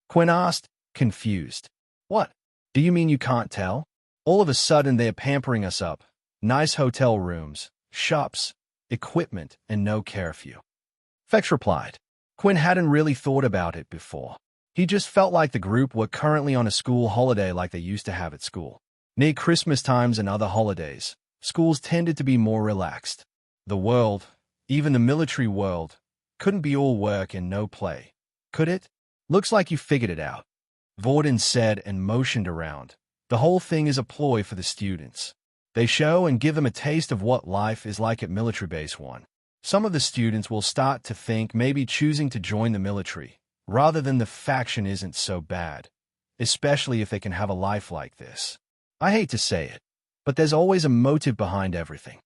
Quinn asked, confused. "What? Do you mean you can't tell? All of a sudden they're pampering us up. Nice hotel rooms, shops, equipment, and no curfew." Fex replied. Quinn hadn't really thought about it before. He just felt like the group were currently on a school holiday like they used to have at school. Near Christmas times and other holidays, schools tended to be more relaxed. The world, even the military world, couldn't be all work and no play, could it? "Looks like you figured it out," Vorden said and motioned around. "The whole thing is a ploy for the students. They show and give them a taste of what life is like at Military Base 1. Some of the students will start to think maybe choosing to join the military, rather than the faction, isn't so bad, especially if they can have a life like this. I hate to say it, but there's always a motive behind everything."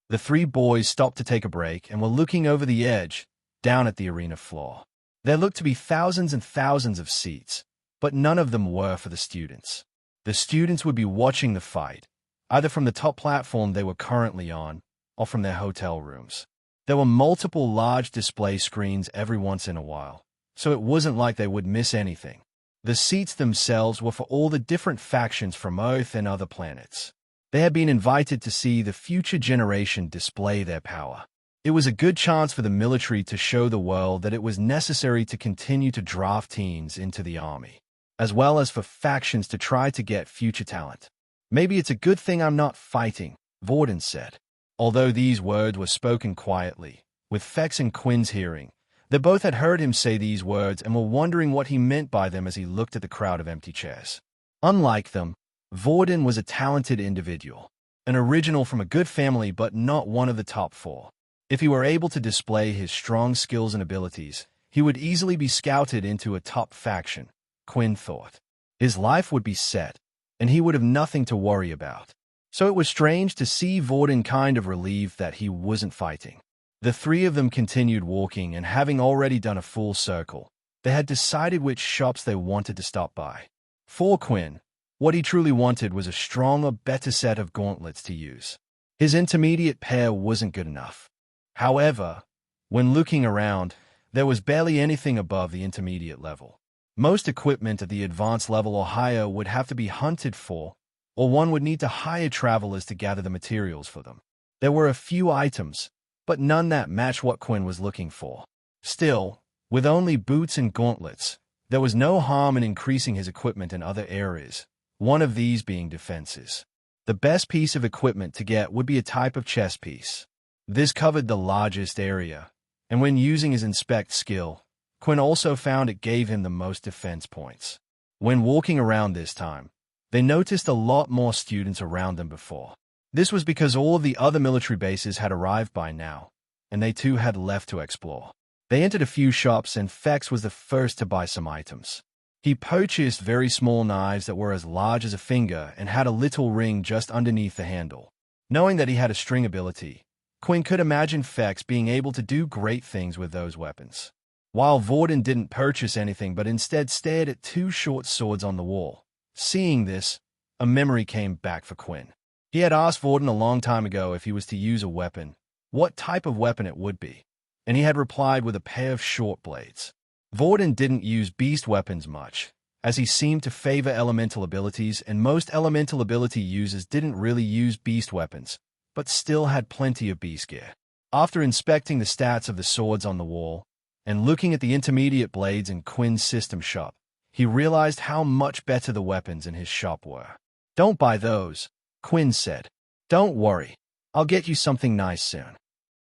The three boys stopped to take a break and were looking over the edge, down at the arena floor. There looked to be thousands and thousands of seats, but none of them were for the students. The students would be watching the fight, either from the top platform they were currently on, or from their hotel rooms. There were multiple large display screens every once in a while, so it wasn't like they would miss anything. The seats themselves were for all the different factions from Earth and other planets. They had been invited to see the future generation display their power. It was a good chance for the military to show the world that it was necessary to continue to draft teens into the army, as well as for factions to try to get future talent. "Maybe it's a good thing I'm not fighting," Vorden said. Although these words were spoken quietly, with Fex and Quinn's hearing, they both had heard him say these words and were wondering what he meant by them as he looked at the crowd of empty chairs. Unlike them, Vorden was a talented individual, an original from a good family but not one of the top 4. If he were able to display his strong skills and abilities, he would easily be scouted into a top faction, Quinn thought. His life would be set, and he would have nothing to worry about. So it was strange to see Vorden kind of relieved that he wasn't fighting. The three of them continued walking, and having already done a full circle, they had decided which shops they wanted to stop by. For Quinn, what he truly wanted was a stronger, better set of gauntlets to use. His intermediate pair wasn't good enough. However, when looking around, there was barely anything above the intermediate level. Most equipment at the advanced level or higher would have to be hunted for, or one would need to hire travelers to gather the materials for them. There were a few items, but none that matched what Quinn was looking for. Still, with only boots and gauntlets, there was no harm in increasing his equipment in other areas, one of these being defenses. The best piece of equipment to get would be a type of chest piece. This covered the largest area, and when using his inspect skill, Quinn also found it gave him the most defense points. When walking around this time, they noticed a lot more students around than before. This was because all of the other military bases had arrived by now, and they too had left to explore. They entered a few shops, and Fex was the first to buy some items. He purchased very small knives that were as large as a finger and had a little ring just underneath the handle. Knowing that he had a string ability, Quinn could imagine Fex being able to do great things with those weapons. While Vorden didn't purchase anything but instead stared at 2 short swords on the wall. Seeing this, a memory came back for Quinn. He had asked Vorden a long time ago if he was to use a weapon, what type of weapon it would be, and he had replied with a pair of short blades. Vorden didn't use beast weapons much, as he seemed to favor elemental abilities, and most elemental ability users didn't really use beast weapons, but still had plenty of beast gear. After inspecting the stats of the swords on the wall, and looking at the intermediate blades in Quinn's system shop, he realized how much better the weapons in his shop were. "Don't buy those," Quinn said. Don't worry, I'll get you something nice soon.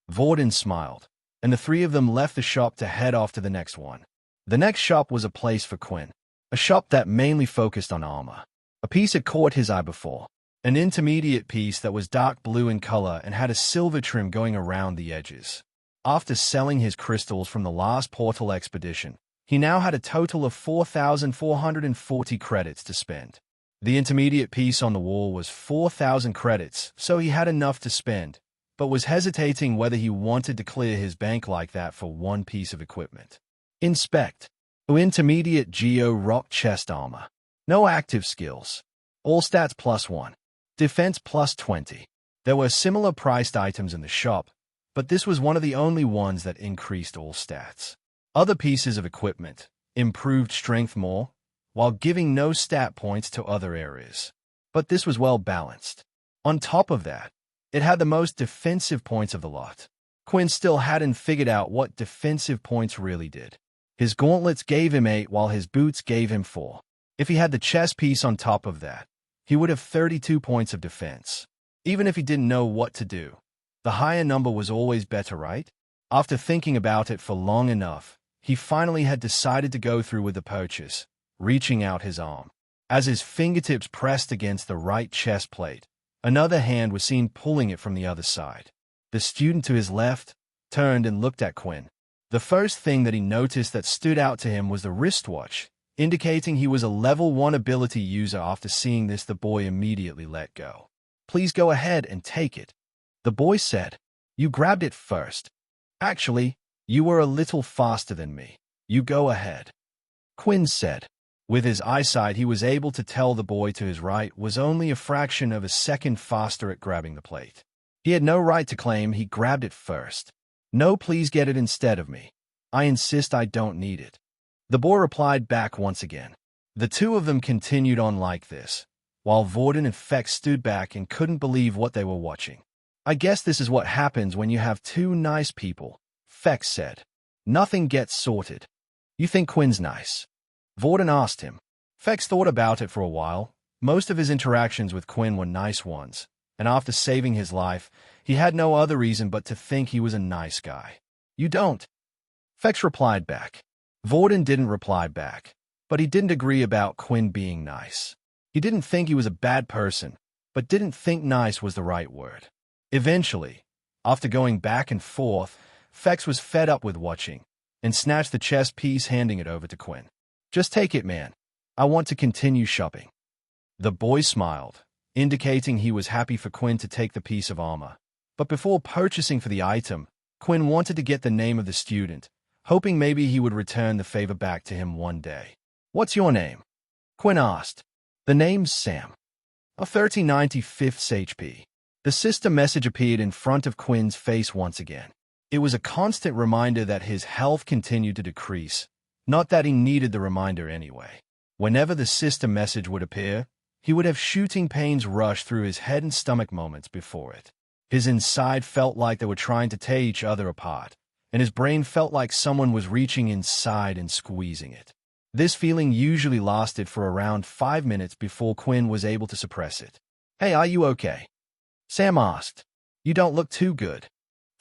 Vorden smiled, and the three of them left the shop to head off to the next one. The next shop was a place for Quinn, a shop that mainly focused on armor. A piece had caught his eye before, an intermediate piece that was dark blue in color and had a silver trim going around the edges. After selling his crystals from the last portal expedition, he now had a total of 4,440 credits to spend. The intermediate piece on the wall was 4,000 credits, so he had enough to spend, but was hesitating whether he wanted to clear his bank like that for one piece of equipment. Inspect. Intermediate Geo Rock Chest Armor. No active skills. All stats +1. Defense +20. There were similar priced items in the shop, but this was one of the only ones that increased all stats. Other pieces of equipment improved strength more, while giving no stat points to other areas. But this was well balanced. On top of that, it had the most defensive points of the lot. Quinn still hadn't figured out what defensive points really did. His gauntlets gave him 8 while his boots gave him 4. If he had the chest piece on top of that, he would have 32 points of defense. Even if he didn't know what to do, the higher number was always better, right? After thinking about it for long enough, he finally had decided to go through with the purchase, reaching out his arm. As his fingertips pressed against the right chest plate, another hand was seen pulling it from the other side. The student to his left turned and looked at Quinn. The first thing that he noticed that stood out to him was the wristwatch, indicating he was a level 1 ability user. After seeing this, the boy immediately let go. Please go ahead and take it. The boy said, You grabbed it first. Actually, you were a little faster than me. You go ahead. Quinn said. With his eyesight, he was able to tell the boy to his right was only a fraction of a second faster at grabbing the plate. He had no right to claim he grabbed it first. No, please get it instead of me. I insist I don't need it. The boy replied back once again. The two of them continued on like this, while Vorden and Fex stood back and couldn't believe what they were watching. I guess this is what happens when you have two nice people, Fex said. Nothing gets sorted. You think Quinn's nice? Vorden asked him. Fex thought about it for a while. Most of his interactions with Quinn were nice ones, and after saving his life, he had no other reason but to think he was a nice guy. You don't? Fex replied back. Vorden didn't reply back, but he didn't agree about Quinn being nice. He didn't think he was a bad person, but didn't think nice was the right word. Eventually, after going back and forth, Fex was fed up with watching and snatched the chess piece, handing it over to Quinn. Just take it, man. I want to continue shopping. The boy smiled, indicating he was happy for Quinn to take the piece of armor. But before purchasing for the item, Quinn wanted to get the name of the student, hoping maybe he would return the favor back to him one day. What's your name? Quinn asked. The name's Sam. A 3095 HP. The system message appeared in front of Quinn's face once again. It was a constant reminder that his health continued to decrease, not that he needed the reminder anyway. Whenever the system message would appear, he would have shooting pains rush through his head and stomach moments before it. His inside felt like they were trying to tear each other apart, and his brain felt like someone was reaching inside and squeezing it. This feeling usually lasted for around 5 minutes before Quinn was able to suppress it. Hey, are you okay? Sam asked. You don't look too good.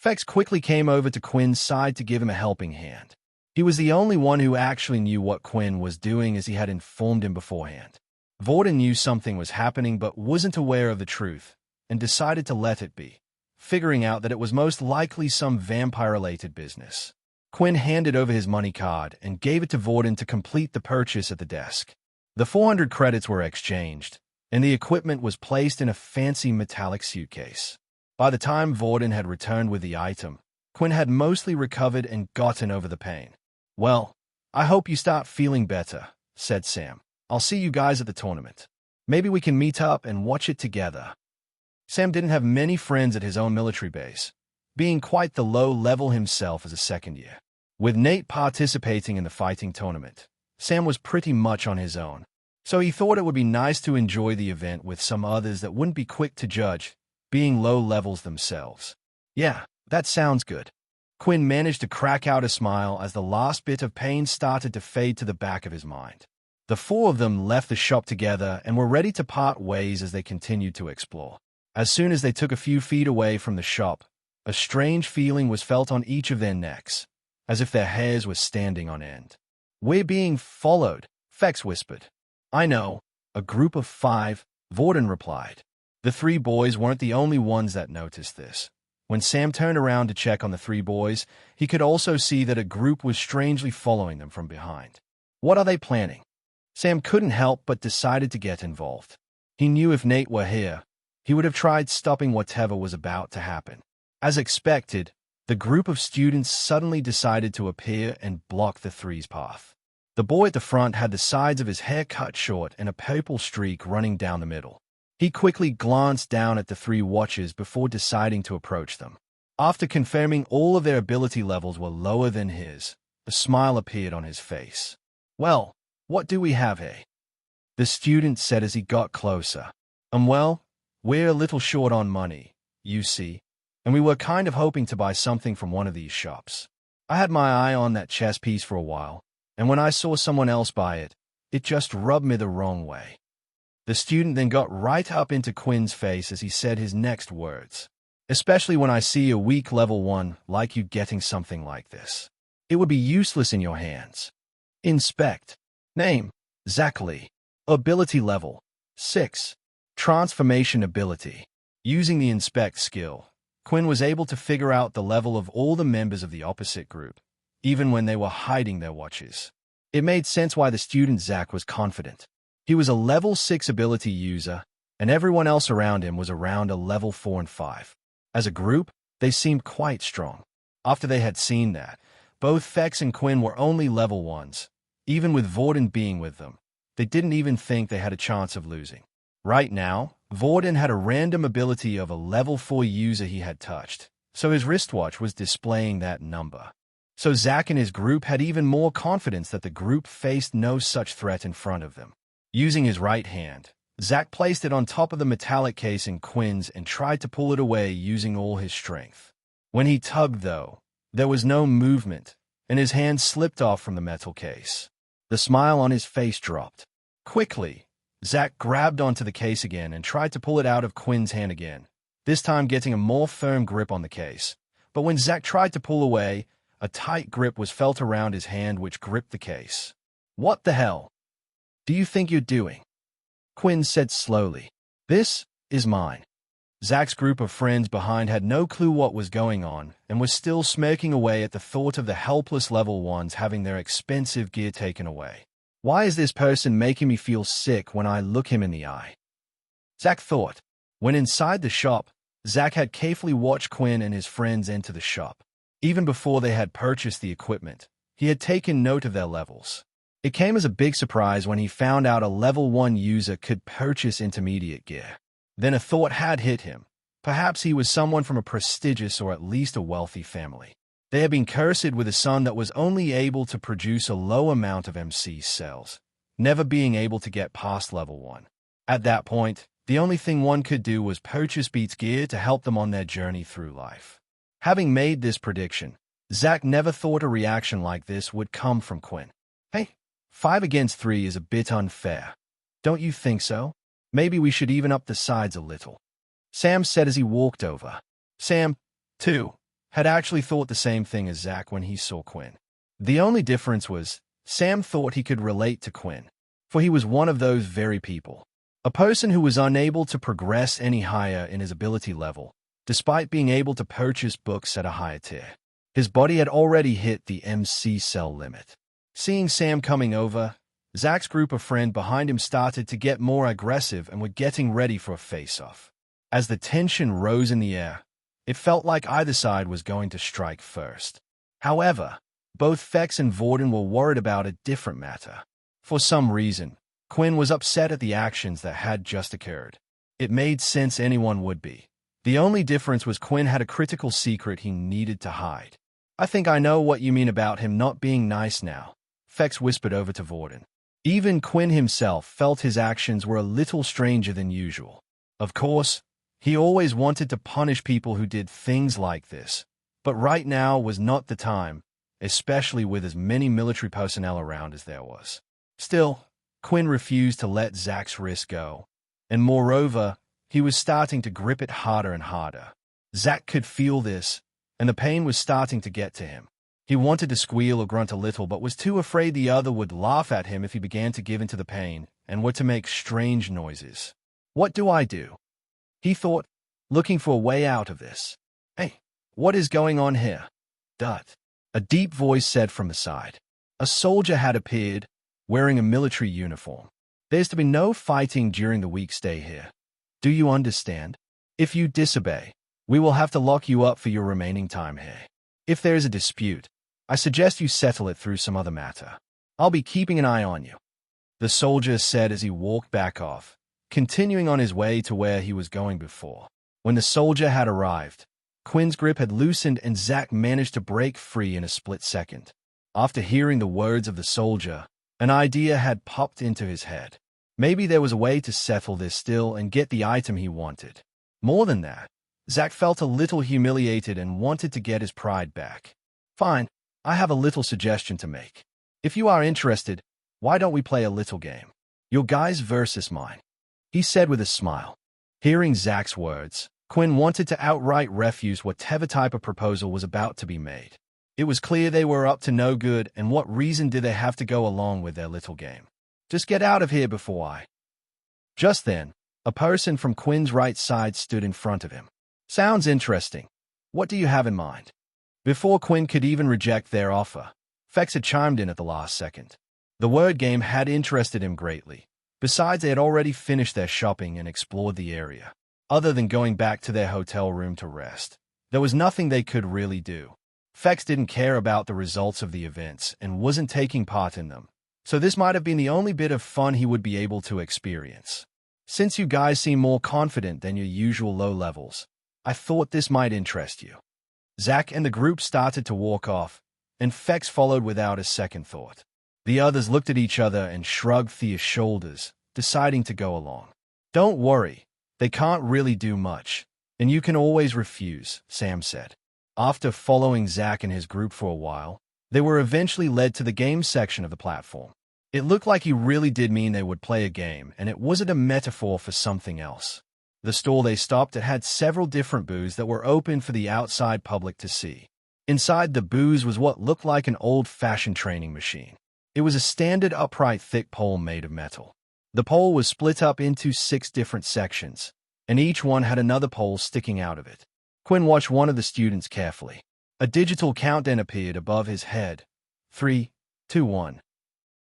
Fex quickly came over to Quinn's side to give him a helping hand. He was the only one who actually knew what Quinn was doing, as he had informed him beforehand. Vorden knew something was happening but wasn't aware of the truth, and decided to let it be, figuring out that it was most likely some vampire-related business. Quinn handed over his money card and gave it to Vorden to complete the purchase at the desk. The 400 credits were exchanged, and the equipment was placed in a fancy metallic suitcase. By the time Vorden had returned with the item, Quinn had mostly recovered and gotten over the pain. Well, I hope you start feeling better, said Sam. I'll see you guys at the tournament. Maybe we can meet up and watch it together. Sam didn't have many friends at his own military base, being quite the low level himself as a second year. With Nate participating in the fighting tournament, Sam was pretty much on his own, so he thought it would be nice to enjoy the event with some others that wouldn't be quick to judge, being low levels themselves. Yeah, that sounds good. Quinn managed to crack out a smile as the last bit of pain started to fade to the back of his mind. The four of them left the shop together and were ready to part ways as they continued to explore. As soon as they took a few feet away from the shop, a strange feeling was felt on each of their necks, as if their hairs were standing on end. "We're being followed," Fex whispered. "I know. A group of 5, Vorden replied. The 3 boys weren't the only ones that noticed this. When Sam turned around to check on the 3 boys, he could also see that a group was strangely following them from behind. What are they planning? Sam couldn't help but decided to get involved. He knew if Nate were here, he would have tried stopping whatever was about to happen. As expected, the group of students suddenly decided to appear and block the 3's path. The boy at the front had the sides of his hair cut short and a purple streak running down the middle. He quickly glanced down at the 3 watchers before deciding to approach them. After confirming all of their ability levels were lower than his, a smile appeared on his face. "Well, what do we have here?" the student said as he got closer. Well, we're a little short on money, you see, and we were kind of hoping to buy something from one of these shops. I had my eye on that chess piece for a while, and when I saw someone else buy it, it just rubbed me the wrong way." The student then got right up into Quinn's face as he said his next words. "Especially when I see a weak level 1 like you getting something like this. It would be useless in your hands." Inspect. Name: Zach Lee. Ability level: 6. Transformation ability. Using the inspect skill, Quinn was able to figure out the level of all the members of the opposite group, even when they were hiding their watches. It made sense why the student Zach was confident. He was a level 6 ability user, and everyone else around him was around a level 4 and 5. As a group, they seemed quite strong. After they had seen that, both Fex and Quinn were only level 1s. Even with Vorden being with them, they didn't even think they had a chance of losing. Right now, Vorden had a random ability of a level 4 user he had touched, so his wristwatch was displaying that number. So Zach and his group had even more confidence that the group faced no such threat in front of them. Using his right hand, Zach placed it on top of the metallic case in Quinn's and tried to pull it away using all his strength. When he tugged, though, there was no movement, and his hand slipped off from the metal case. The smile on his face dropped. Quickly, Zach grabbed onto the case again and tried to pull it out of Quinn's hand again, this time getting a more firm grip on the case. But when Zach tried to pull away, a tight grip was felt around his hand which gripped the case. "What the hell do you think you're doing?" Quinn said slowly. "This is mine." Zach's group of friends behind had no clue what was going on and was still smirking away at the thought of the helpless level 1s having their expensive gear taken away. "Why is this person making me feel sick when I look him in the eye?" Zach thought. When inside the shop, Zach had carefully watched Quinn and his friends enter the shop. Even before they had purchased the equipment, he had taken note of their levels. It came as a big surprise when he found out a level 1 user could purchase intermediate gear. Then a thought had hit him. Perhaps he was someone from a prestigious or at least a wealthy family. They had been cursed with a son that was only able to produce a low amount of MC cells, never being able to get past level 1. At that point, the only thing one could do was purchase Beats gear to help them on their journey through life. Having made this prediction, Zach never thought a reaction like this would come from Quinn. "Hey, 5 against 3 is a bit unfair. Don't you think so? Maybe we should even up the sides a little," Sam said as he walked over. Sam, too, had actually thought the same thing as Zach when he saw Quinn. The only difference was, Sam thought he could relate to Quinn, for he was one of those very people. A person who was unable to progress any higher in his ability level, despite being able to purchase books at a higher tier. His body had already hit the MC cell limit. Seeing Sam coming over, Zach's group of friends behind him started to get more aggressive and were getting ready for a face-off. As the tension rose in the air, it felt like either side was going to strike first. However, both Fex and Vorden were worried about a different matter. For some reason, Quinn was upset at the actions that had just occurred. It made sense anyone would be. The only difference was Quinn had a critical secret he needed to hide. "I think I know what you mean about him not being nice now," Fex whispered over to Vorden. Even Quinn himself felt his actions were a little stranger than usual. Of course, he always wanted to punish people who did things like this, but right now was not the time, especially with as many military personnel around as there was. Still, Quinn refused to let Zach's wrist go, and moreover, He was starting to grip it harder and harder. Zach could feel this, and the pain was starting to get to him. He wanted to squeal or grunt a little, but was too afraid the other would laugh at him if he began to give in to the pain and were to make strange noises. What do I do? He thought, looking for a way out of this. Hey, what is going on here? Dut. A deep voice said from the side. A soldier had appeared, wearing a military uniform. There's to be no fighting during the week stay here. Do you understand? If you disobey, we will have to lock you up for your remaining time here. If there is a dispute, I suggest you settle it through some other matter. I'll be keeping an eye on you, the soldier said as he walked back off, continuing on his way to where he was going before. When the soldier had arrived, Quinn's grip had loosened and Zach managed to break free in a split second. After hearing the words of the soldier, an idea had popped into his head. Maybe there was a way to settle this still and get the item he wanted. More than that, Zach felt a little humiliated and wanted to get his pride back. Fine, I have a little suggestion to make. If you are interested, why don't we play a little game? Your guys versus mine, he said with a smile. Hearing Zach's words, Quinn wanted to outright refuse whatever type of proposal was about to be made. It was clear they were up to no good, and what reason did they have to go along with their little game? Just get out of here before I... Just then, a person from Quinn's right side stood in front of him. Sounds interesting. What do you have in mind? Before Quinn could even reject their offer, Fex had chimed in at the last second. The word game had interested him greatly. Besides, they had already finished their shopping and explored the area. Other than going back to their hotel room to rest, there was nothing they could really do. Fex didn't care about the results of the events and wasn't taking part in them, so this might have been the only bit of fun he would be able to experience. Since you guys seem more confident than your usual low levels, I thought this might interest you. Zach and the group started to walk off, and Fex followed without a second thought. The others looked at each other and shrugged their shoulders, deciding to go along. Don't worry, they can't really do much, and you can always refuse, Sam said. After following Zach and his group for a while, they were eventually led to the game section of the platform. It looked like he really did mean they would play a game, and it wasn't a metaphor for something else. The store they stopped at had several different booths that were open for the outside public to see. Inside the booths was what looked like an old-fashioned training machine. It was a standard upright thick pole made of metal. The pole was split up into 6 different sections, and each one had another pole sticking out of it. Quinn watched one of the students carefully. A digital countdown appeared above his head. 3, 2, 1.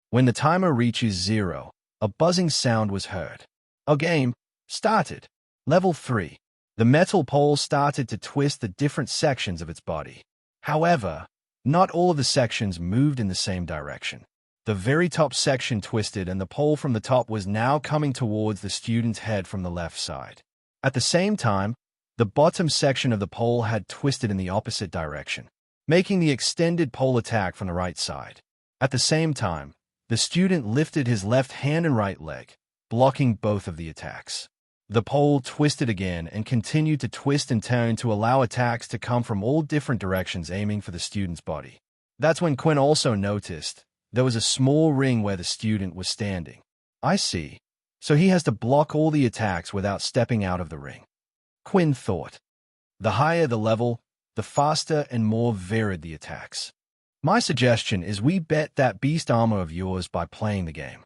When the timer reaches 0, a buzzing sound was heard. A game started. Level 3. The metal pole started to twist the different sections of its body. However, not all of the sections moved in the same direction. The very top section twisted, and the pole from the top was now coming towards the student's head from the left side. At the same time, the bottom section of the pole had twisted in the opposite direction, making the extended pole attack from the right side. At the same time, the student lifted his left hand and right leg, blocking both of the attacks. The pole twisted again and continued to twist and turn to allow attacks to come from all different directions, aiming for the student's body. That's when Quinn also noticed there was a small ring where the student was standing. I see. So he has to block all the attacks without stepping out of the ring, Quinn thought. The higher the level, the faster and more varied the attacks. My suggestion is we bet that beast armor of yours by playing the game,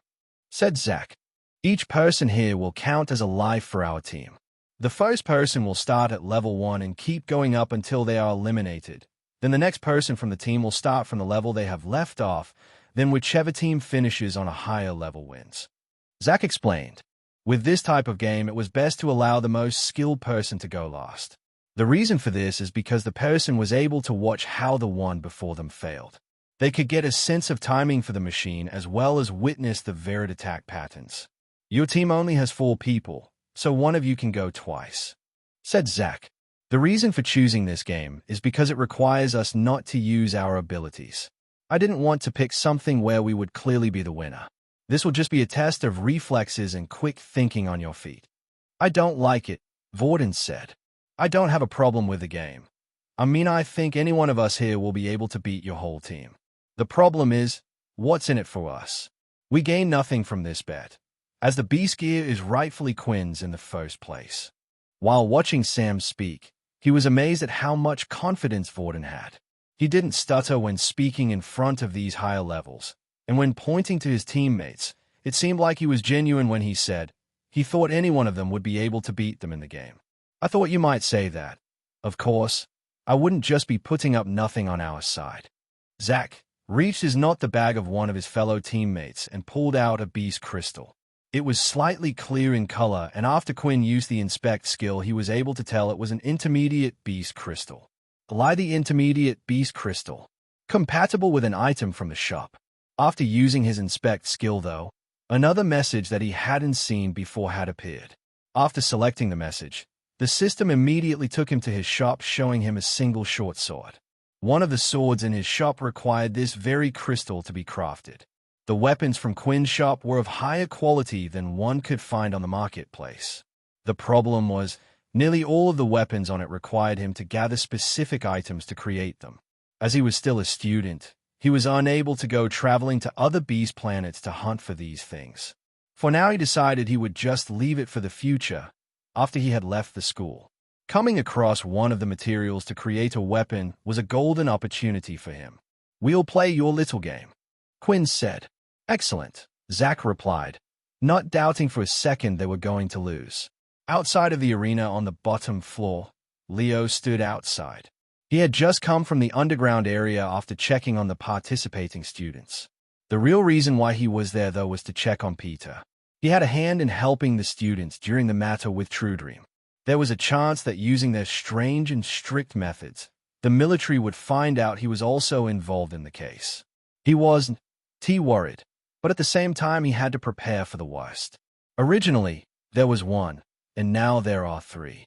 said Zach. Each person here will count as a life for our team. The first person will start at level 1 and keep going up until they are eliminated. Then the next person from the team will start from the level they have left off. Then whichever team finishes on a higher level wins. Zach explained. With this type of game, it was best to allow the most skilled person to go last. The reason for this is because the person was able to watch how the one before them failed. They could get a sense of timing for the machine as well as witness the varied attack patterns. Your team only has 4 people, so one of you can go twice, said Zach. The reason for choosing this game is because it requires us not to use our abilities. I didn't want to pick something where we would clearly be the winner. This will just be a test of reflexes and quick thinking on your feet. I don't like it, Vorden said. I don't have a problem with the game. I think any one of us here will be able to beat your whole team. The problem is, what's in it for us? We gain nothing from this bet, as the beast gear is rightfully Quinn's in the first place. While watching Sam speak, he was amazed at how much confidence Vorden had. He didn't stutter when speaking in front of these higher levels, and when pointing to his teammates, it seemed like he was genuine when he said he thought any one of them would be able to beat them in the game. I thought you might say that. Of course, I wouldn't just be putting up nothing on our side. Zach reached his not the bag of one of his fellow teammates and pulled out a beast crystal. It was slightly clear in color, and after Quinn used the inspect skill, he was able to tell it was an intermediate beast crystal. The intermediate beast crystal, compatible with an item from the shop. After using his inspect skill, though, another message that he hadn't seen before had appeared. After selecting the message, the system immediately took him to his shop, showing him a single short sword. One of the swords in his shop required this very crystal to be crafted. The weapons from Quinn's shop were of higher quality than one could find on the marketplace. The problem was, nearly all of the weapons on it required him to gather specific items to create them. As he was still a student, he was unable to go traveling to other beast planets to hunt for these things. For now, he decided he would just leave it for the future after he had left the school. Coming across one of the materials to create a weapon was a golden opportunity for him. "We'll play your little game," Quinn said. "Excellent," Zach replied, not doubting for a second they were going to lose. Outside of the arena on the bottom floor, Leo stood outside. He had just come from the underground area after checking on the participating students. The real reason why he was there, though, was to check on Peter. He had a hand in helping the students during the matter with True Dream. There was a chance that using their strange and strict methods, the military would find out he was also involved in the case. He wasn't worried, but at the same time he had to prepare for the worst. Originally, there was one, and now there are three.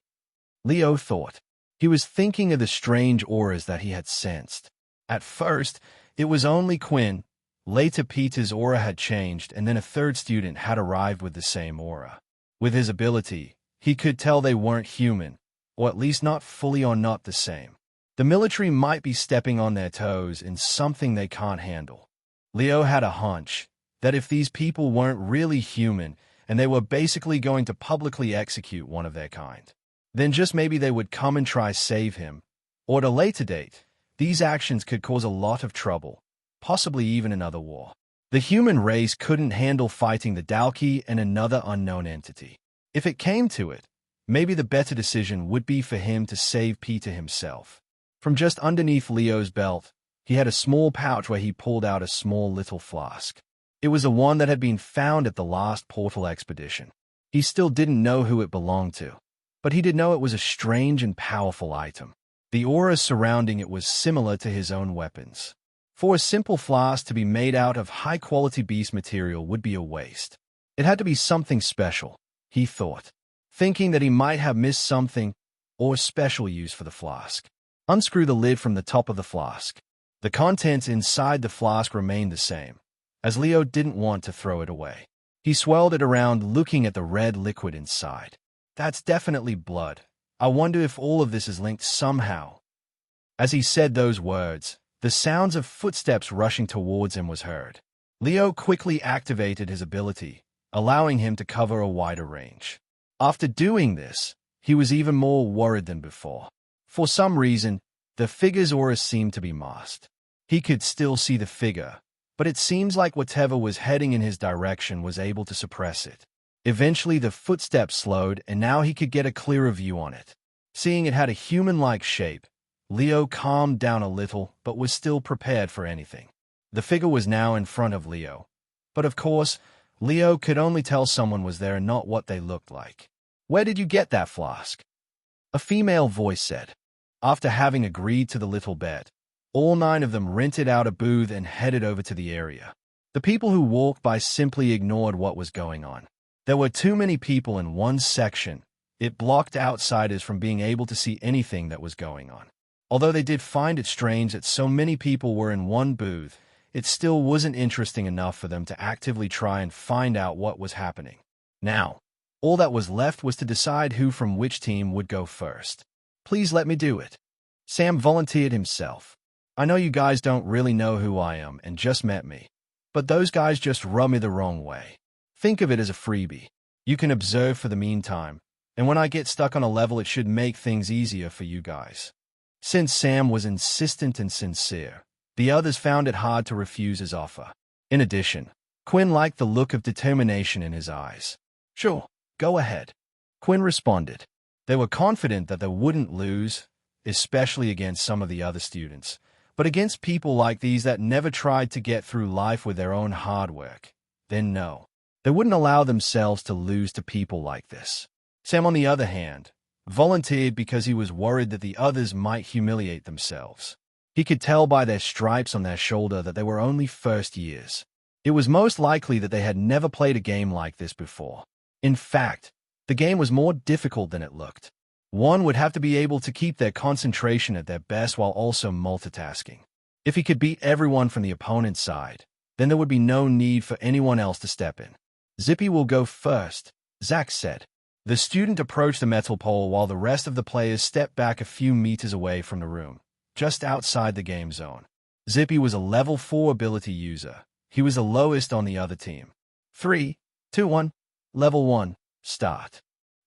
Leo thought. He was thinking of the strange auras that he had sensed. At first, it was only Quinn. Later, Peter's aura had changed, and then a third student had arrived with the same aura. With his ability, he could tell they weren't human, or at least not fully or not the same. The military might be stepping on their toes in something they can't handle. Leo had a hunch that if these people weren't really human and they were basically going to publicly execute one of their kind, then just maybe they would come and try save him, or at a later date, these actions could cause a lot of trouble, possibly even another war. The human race couldn't handle fighting the Dalki and another unknown entity. If it came to it, maybe the better decision would be for him to save Peter himself. From just underneath Leo's belt, he had a small pouch where he pulled out a small little flask. It was the one that had been found at the last portal expedition. He still didn't know who it belonged to, but he did know it was a strange and powerful item. The aura surrounding it was similar to his own weapons. For a simple flask to be made out of high-quality beast material would be a waste. It had to be something special, he thought, thinking that he might have missed something or special use for the flask. Unscrew the lid from the top of the flask. The contents inside the flask remained the same, as Leo didn't want to throw it away. He swirled it around, looking at the red liquid inside. "That's definitely blood. I wonder if all of this is linked somehow." As he said those words, the sounds of footsteps rushing towards him was heard. Leo quickly activated his ability, allowing him to cover a wider range. After doing this, he was even more worried than before. For some reason, the figure's aura seemed to be masked. He could still see the figure, but it seems like whatever was heading in his direction was able to suppress it. Eventually, the footsteps slowed, and now he could get a clearer view on it. Seeing it had a human-like shape, Leo calmed down a little, but was still prepared for anything. The figure was now in front of Leo, but of course, Leo could only tell someone was there and not what they looked like. "Where did you get that flask?" a female voice said. After having agreed to the little bet, all 9 of them rented out a booth and headed over to the area. The people who walked by simply ignored what was going on. There were too many people in one section. It blocked outsiders from being able to see anything that was going on. Although they did find it strange that so many people were in one booth, it still wasn't interesting enough for them to actively try and find out what was happening. Now, all that was left was to decide who from which team would go first. "Please let me do it." Sam volunteered himself. "I know you guys don't really know who I am and just met me, but those guys just rub me the wrong way. Think of it as a freebie. You can observe for the meantime, And when I get stuck on a level, it should make things easier for you guys." Since Sam was insistent and sincere, the others found it hard to refuse his offer. In addition, Quinn liked the look of determination in his eyes. "Sure, go ahead," Quinn responded. They were confident that they wouldn't lose, especially against some of the other students, but against people like these that never tried to get through life with their own hard work. Then no, they wouldn't allow themselves to lose to people like this. Sam, on the other hand, volunteered because he was worried that the others might humiliate themselves. He could tell by their stripes on their shoulder that they were only first years. It was most likely that they had never played a game like this before. In fact, the game was more difficult than it looked. One would have to be able to keep their concentration at their best while also multitasking. If he could beat everyone from the opponent's side, then there would be no need for anyone else to step in. "Zippy will go first," Zach said. The student approached the metal pole while the rest of the players stepped back a few meters away from the room, just outside the game zone. Zippy was a level 4 ability user. He was the lowest on the other team. 3, 2, 1. Level 1. Start.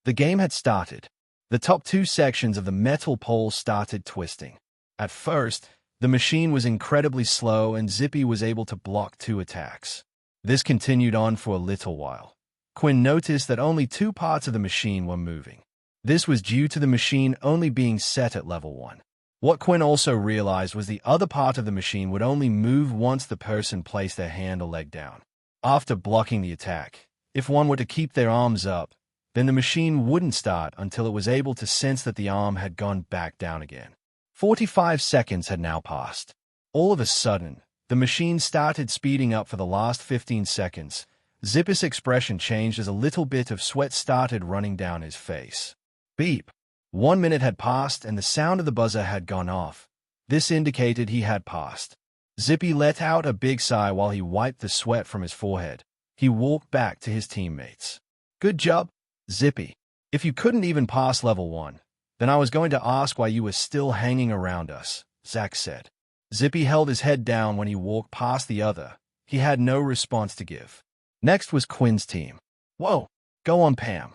The game had started. The top 2 sections of the metal pole started twisting. At first, the machine was incredibly slow and Zippy was able to block 2 attacks. This continued on for a little while. Quinn noticed that only 2 parts of the machine were moving. This was due to the machine only being set at level 1. What Quinn also realized was the other part of the machine would only move once the person placed their hand or leg down. After blocking the attack, if one were to keep their arms up, then the machine wouldn't start until it was able to sense that the arm had gone back down again. 45 seconds had now passed. All of a sudden, the machine started speeding up for the last 15 seconds. Zippy's expression changed as a little bit of sweat started running down his face. Beep. 1 minute had passed and the sound of the buzzer had gone off. This indicated he had passed. Zippy let out a big sigh while he wiped the sweat from his forehead. He walked back to his teammates. "Good job, Zippy. If you couldn't even pass level 1, then I was going to ask why you were still hanging around us," Zach said. Zippy held his head down when he walked past the other. He had no response to give. Next was Quinn's team. "Whoa, go on, Pam,"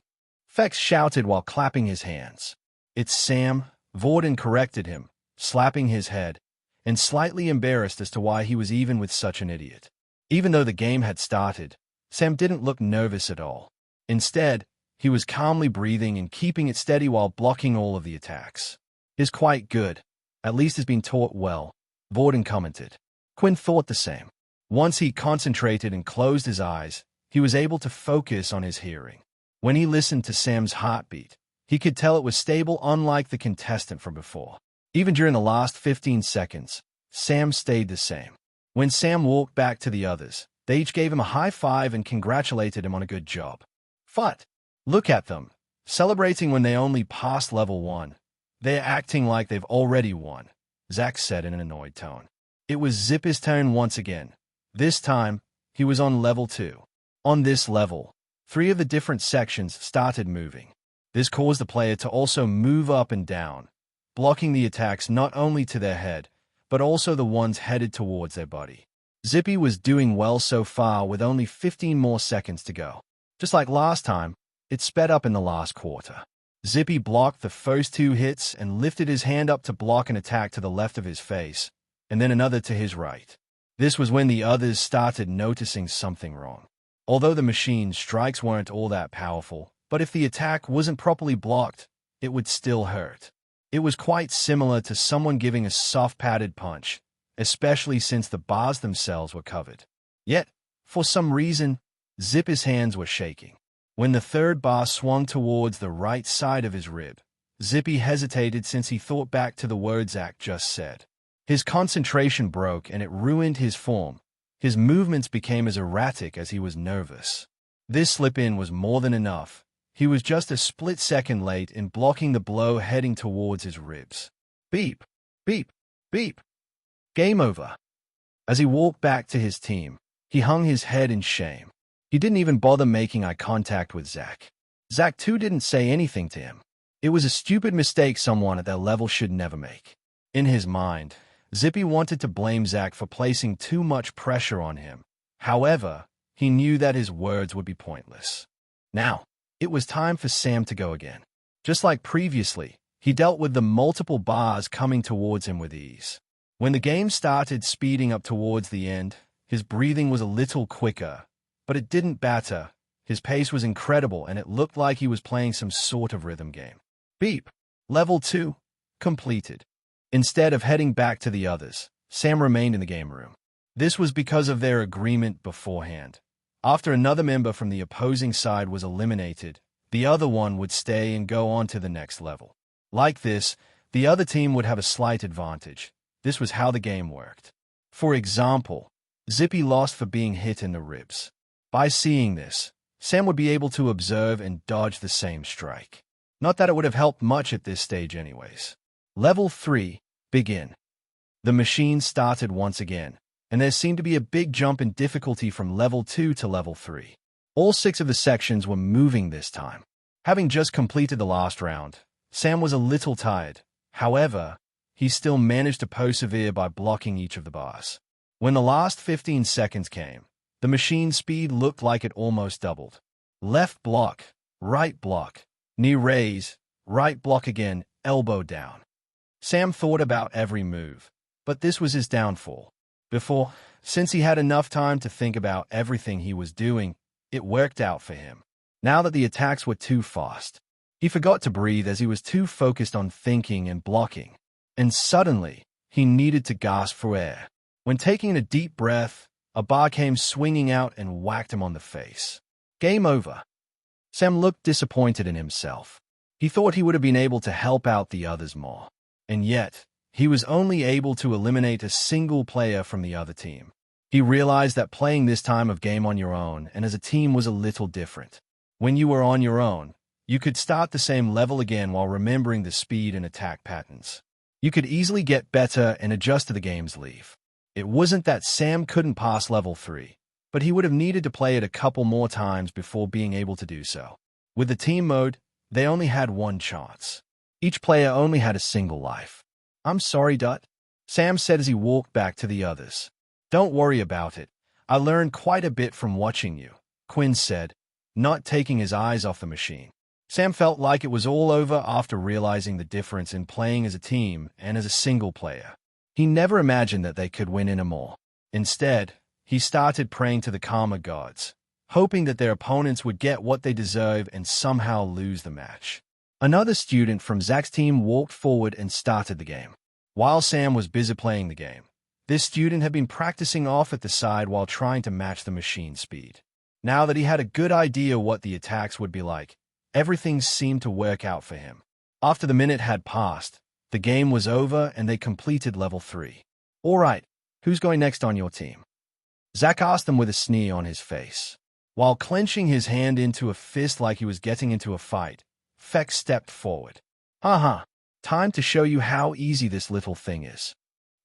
Fex shouted while clapping his hands. "It's Sam," Vorden corrected him, slapping his head, and slightly embarrassed as to why he was even with such an idiot. Even though the game had started, Sam didn't look nervous at all. Instead, he was calmly breathing and keeping it steady while blocking all of the attacks. "Is quite good. At least he's been taught well," Vorden commented. Quinn thought the same. Once he concentrated and closed his eyes, he was able to focus on his hearing. When he listened to Sam's heartbeat, he could tell it was stable, unlike the contestant from before. Even during the last 15 seconds, Sam stayed the same. When Sam walked back to the others, they each gave him a high five and congratulated him on a good job. "Fut! Look at them, celebrating when they only passed level 1. They're acting like they've already won," Zach said in an annoyed tone. It was Zippy's turn once again. This time, he was on level 2. On this level, 3 of the different sections started moving. This caused the player to also move up and down, blocking the attacks not only to their head, but also the ones headed towards their body. Zippy was doing well so far with only 15 more seconds to go. Just like last time, it sped up in the last quarter. Zippy blocked the first 2 hits and lifted his hand up to block an attack to the left of his face, and then another to his right. This was when the others started noticing something wrong. Although the machine's strikes weren't all that powerful, but if the attack wasn't properly blocked, it would still hurt. It was quite similar to someone giving a soft padded punch, especially since the bars themselves were covered. Yet, for some reason, Zippy's hands were shaking. When the 3rd bar swung towards the right side of his rib, Zippy hesitated since he thought back to the words Zach just said. His concentration broke and it ruined his form. His movements became as erratic as he was nervous. This slip-in was more than enough. He was just a split second late in blocking the blow heading towards his ribs. Beep, beep, beep. Game over. As he walked back to his team, he hung his head in shame. He didn't even bother making eye contact with Zach. Zach too didn't say anything to him. It was a stupid mistake someone at that level should never make. In his mind, Zippy wanted to blame Zach for placing too much pressure on him. However, he knew that his words would be pointless. Now, It was time for Sam to go again. Just like previously, he dealt with the multiple bars coming towards him with ease. When the game started speeding up towards the end, his breathing was a little quicker, but it didn't batter. His pace was incredible, and it looked like he was playing some sort of rhythm game. Beep. Level 2. Completed. Instead of heading back to the others, Sam remained in the game room. This was because of their agreement beforehand. After another member from the opposing side was eliminated, the other one would stay and go on to the next level. Like this, the other team would have a slight advantage. This was how the game worked. For example, Zippy lost for being hit in the ribs. By seeing this, Sam would be able to observe and dodge the same strike. Not that it would have helped much at this stage anyways. Level 3. Begin. The machine started once again, and there seemed to be a big jump in difficulty from level 2 to level 3. All 6 of the sections were moving this time. Having just completed the last round, Sam was a little tired. However, he still managed to persevere by blocking each of the bars. When the last 15 seconds came, the machine's speed looked like it almost doubled. Left block, right block, knee raise, right block again, elbow down. Sam thought about every move, but this was his downfall. Since he had enough time to think about everything he was doing, it worked out for him. Now that the attacks were too fast, he forgot to breathe as he was too focused on thinking and blocking. And suddenly, he needed to gasp for air. When taking a deep breath, a bar came swinging out and whacked him on the face. Game over. Sam looked disappointed in himself. He thought he would have been able to help out the others more. And yet, he was only able to eliminate a single player from the other team. He realized that playing this time of game on your own and as a team was a little different. When you were on your own, you could start the same level again while remembering the speed and attack patterns. You could easily get better and adjust to the game's leave. It wasn't that Sam couldn't pass level 3, but he would have needed to play it a couple more times before being able to do so. With the team mode, they only had one chance. Each player only had a single life. "I'm sorry, Dut," Sam said as he walked back to the others. "Don't worry about it. I learned quite a bit from watching you," Quinn said, not taking his eyes off the machine. Sam felt like it was all over after realizing the difference in playing as a team and as a single player. He never imagined that they could win anymore. Instead, he started praying to the karma gods, hoping that their opponents would get what they deserve and somehow lose the match. Another student from Zach's team walked forward and started the game. While Sam was busy playing the game, this student had been practicing off at the side while trying to match the machine's speed. Now that he had a good idea what the attacks would be like, everything seemed to work out for him. After the minute had passed, the game was over and they completed level 3. "All right, who's going next on your team?" Zach asked them with a sneer on his face. While clenching his hand into a fist like he was getting into a fight, Feck stepped forward. Time to show you how easy this little thing is."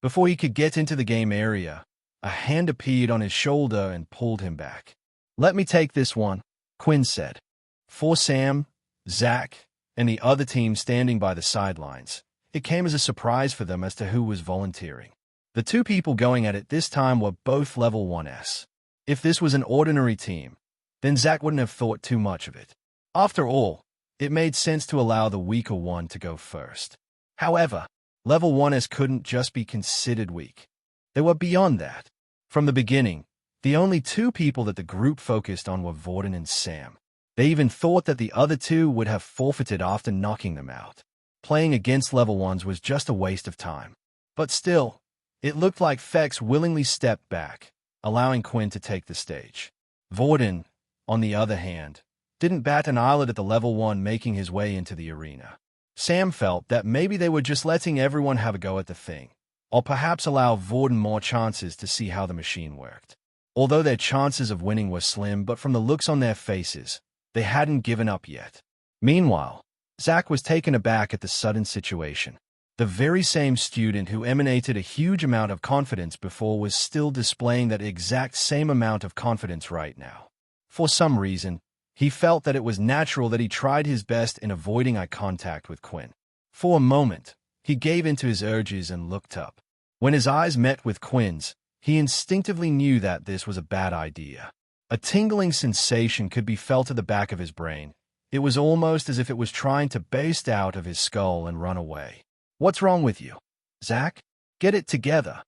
Before he could get into the game area, a hand appeared on his shoulder and pulled him back. "Let me take this one," Quinn said. For Sam, Zach, and the other team standing by the sidelines, it came as a surprise for them as to who was volunteering. The 2 people going at it this time were both level 1s. If this was an ordinary team, then Zach wouldn't have thought too much of it. After all, it made sense to allow the weaker one to go first. However, level 1s couldn't just be considered weak. They were beyond that. From the beginning, the only 2 people that the group focused on were Vorden and Sam. They even thought that the other 2 would have forfeited after knocking them out. Playing against level 1s was just a waste of time. But still, it looked like Fex willingly stepped back, allowing Quinn to take the stage. Vorden, on the other hand, didn't bat an eyelid at the level 1 making his way into the arena. Sam felt that maybe they were just letting everyone have a go at the thing, or perhaps allow Vorden more chances to see how the machine worked. Although their chances of winning were slim, but from the looks on their faces, they hadn't given up yet. Meanwhile, Zach was taken aback at the sudden situation. The very same student who emanated a huge amount of confidence before was still displaying that exact same amount of confidence right now. For some reason, he felt that it was natural that he tried his best in avoiding eye contact with Quinn. For a moment, he gave in to his urges and looked up. When his eyes met with Quinn's, he instinctively knew that this was a bad idea. A tingling sensation could be felt at the back of his brain, It was almost as if it was trying to burst out of his skull and run away. "What's wrong with you, Zach? Get it together."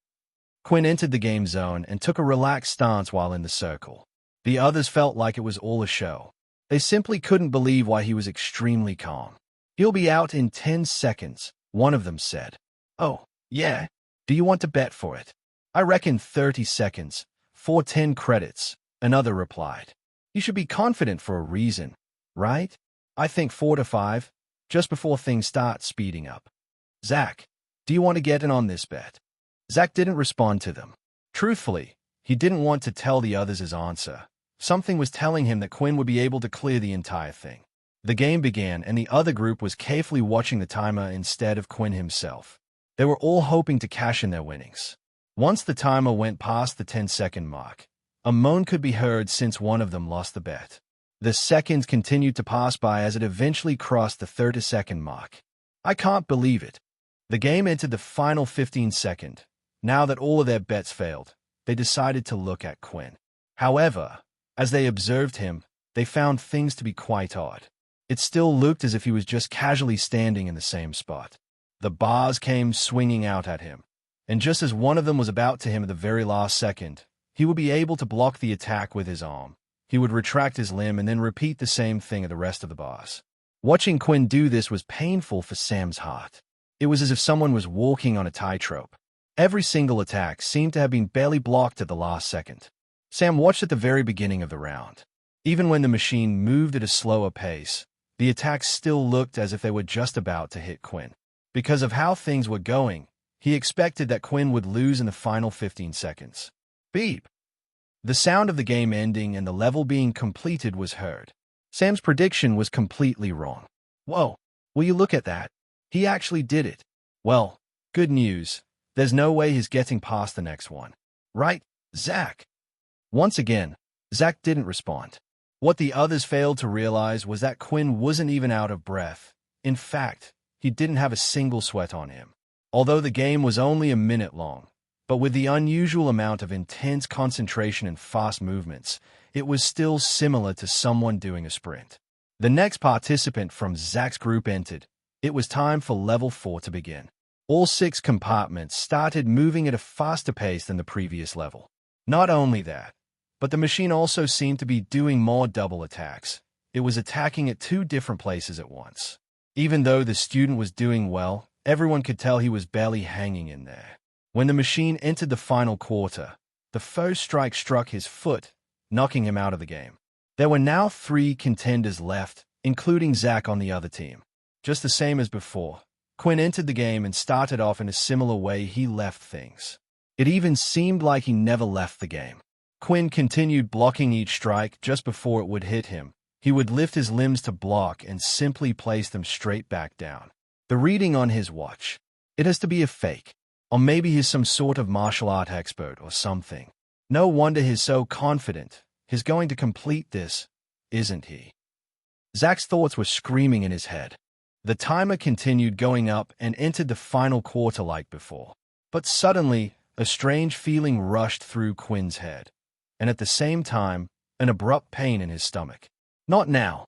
Quinn entered the game zone and took a relaxed stance while in the circle. The others felt like it was all a show. They simply couldn't believe why he was extremely calm. "He'll be out in 10 seconds, one of them said. "Oh, yeah? Do you want to bet for it?" "I reckon 30 seconds, for 10 credits, another replied. "You should be confident for a reason, right?" "I think 4 to 5, just before things start speeding up." "Zach, do you want to get in on this bet?" Zach didn't respond to them. Truthfully, he didn't want to tell the others his answer. Something was telling him that Quinn would be able to clear the entire thing. The game began, and the other group was carefully watching the timer instead of Quinn himself. They were all hoping to cash in their winnings. Once the timer went past the 10-second mark, a moan could be heard since one of them lost the bet. The seconds continued to pass by as it eventually crossed the 30-second mark. "I can't believe it." The game entered the final 15-second. Now that all of their bets failed, they decided to look at Quinn. However, as they observed him, they found things to be quite odd. It still looked as if he was just casually standing in the same spot. The bars came swinging out at him, and just as one of them was about to him at the very last second, he would be able to block the attack with his arm. He would retract his limb and then repeat the same thing at the rest of the bars. Watching Quinn do this was painful for Sam's heart. It was as if someone was walking on a tightrope. Every single attack seemed to have been barely blocked at the last second. Sam watched at the very beginning of the round. Even when the machine moved at a slower pace, the attacks still looked as if they were just about to hit Quinn. Because of how things were going, he expected that Quinn would lose in the final 15 seconds. Beep! The sound of the game ending and the level being completed was heard. Sam's prediction was completely wrong. "Whoa, will you look at that? He actually did it." "Well, good news. There's no way he's getting past the next one. Right, Zach?" Once again, Zach didn't respond. What the others failed to realize was that Quinn wasn't even out of breath. In fact, he didn't have a single sweat on him. Although the game was only a minute long, but with the unusual amount of intense concentration and fast movements, it was still similar to someone doing a sprint. The next participant from Zach's group entered. It was time for level 4 to begin. All 6 compartments started moving at a faster pace than the previous level. Not only that, but the machine also seemed to be doing more double attacks. It was attacking at 2 different places at once. Even though the student was doing well, everyone could tell he was barely hanging in there. When the machine entered the final quarter, the first strike struck his foot, knocking him out of the game. There were now 3 contenders left, including Zach on the other team. Just the same as before, Quinn entered the game and started off in a similar way he left things. It even seemed like he never left the game. Quinn continued blocking each strike just before it would hit him. He would lift his limbs to block and simply place them straight back down. The reading on his watch. It has to be a fake. Or maybe he's some sort of martial art expert or something. No wonder he's so confident. He's going to complete this, isn't he? Zach's thoughts were screaming in his head. The timer continued going up and entered the final quarter like before. But suddenly, a strange feeling rushed through Quinn's head, and at the same time, an abrupt pain in his stomach. "Not now."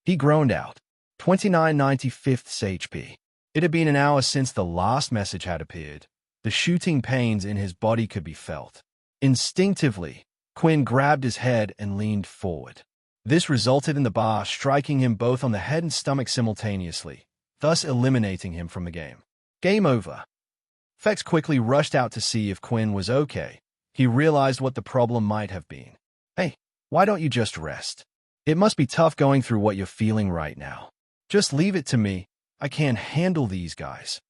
He groaned out. 2995th HP. It had been an hour since the last message had appeared. The shooting pains in his body could be felt. Instinctively, Quinn grabbed his head and leaned forward. This resulted in the bar striking him both on the head and stomach simultaneously, thus eliminating him from the game. Game over. Fex quickly rushed out to see if Quinn was okay. He realized what the problem might have been. "Hey, why don't you just rest? It must be tough going through what you're feeling right now. Just leave it to me. I can't handle these guys."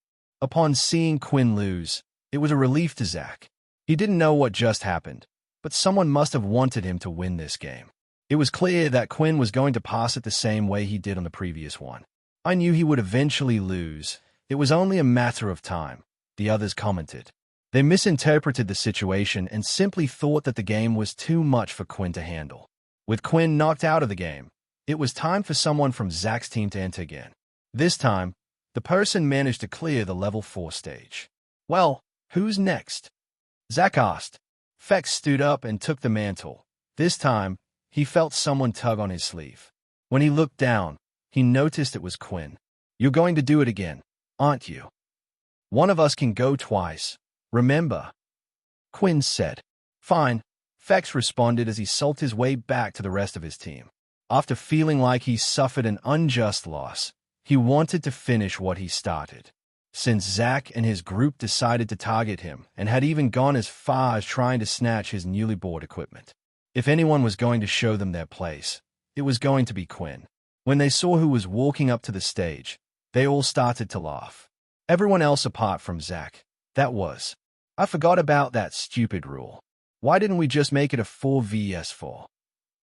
Upon seeing Quinn lose, it was a relief to Zach. He didn't know what just happened, but someone must have wanted him to win this game. It was clear that Quinn was going to pass it the same way he did on the previous one. "I knew he would eventually lose. It was only a matter of time," the others commented. They misinterpreted the situation and simply thought that the game was too much for Quinn to handle. With Quinn knocked out of the game, it was time for someone from Zach's team to enter again. This time, the person managed to clear the level 4 stage. "Well, who's next?" Zach asked. Fex stood up and took the mantle. This time, he felt someone tug on his sleeve. When he looked down, he noticed it was Quinn. "You're going to do it again, aren't you? One of us can go twice, remember?" Quinn said. "Fine," Fex responded as he sulked his way back to the rest of his team. After feeling like he suffered an unjust loss, he wanted to finish what he started. Since Zach and his group decided to target him and had even gone as far as trying to snatch his newly bought equipment. If anyone was going to show them their place, it was going to be Quinn. When they saw who was walking up to the stage, they all started to laugh. Everyone else apart from Zach. That was. "I forgot about that stupid rule. Why didn't we just make it a 4vs4?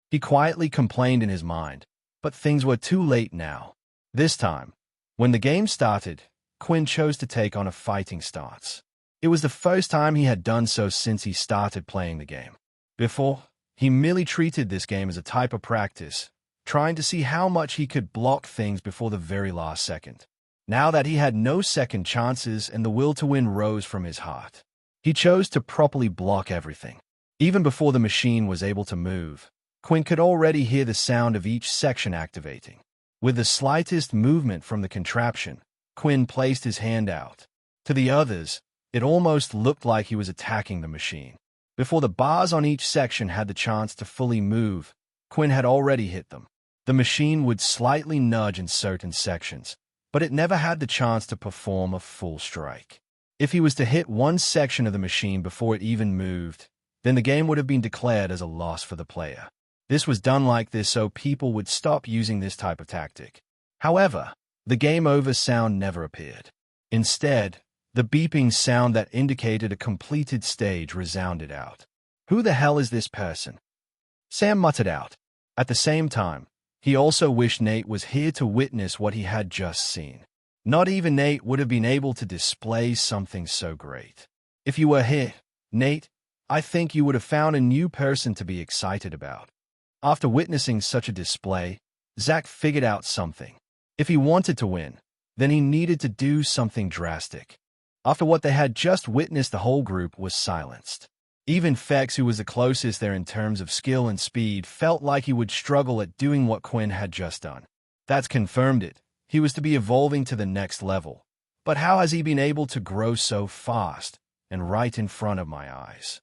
He quietly complained in his mind, but things were too late now. This time, when the game started, Quinn chose to take on a fighting stance. It was the first time he had done so since he started playing the game. Before, he merely treated this game as a type of practice, trying to see how much he could block things before the very last second. Now that he had no second chances and the will to win rose from his heart, he chose to properly block everything. Even before the machine was able to move, Quinn could already hear the sound of each section activating. With the slightest movement from the contraption, Quinn placed his hand out. To the others, it almost looked like he was attacking the machine. Before the bars on each section had the chance to fully move, Quinn had already hit them. The machine would slightly nudge in certain sections, but it never had the chance to perform a full strike. If he was to hit one section of the machine before it even moved, then the game would have been declared as a loss for the player. This was done like this so people would stop using this type of tactic. However, the game over sound never appeared. Instead, the beeping sound that indicated a completed stage resounded out. "Who the hell is this person?" Sam muttered out. At the same time, he also wished Nate was here to witness what he had just seen. Not even Nate would have been able to display something so great. If you were here, Nate, I think you would have found a new person to be excited about. After witnessing such a display, Zach figured out something. If he wanted to win, then he needed to do something drastic. After what they had just witnessed, the whole group was silenced. Even Fex, who was the closest there in terms of skill and speed, felt like he would struggle at doing what Quinn had just done. That's confirmed it. He was to be evolving to the next level. But how has he been able to grow so fast and right in front of my eyes?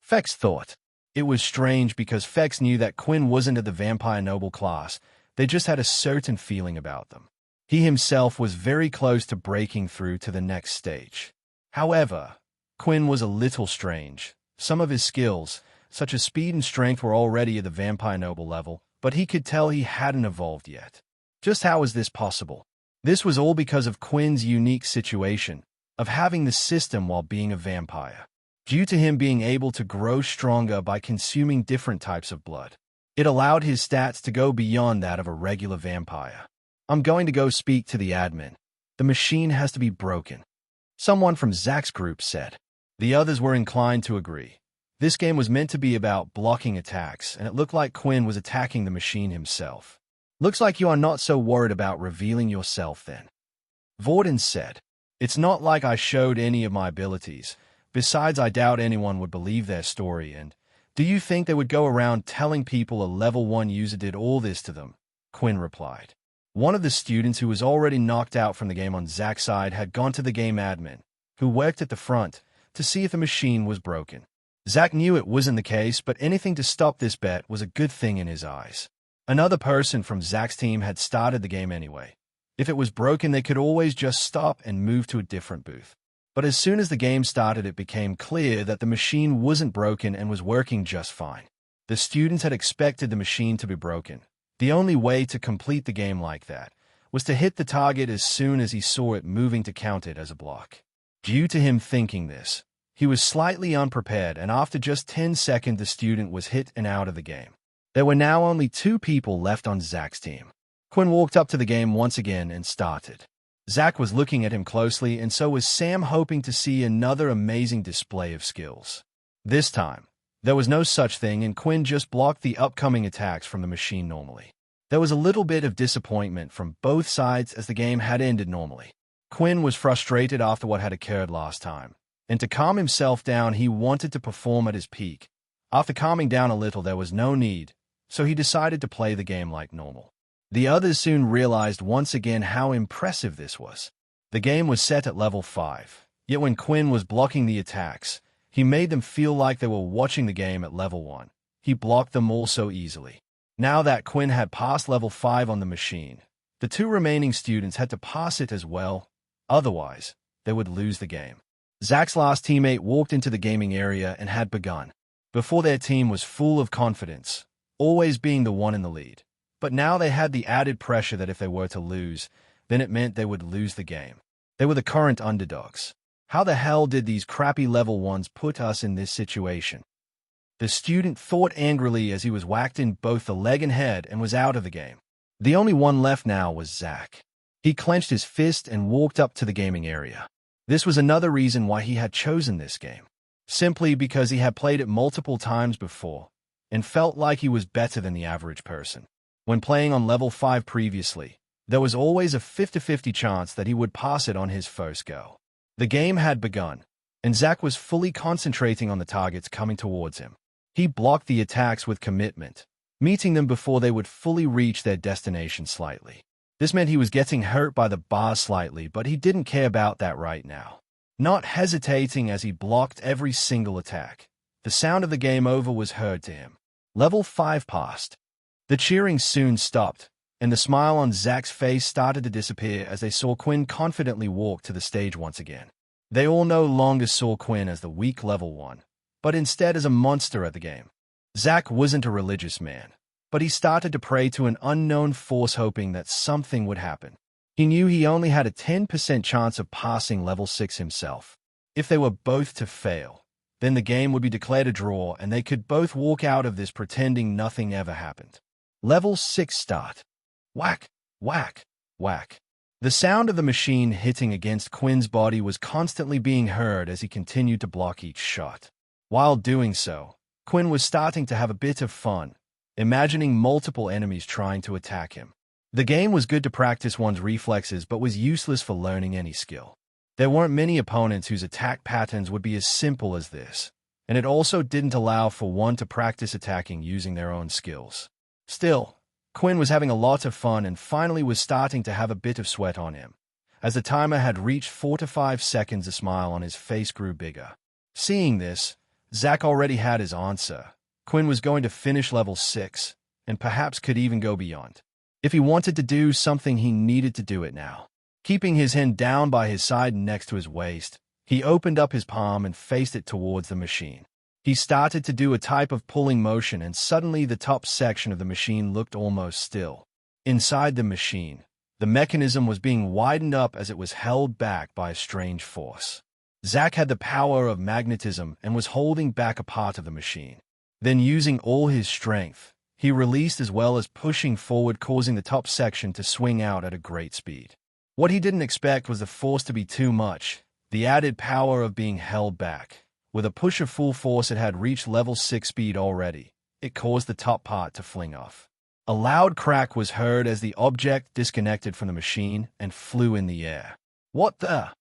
Fex thought. It was strange because Fex knew that Quinn wasn't of the vampire noble class. They just had a certain feeling about them. He himself was very close to breaking through to the next stage. However, Quinn was a little strange. Some of his skills, such as speed and strength, were already at the vampire noble level, but he could tell he hadn't evolved yet. Just how was this possible? This was all because of Quinn's unique situation of having the system while being a vampire. Due to him being able to grow stronger by consuming different types of blood, it allowed his stats to go beyond that of a regular vampire. "I'm going to go speak to the admin. The machine has to be broken," someone from Zach's group said. The others were inclined to agree. This game was meant to be about blocking attacks, and it looked like Quinn was attacking the machine himself. "Looks like you are not so worried about revealing yourself then," Vorden said. "It's not like I showed any of my abilities. Besides, I doubt anyone would believe their story, and do you think they would go around telling people a level 1 user did all this to them?" Quinn replied. One of the students who was already knocked out from the game on Zach's side had gone to the game admin, who worked at the front, to see if the machine was broken. Zach knew it wasn't the case, but anything to stop this bet was a good thing in his eyes. Another person from Zach's team had started the game anyway. If it was broken, they could always just stop and move to a different booth. But as soon as the game started, it became clear that the machine wasn't broken and was working just fine. The students had expected the machine to be broken. The only way to complete the game like that was to hit the target as soon as he saw it moving to count it as a block. Due to him thinking this, he was slightly unprepared, and after just 10 seconds the student was hit and out of the game. There were now only 2 people left on Zach's team. Quinn walked up to the game once again and started. Zach was looking at him closely, and so was Sam, hoping to see another amazing display of skills. This time, there was no such thing, and Quinn just blocked the upcoming attacks from the machine normally. There was a little bit of disappointment from both sides as the game had ended normally. Quinn was frustrated after what had occurred last time, and to calm himself down, he wanted to perform at his peak. After calming down a little, there was no need, so he decided to play the game like normal. The others soon realized once again how impressive this was. The game was set at level 5, yet when Quinn was blocking the attacks, he made them feel like they were watching the game at level 1. He blocked them all so easily. Now that Quinn had passed level 5 on the machine, the 2 remaining students had to pass it as well, otherwise, they would lose the game. Zach's last teammate walked into the gaming area and had begun. Before, their team was full of confidence, always being the one in the lead. But now they had the added pressure that if they were to lose, then it meant they would lose the game. They were the current underdogs. How the hell did these crappy level 1s put us in this situation? The student thought angrily as he was whacked in both the leg and head and was out of the game. The only one left now was Zach. He clenched his fist and walked up to the gaming area. This was another reason why he had chosen this game. Simply because he had played it multiple times before and felt like he was better than the average person. When playing on level 5 previously, there was always a 50-50 chance that he would pass it on his first go. The game had begun, and Zach was fully concentrating on the targets coming towards him. He blocked the attacks with commitment, meeting them before they would fully reach their destination slightly. This meant he was getting hurt by the bars slightly, but he didn't care about that right now. Not hesitating as he blocked every single attack, the sound of the game over was heard to him. Level 5 passed. The cheering soon stopped, and the smile on Zach's face started to disappear as they saw Quinn confidently walk to the stage once again. They all no longer saw Quinn as the weak level 1, but instead as a monster at the game. Zach wasn't a religious man, but he started to pray to an unknown force hoping that something would happen. He knew he only had a 10% chance of passing level 6 himself. If they were both to fail, then the game would be declared a draw and they could both walk out of this pretending nothing ever happened. Level 6 start. Whack, whack, whack. The sound of the machine hitting against Quinn's body was constantly being heard as he continued to block each shot. While doing so, Quinn was starting to have a bit of fun, imagining multiple enemies trying to attack him. The game was good to practice one's reflexes but was useless for learning any skill. There weren't many opponents whose attack patterns would be as simple as this, and it also didn't allow for one to practice attacking using their own skills. Still, Quinn was having a lot of fun and finally was starting to have a bit of sweat on him. As the timer had reached 4 to 5 seconds, a smile on his face grew bigger. Seeing this, Zach already had his answer. Quinn was going to finish level 6, and perhaps could even go beyond. If he wanted to do something, he needed to do it now. Keeping his hand down by his side next to his waist, he opened up his palm and faced it towards the machine. He started to do a type of pulling motion, and suddenly the top section of the machine looked almost still. Inside the machine, the mechanism was being widened up as it was held back by a strange force. Zach had the power of magnetism and was holding back a part of the machine. Then, using all his strength, he released as well as pushing forward, causing the top section to swing out at a great speed. What he didn't expect was the force to be too much, the added power of being held back. With a push of full force, it had reached level 6 speed already. It caused the top part to fling off. A loud crack was heard as the object disconnected from the machine and flew in the air. What the?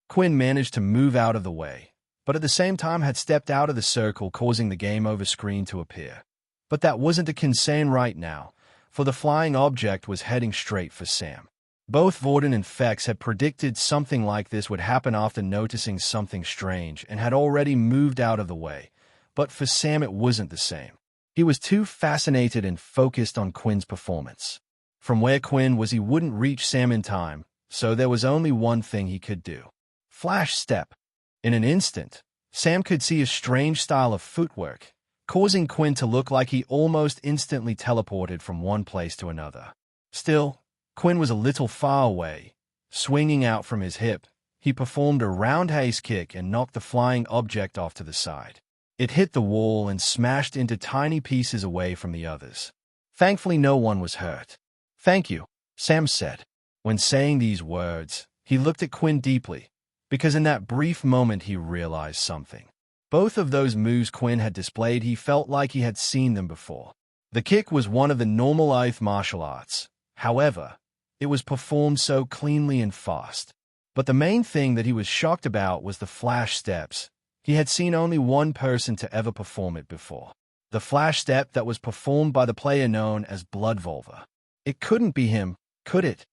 Quinn managed to move out of the way, but at the same time had stepped out of the circle, causing the game over screen to appear. But that wasn't a concern right now, for the flying object was heading straight for Sam. Both Vorden and Fex had predicted something like this would happen after noticing something strange and had already moved out of the way, but for Sam it wasn't the same. He was too fascinated and focused on Quinn's performance. From where Quinn was, he wouldn't reach Sam in time, so there was only one thing he could do. Flash step. In an instant, Sam could see a strange style of footwork, causing Quinn to look like he almost instantly teleported from one place to another. Still, Quinn was a little far away. Swinging out from his hip, he performed a roundhouse kick and knocked the flying object off to the side. It hit the wall and smashed into tiny pieces away from the others. Thankfully, no one was hurt. "Thank you," Sam said. When saying these words, he looked at Quinn deeply, because in that brief moment he realized something. Both of those moves Quinn had displayed, he felt like he had seen them before. The kick was one of the normal Ith martial arts. However, it was performed so cleanly and fast. But the main thing that he was shocked about was the flash steps. He had seen only one person to ever perform it before. The flash step that was performed by the player known as Bloodevolver. It couldn't be him, could it?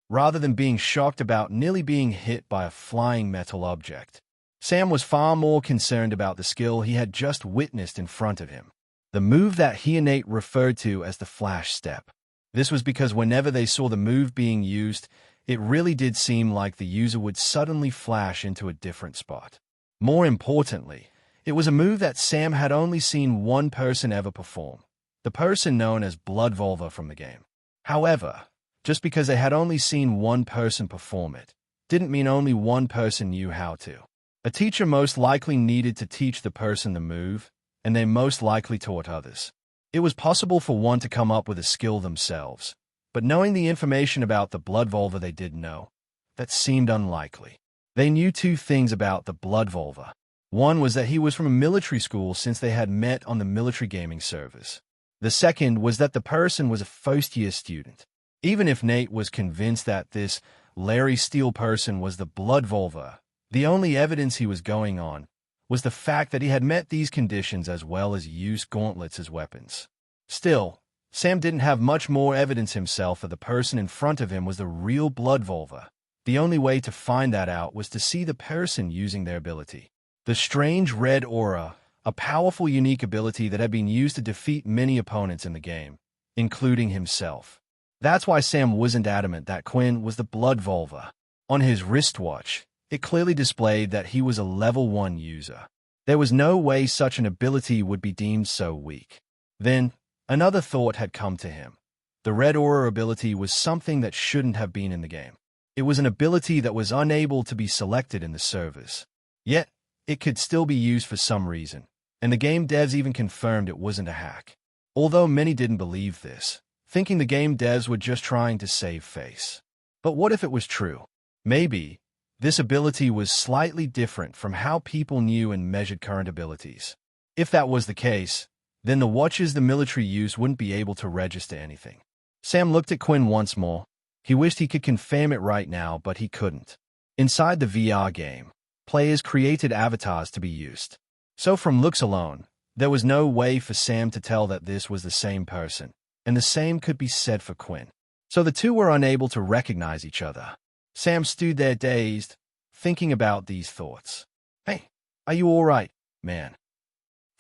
Rather than being shocked about nearly being hit by a flying metal object, Sam was far more concerned about the skill he had just witnessed in front of him. The move that he and Nate referred to as the flash step. This was because whenever they saw the move being used, it really did seem like the user would suddenly flash into a different spot. More importantly, it was a move that Sam had only seen one person ever perform, the person known as Bloodevolver from the game. However, just because they had only seen one person perform it, didn't mean only one person knew how to. A teacher most likely needed to teach the person the move, and they most likely taught others. It was possible for one to come up with a skill themselves, but knowing the information about the Bloodevolver they did know, that seemed unlikely. They knew two things about the Bloodevolver. One was that he was from a military school since they had met on the military gaming servers. The second was that the person was a first-year student. Even if Nate was convinced that this Larry Steele person was the Bloodevolver, the only evidence he was going on was the fact that he had met these conditions as well as used gauntlets as weapons. Still, Sam didn't have much more evidence himself that the person in front of him was the real Bloodevolver. The only way to find that out was to see the person using their ability. The strange red aura, a powerful unique ability that had been used to defeat many opponents in the game, including himself. That's why Sam wasn't adamant that Quinn was the Bloodevolver. On his wristwatch, it clearly displayed that he was a level 1 user. There was no way such an ability would be deemed so weak. Then, another thought had come to him. The red aura ability was something that shouldn't have been in the game. It was an ability that was unable to be selected in the servers. Yet, it could still be used for some reason, and the game devs even confirmed it wasn't a hack. Although many didn't believe this, thinking the game devs were just trying to save face. But what if it was true? Maybe this ability was slightly different from how people knew and measured current abilities. If that was the case, then the watches the military used wouldn't be able to register anything. Sam looked at Quinn once more. He wished he could confirm it right now, but he couldn't. Inside the VR game, players created avatars to be used. So from looks alone, there was no way for Sam to tell that this was the same person, and the same could be said for Quinn. So the two were unable to recognize each other. Sam stood there dazed, thinking about these thoughts. "Hey, are you all right, man?"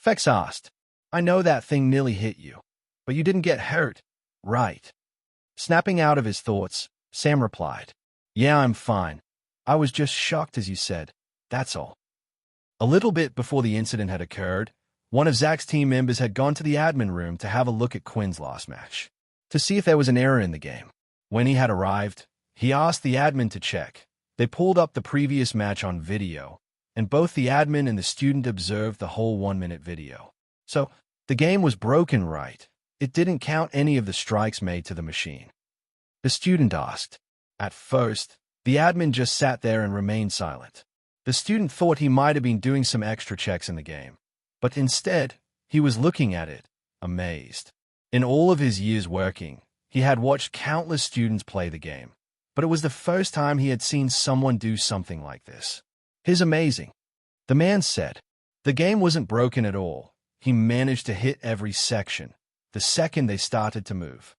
Fex asked. "I know that thing nearly hit you, but you didn't get hurt, right?" Snapping out of his thoughts, Sam replied, "Yeah, I'm fine. I was just shocked as you said, that's all." A little bit before the incident had occurred, one of Zach's team members had gone to the admin room to have a look at Quinn's last match, to see if there was an error in the game. When he had arrived, he asked the admin to check. They pulled up the previous match on video, and both the admin and the student observed the whole 1-minute video. So, the game was broken, right? It didn't count any of the strikes made to the machine. The student asked. At first, the admin just sat there and remained silent. The student thought he might have been doing some extra checks in the game, but instead, he was looking at it, amazed. In all of his years working, he had watched countless students play the game, but it was the first time he had seen someone do something like this. "It's amazing," the man said. The game wasn't broken at all. He managed to hit every section the second they started to move.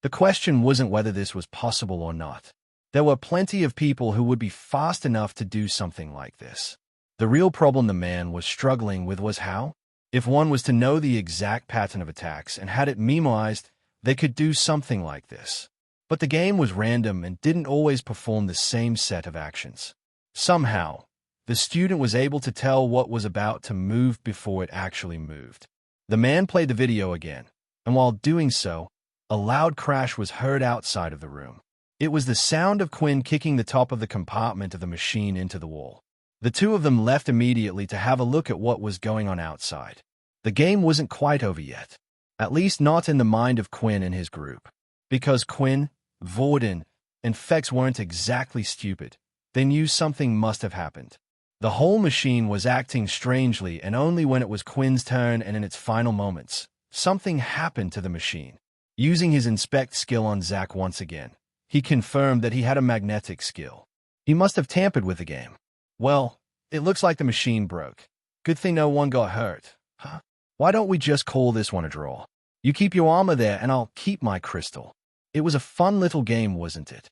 The question wasn't whether this was possible or not. There were plenty of people who would be fast enough to do something like this. The real problem the man was struggling with was how. If one was to know the exact pattern of attacks and had it memoized, they could do something like this. But the game was random and didn't always perform the same set of actions. Somehow, the student was able to tell what was about to move before it actually moved. The man played the video again, and while doing so, a loud crash was heard outside of the room. It was the sound of Quinn kicking the top of the compartment of the machine into the wall. The two of them left immediately to have a look at what was going on outside. The game wasn't quite over yet, at least not in the mind of Quinn and his group. Because Quinn, Vorden, and Fex weren't exactly stupid, they knew something must have happened. The whole machine was acting strangely, and only when it was Quinn's turn and in its final moments, something happened to the machine. Using his inspect skill on Zach once again, he confirmed that he had a magnetic skill. He must have tampered with the game. "Well, it looks like the machine broke. Good thing no one got hurt. Huh? Why don't we just call this one a draw? You keep your armor there and I'll keep my crystal." It was a fun little game, wasn't it?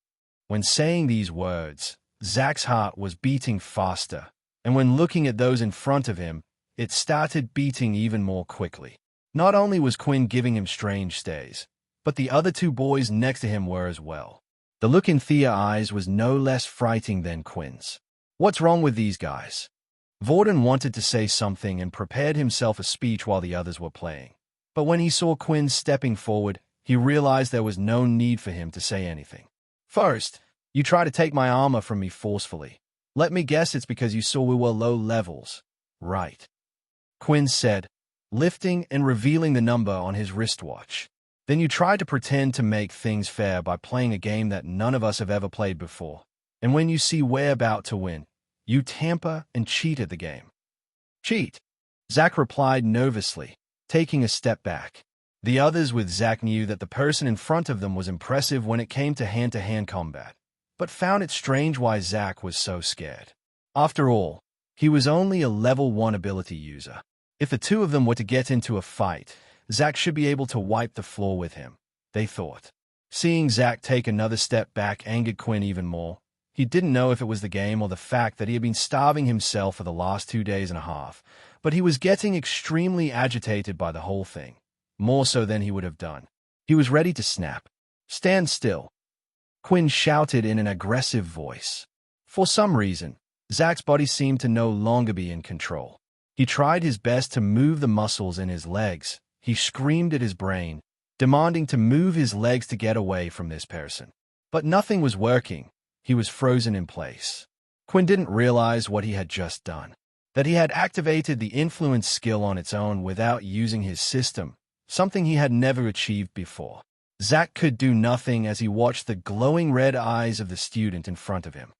When saying these words, Zach's heart was beating faster, and when looking at those in front of him, it started beating even more quickly. Not only was Quinn giving him strange stares, but the other two boys next to him were as well. The look in Thea's eyes was no less frightening than Quinn's. What's wrong with these guys? Vorden wanted to say something and prepared himself a speech while the others were playing. But when he saw Quinn stepping forward, he realized there was no need for him to say anything. First, you try to take my armor from me forcefully. Let me guess it's because you saw we were low levels, right? Quinn said, lifting and revealing the number on his wristwatch. Then you tried to pretend to make things fair by playing a game that none of us have ever played before. And when you see we're about to win, you tamper and cheat at the game. Cheat, Zach replied nervously, taking a step back. The others with Zach knew that the person in front of them was impressive when it came to hand-to-hand combat, but found it strange why Zach was so scared. After all, he was only a level 1 ability user. If the two of them were to get into a fight, Zach should be able to wipe the floor with him, they thought. Seeing Zach take another step back angered Quinn even more. He didn't know if it was the game or the fact that he had been starving himself for the last 2 days and a half, but he was getting extremely agitated by the whole thing, more so than he would have done. He was ready to snap. Stand still, Quinn shouted in an aggressive voice. For some reason, Zach's body seemed to no longer be in control. He tried his best to move the muscles in his legs. He screamed at his brain, demanding to move his legs to get away from this person. But nothing was working. He was frozen in place. Quinn didn't realize what he had just done, that he had activated the influence skill on its own without using his system, something he had never achieved before. Zach could do nothing as he watched the glowing red eyes of the student in front of him.